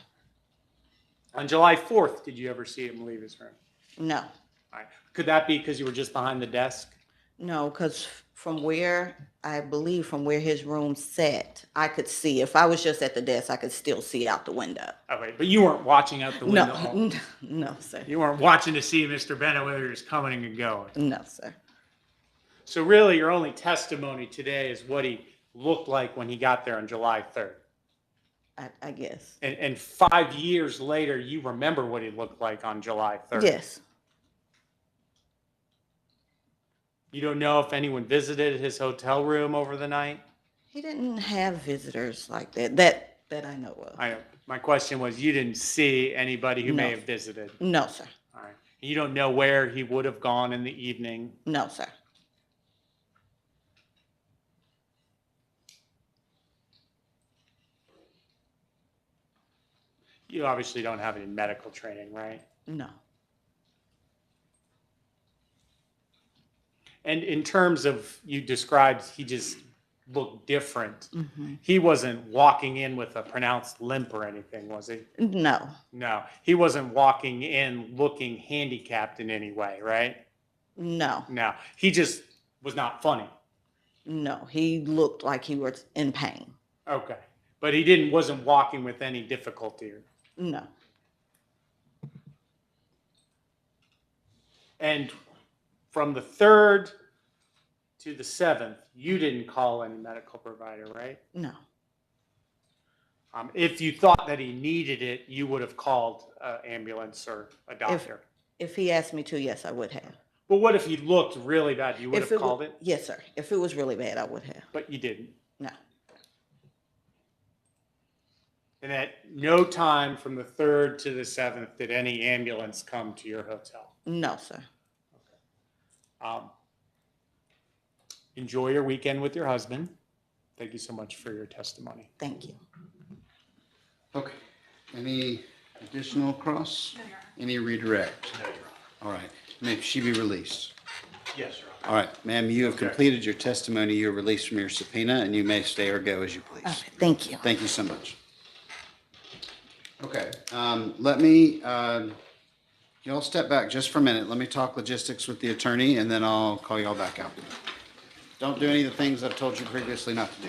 On July 4th, did you ever see him leave his room? No. All right. Could that be because you were just behind the desk? No, because from where his room sat, I could see. If I was just at the desk, I could still see out the window. All right. But you weren't watching out the window? No, no, sir. You weren't watching to see Mr. Bennett, whether he was coming and going? No, sir. So really, your only testimony today is what he looked like when he got there on July 3rd. I guess. And 5 years later, you remember what he looked like on July 3rd? Yes. You don't know if anyone visited his hotel room over the night? He didn't have visitors like that that I know of. I know. My question was, you didn't see anybody who may No. have visited? No, sir. All right. You don't know where he would have gone in the evening? No, sir. You obviously don't have any medical training, right? No. And in terms of, you described he just looked different. Mm-hmm. He wasn't walking in with a pronounced limp or anything, was he? No. No. He wasn't walking in looking handicapped in any way, right? No. No. He just was not funny. No. He looked like he was in pain. Okay. But he wasn't walking with any difficulty. No. And from the 3rd to the 7th, you didn't call any medical provider, right? No. If you thought that he needed it, you would have called an ambulance or a doctor. If he asked me to, yes, I would have. But what if he looked really bad? You would If have called it? Yes, sir. If it was really bad, I would have. But you didn't. No. And at no time from the 3rd to the 7th did any ambulance come to your hotel? No, sir. Enjoy your weekend with your husband. Thank you so much for your testimony. Thank you. Okay. Any additional cross? Any redirect? All right. May she be released? Yes, Your Honor. All right, ma'am, you have completed your testimony. You're released from your subpoena, and you may stay or go as you please. Okay, thank you. Thank you so much. Okay, let me, y'all step back just for a minute. Let me talk logistics with the attorney, and then I'll call y'all back out. Don't do any of the things I've told you previously not to do.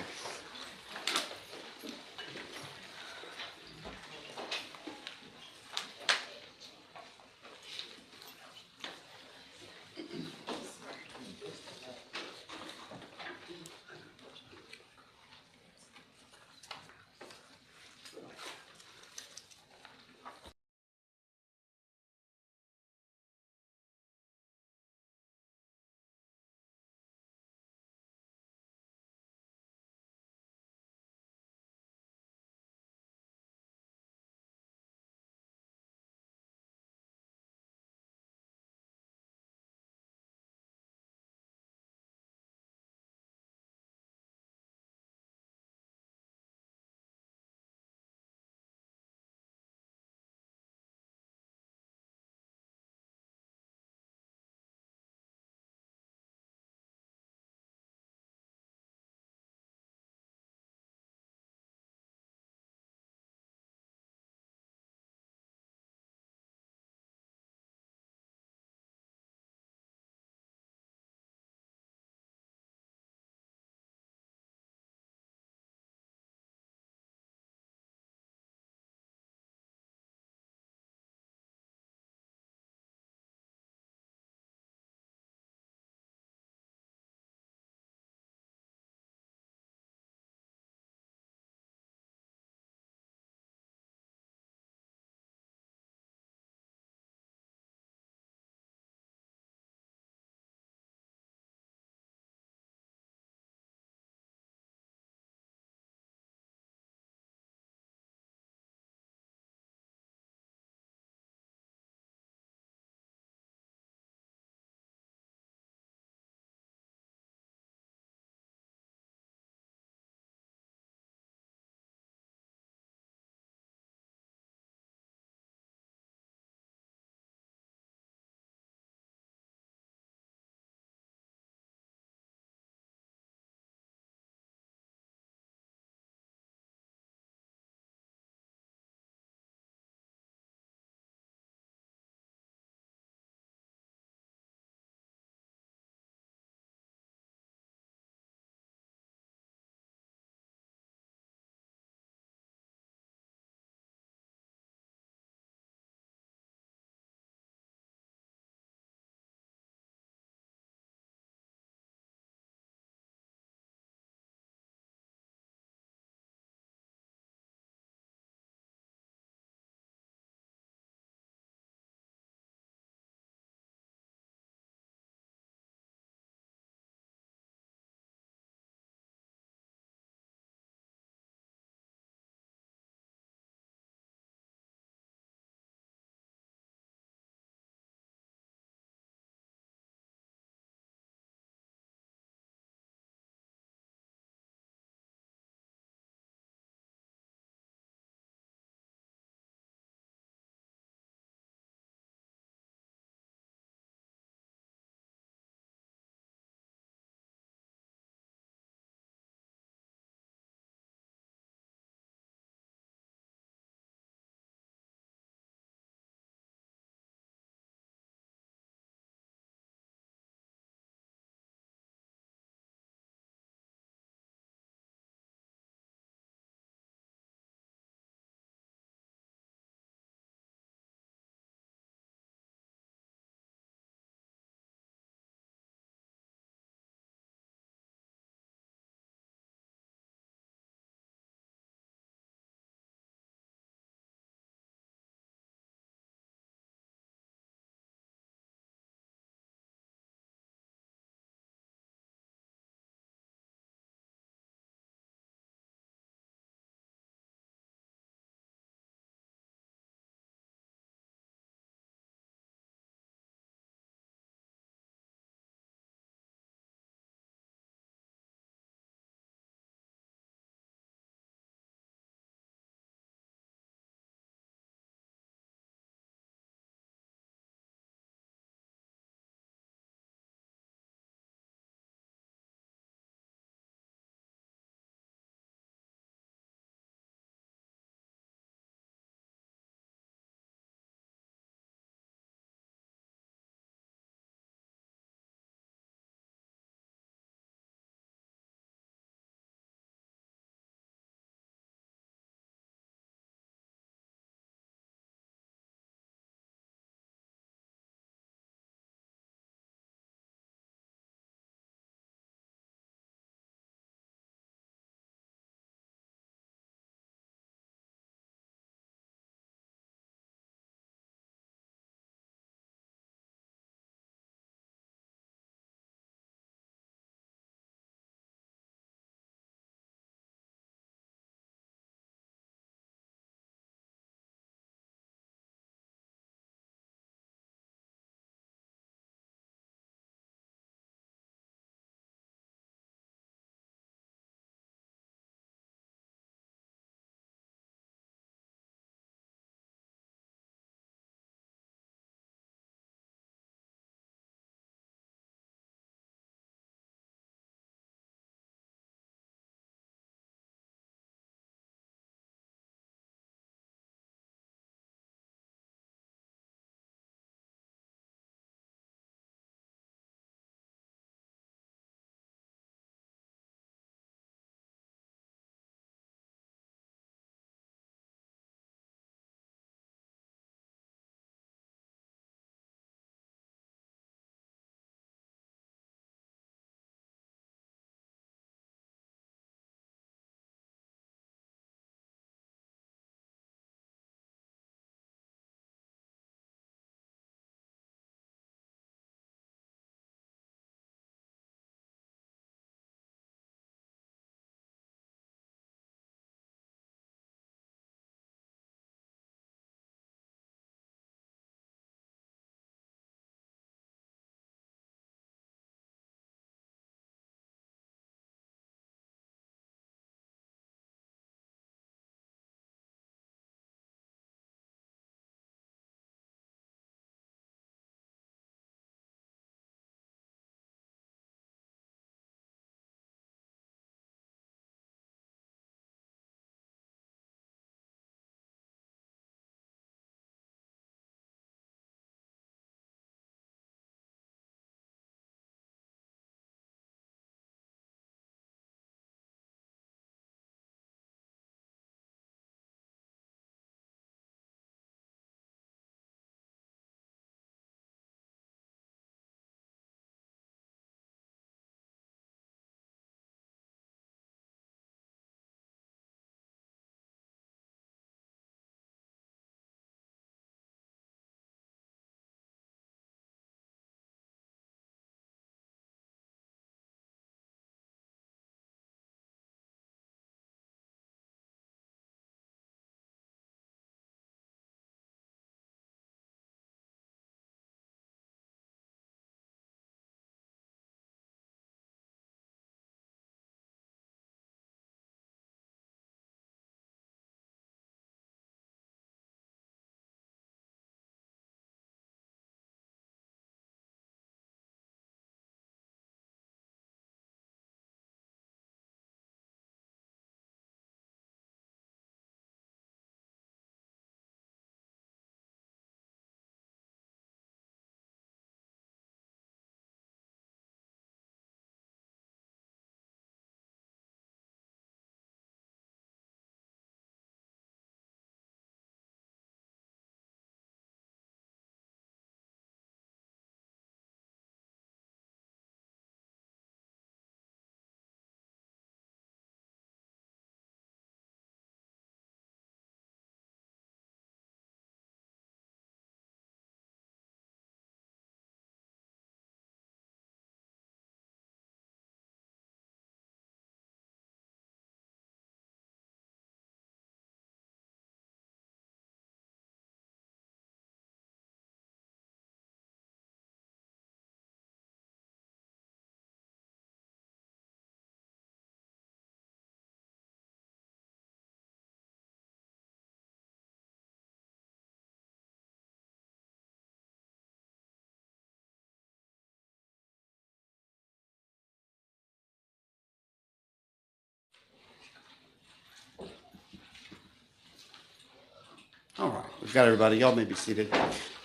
All right, we've got everybody. Y'all may be seated.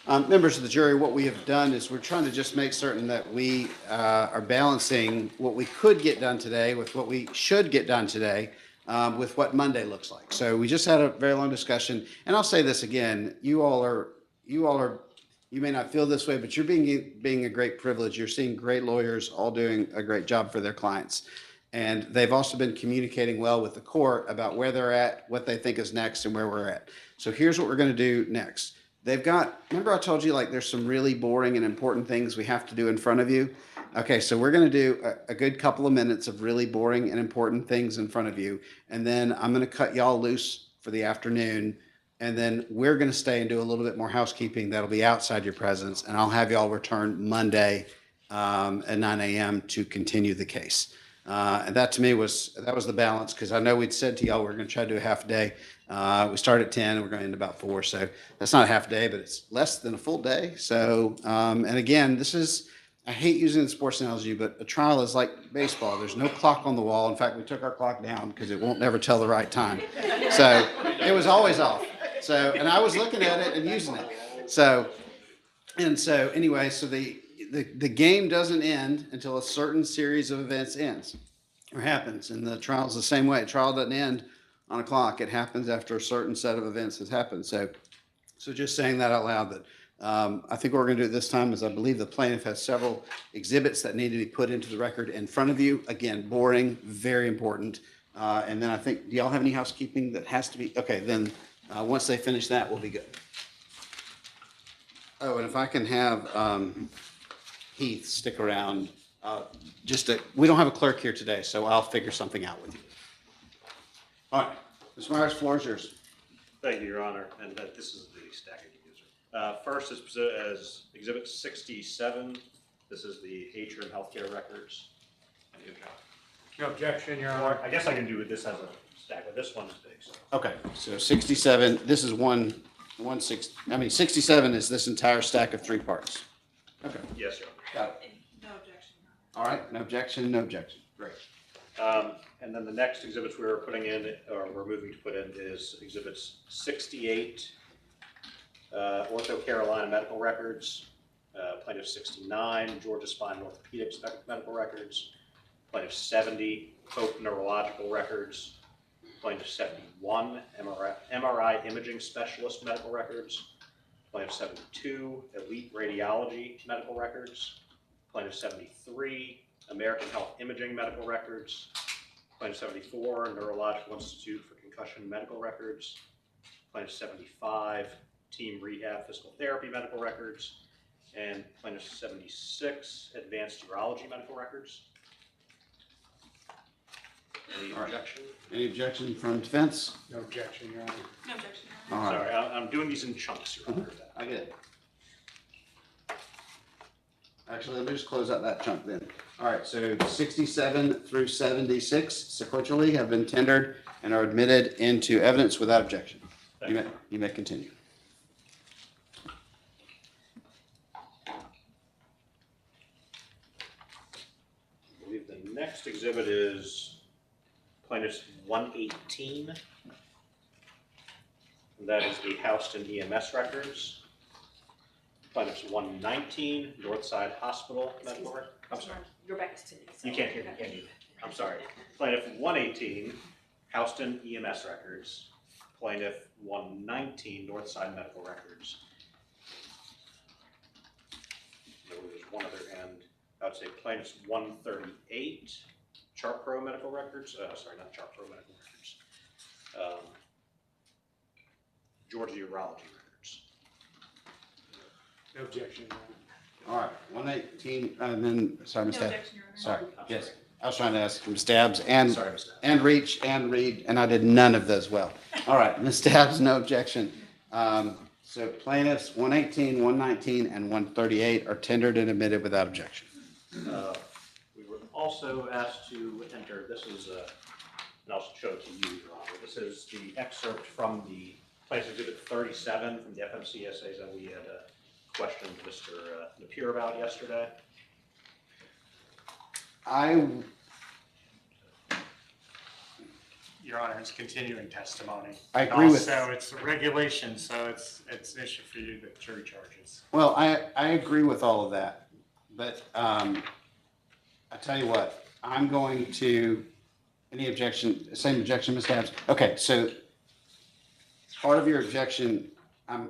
Members of the jury, what we have done is we're trying to just make certain that we are balancing what we could get done today with what we should get done today with what Monday looks like. So we just had a very long discussion, and I'll say this again: you may not feel this way, but you're being a great privilege. You're seeing great lawyers all doing a great job for their clients. And they've also been communicating well with the court about where they're at, what they think is next, and where we're at. So here's what we're going to do next. Remember I told you like there's some really boring and important things we have to do in front of you? Okay, so we're going to do a good couple of minutes of really boring and important things in front of you. And then I'm going to cut y'all loose for the afternoon. And then we're going to stay and do a little bit more housekeeping that'll be outside your presence. And I'll have y'all return Monday at 9 a.m. to continue the case. And that to me was the balance, because I know we'd said to y'all we're going to try to do a half a day. We start at 10 and we're going to end about 4. So that's not a half a day, but it's less than a full day. So, and again, I hate using the sports analogy, but a trial is like baseball. There's no clock on the wall. In fact, we took our clock down because it won't never tell the right time. So it was always off. So, and I was looking at it and using it. So anyway, so the game doesn't end until a certain series of events ends or happens. And the trial's the same way. A trial doesn't end on a clock. It happens after a certain set of events has happened. So just saying that out loud, that I think what we're going to do this time is I believe the plaintiff has several exhibits that need to be put into the record in front of you. Again, boring, very important. And then I think, do y'all have any housekeeping that has to be? Okay, then once they finish that, we'll be good. Oh, and if I can have Heath stick around, we don't have a clerk here today, so I'll figure something out with you. All right, Ms. Myers, floor is yours. Thank you, Your Honor, and this is the stack of user. First is as Exhibit 67. This is the Atrium Healthcare records. Any objection? No objection, Your Or Honor. I guess I can do this as a stack, but this one's big. So. Okay, so 67, this is 67 is this entire stack of 3 parts. Okay. Yes, Your Honor. Got it. No objection. All right, no objection, no objection. Great. And then the next exhibits we're putting in, or we're moving to put in, is exhibits 68, Ortho Carolina medical records, plaintiff 69, Georgia Spine and Orthopedics medical records, plaintiff 70, Hope neurological records, plaintiff 71, MRI imaging specialist medical records, plaintiff 72, Elite radiology medical records, plaintiff 73, American Health Imaging medical records, plaintiff 74, Neurological Institute for Concussion medical records, plaintiff 75, Team Rehab Physical Therapy medical records, and plaintiff 76, Advanced Urology medical records. Any objection? Any objection from defense? No objection, Your Honor. No objection. All right. Sorry, I'm doing these in chunks, Your Honor. I get it. Actually, let me just close out that chunk then. All right, so 67 through 76 sequentially have been tendered and are admitted into evidence without objection. You may continue. I believe the next exhibit is plaintiff's 118. And that is the Houston EMS records. Plaintiff's 119, Northside Hospital medical record. I'm sorry. Your back is to me. so- You can't hear me, can you? I'm sorry. Plaintiff 118, Houston EMS records. Plaintiff 119, Northside medical records. There's one other end. I would say plaintiff's 138, ChartPro medical records. Sorry, not ChartPro medical records. Georgia urology records. No objection, Your Honor. All right, 118, and then, sorry, Ms. No Dabbs. objection, Your Honor. Sorry, I'm yes. sorry. I was trying to ask Ms. Dabbs and, Sorry, Ms. Dabbs. and Reach and Reed, and I did none of those well. All right, Ms. Dabbs, no objection. So plaintiffs 118, 119, and 138 are tendered and admitted without objection. We were also asked to enter, this is, and I'll show it to you, Your Honor. This is the excerpt from the Plaintiff's Exhibit 37 from the FMC essays that we had questioned Mr. Napier about yesterday. Your Honor, is continuing testimony. I agree with- Also, it's a regulation, so it's an issue for you, the jury charges. Well, I agree with all of that, but I tell you what, I'm going to, any objection, same objection, Ms. Dabbs? Okay, so part of your objection, I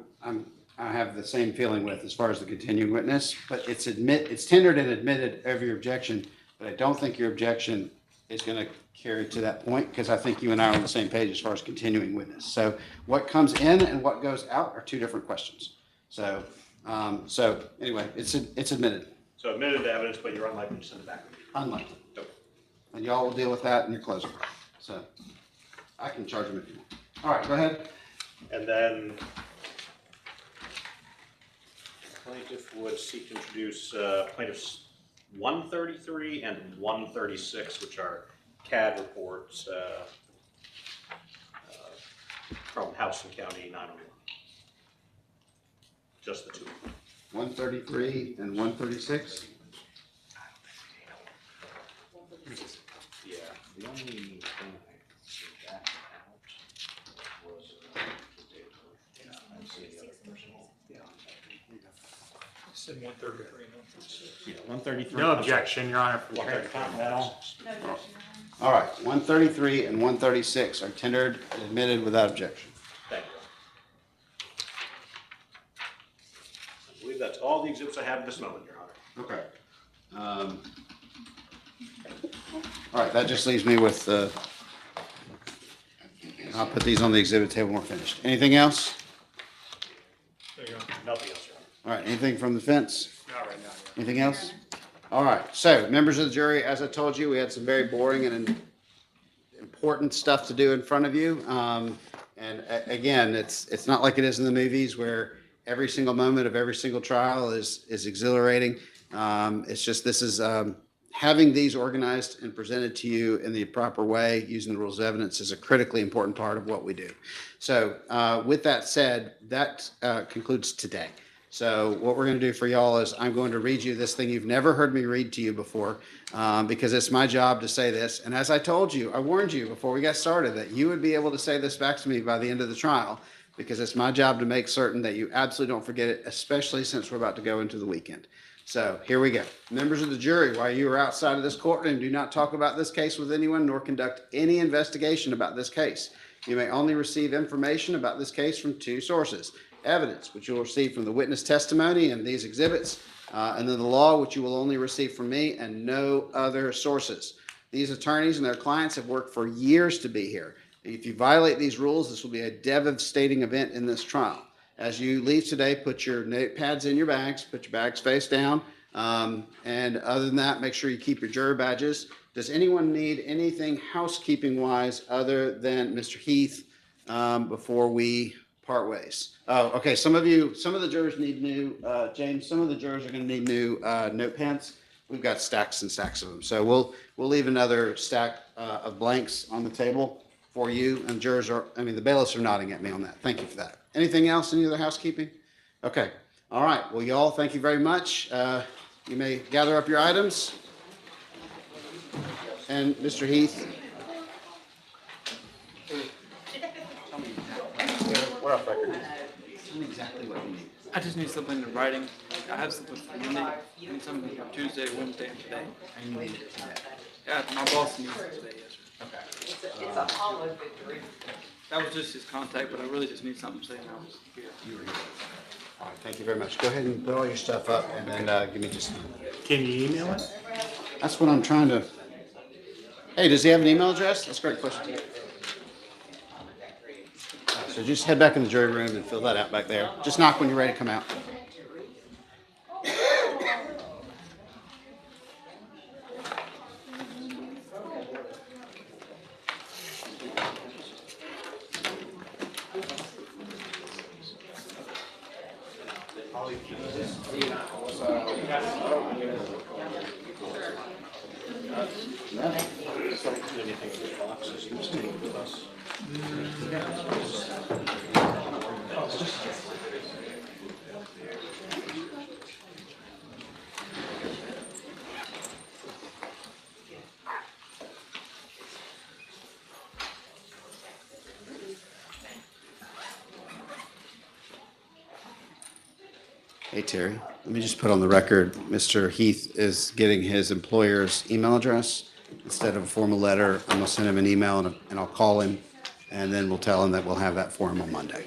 have the same feeling with as far as the continuing witness, but it's tendered and admitted of your objection, but I don't think your objection is going to carry to that point, because I think you and I are on the same page as far as continuing witness. So what comes in and what goes out are two different questions. So anyway, it's admitted. So admitted to evidence, but you're unlikely to send it back. Unlikely. And y'all will deal with that in your closing. So I can charge them if you want. All right, go ahead. And then plaintiff would seek to introduce plaintiffs 133 and 136, which are CAD reports from House and County 901. Just the two. 133 and 136. Yeah, the only thing I see that out was yeah, I see the other personal. Yeah. Said 133 and 136. Yeah, 133. No objection, Your Honor, for 133. Transcontinental. All right, 133 and 136 are tendered and admitted without objection. Thank you. I believe that's all the exhibits I have at this moment, Your Honor. Okay. All right, that just leaves me with, I'll put these on the exhibit table when we're finished. Anything else? There you go. Nothing else, Your Honor. All right, anything from the fence? Not right now. Anything else? All right, so members of the jury, as I told you, we had some very boring and important stuff to do in front of you. Again, it's not like it is in the movies where every single moment of every single trial is exhilarating. It's just, this is, having these organized and presented to you in the proper way, using the rules of evidence, is a critically important part of what we do. So with that said, that concludes today. So what we're going to do for y'all is I'm going to read you this thing you've never heard me read to you before, because it's my job to say this. And as I told you, I warned you before we got started that you would be able to say this back to me by the end of the trial, because it's my job to make certain that you absolutely don't forget it, especially since we're about to go into the weekend. So here we go. Members of the jury, while you are outside of this courtroom, do not talk about this case with anyone nor conduct any investigation about this case. You may only receive information about this case from two sources: evidence, which you'll receive from the witness testimony and these exhibits, and then the law, which you will only receive from me and no other sources. These attorneys and their clients have worked for years to be here. If you violate these rules, this will be a devastating event in this trial. As you leave today, put your notepads in your bags, put your bags face down, and other than that, make sure you keep your juror badges. Does anyone need anything housekeeping-wise other than Mr. Heath before we part ways? Oh, okay, some of the jurors need new, James, some of the jurors are gonna need new notepads. We've got stacks and stacks of them. So we'll leave another stack of blanks on the table for you, and the bailiffs are nodding at me on that. Thank you for that. Anything else, any other housekeeping? Okay, all right, well, y'all, thank you very much. You may gather up your items. And Mr. Heath. We're off record. Tell me exactly what you need. I just need something in writing. I have something for Monday, and something for Tuesday, Wednesday, and today. I need it today. Yeah, my boss needs it today, yes, sir. Okay. It's a hollow victory. That was just his contact, but I really just need something saying I was here. You were here. All right, thank you very much. Go ahead and put all your stuff up, and then give me just. Can you email it? That's what I'm trying to. Hey, does he have an email address? That's a great question. So just head back in the jury room and fill that out back there. Just knock when you're ready to come out. Anything in the boxes you just take with us? Hey, Terry, let me just put on the record, Mr. Heath is getting his employer's email address. Instead of a formal letter, I'm gonna send him an email and I'll call him, and then we'll tell him that we'll have that for him on Monday.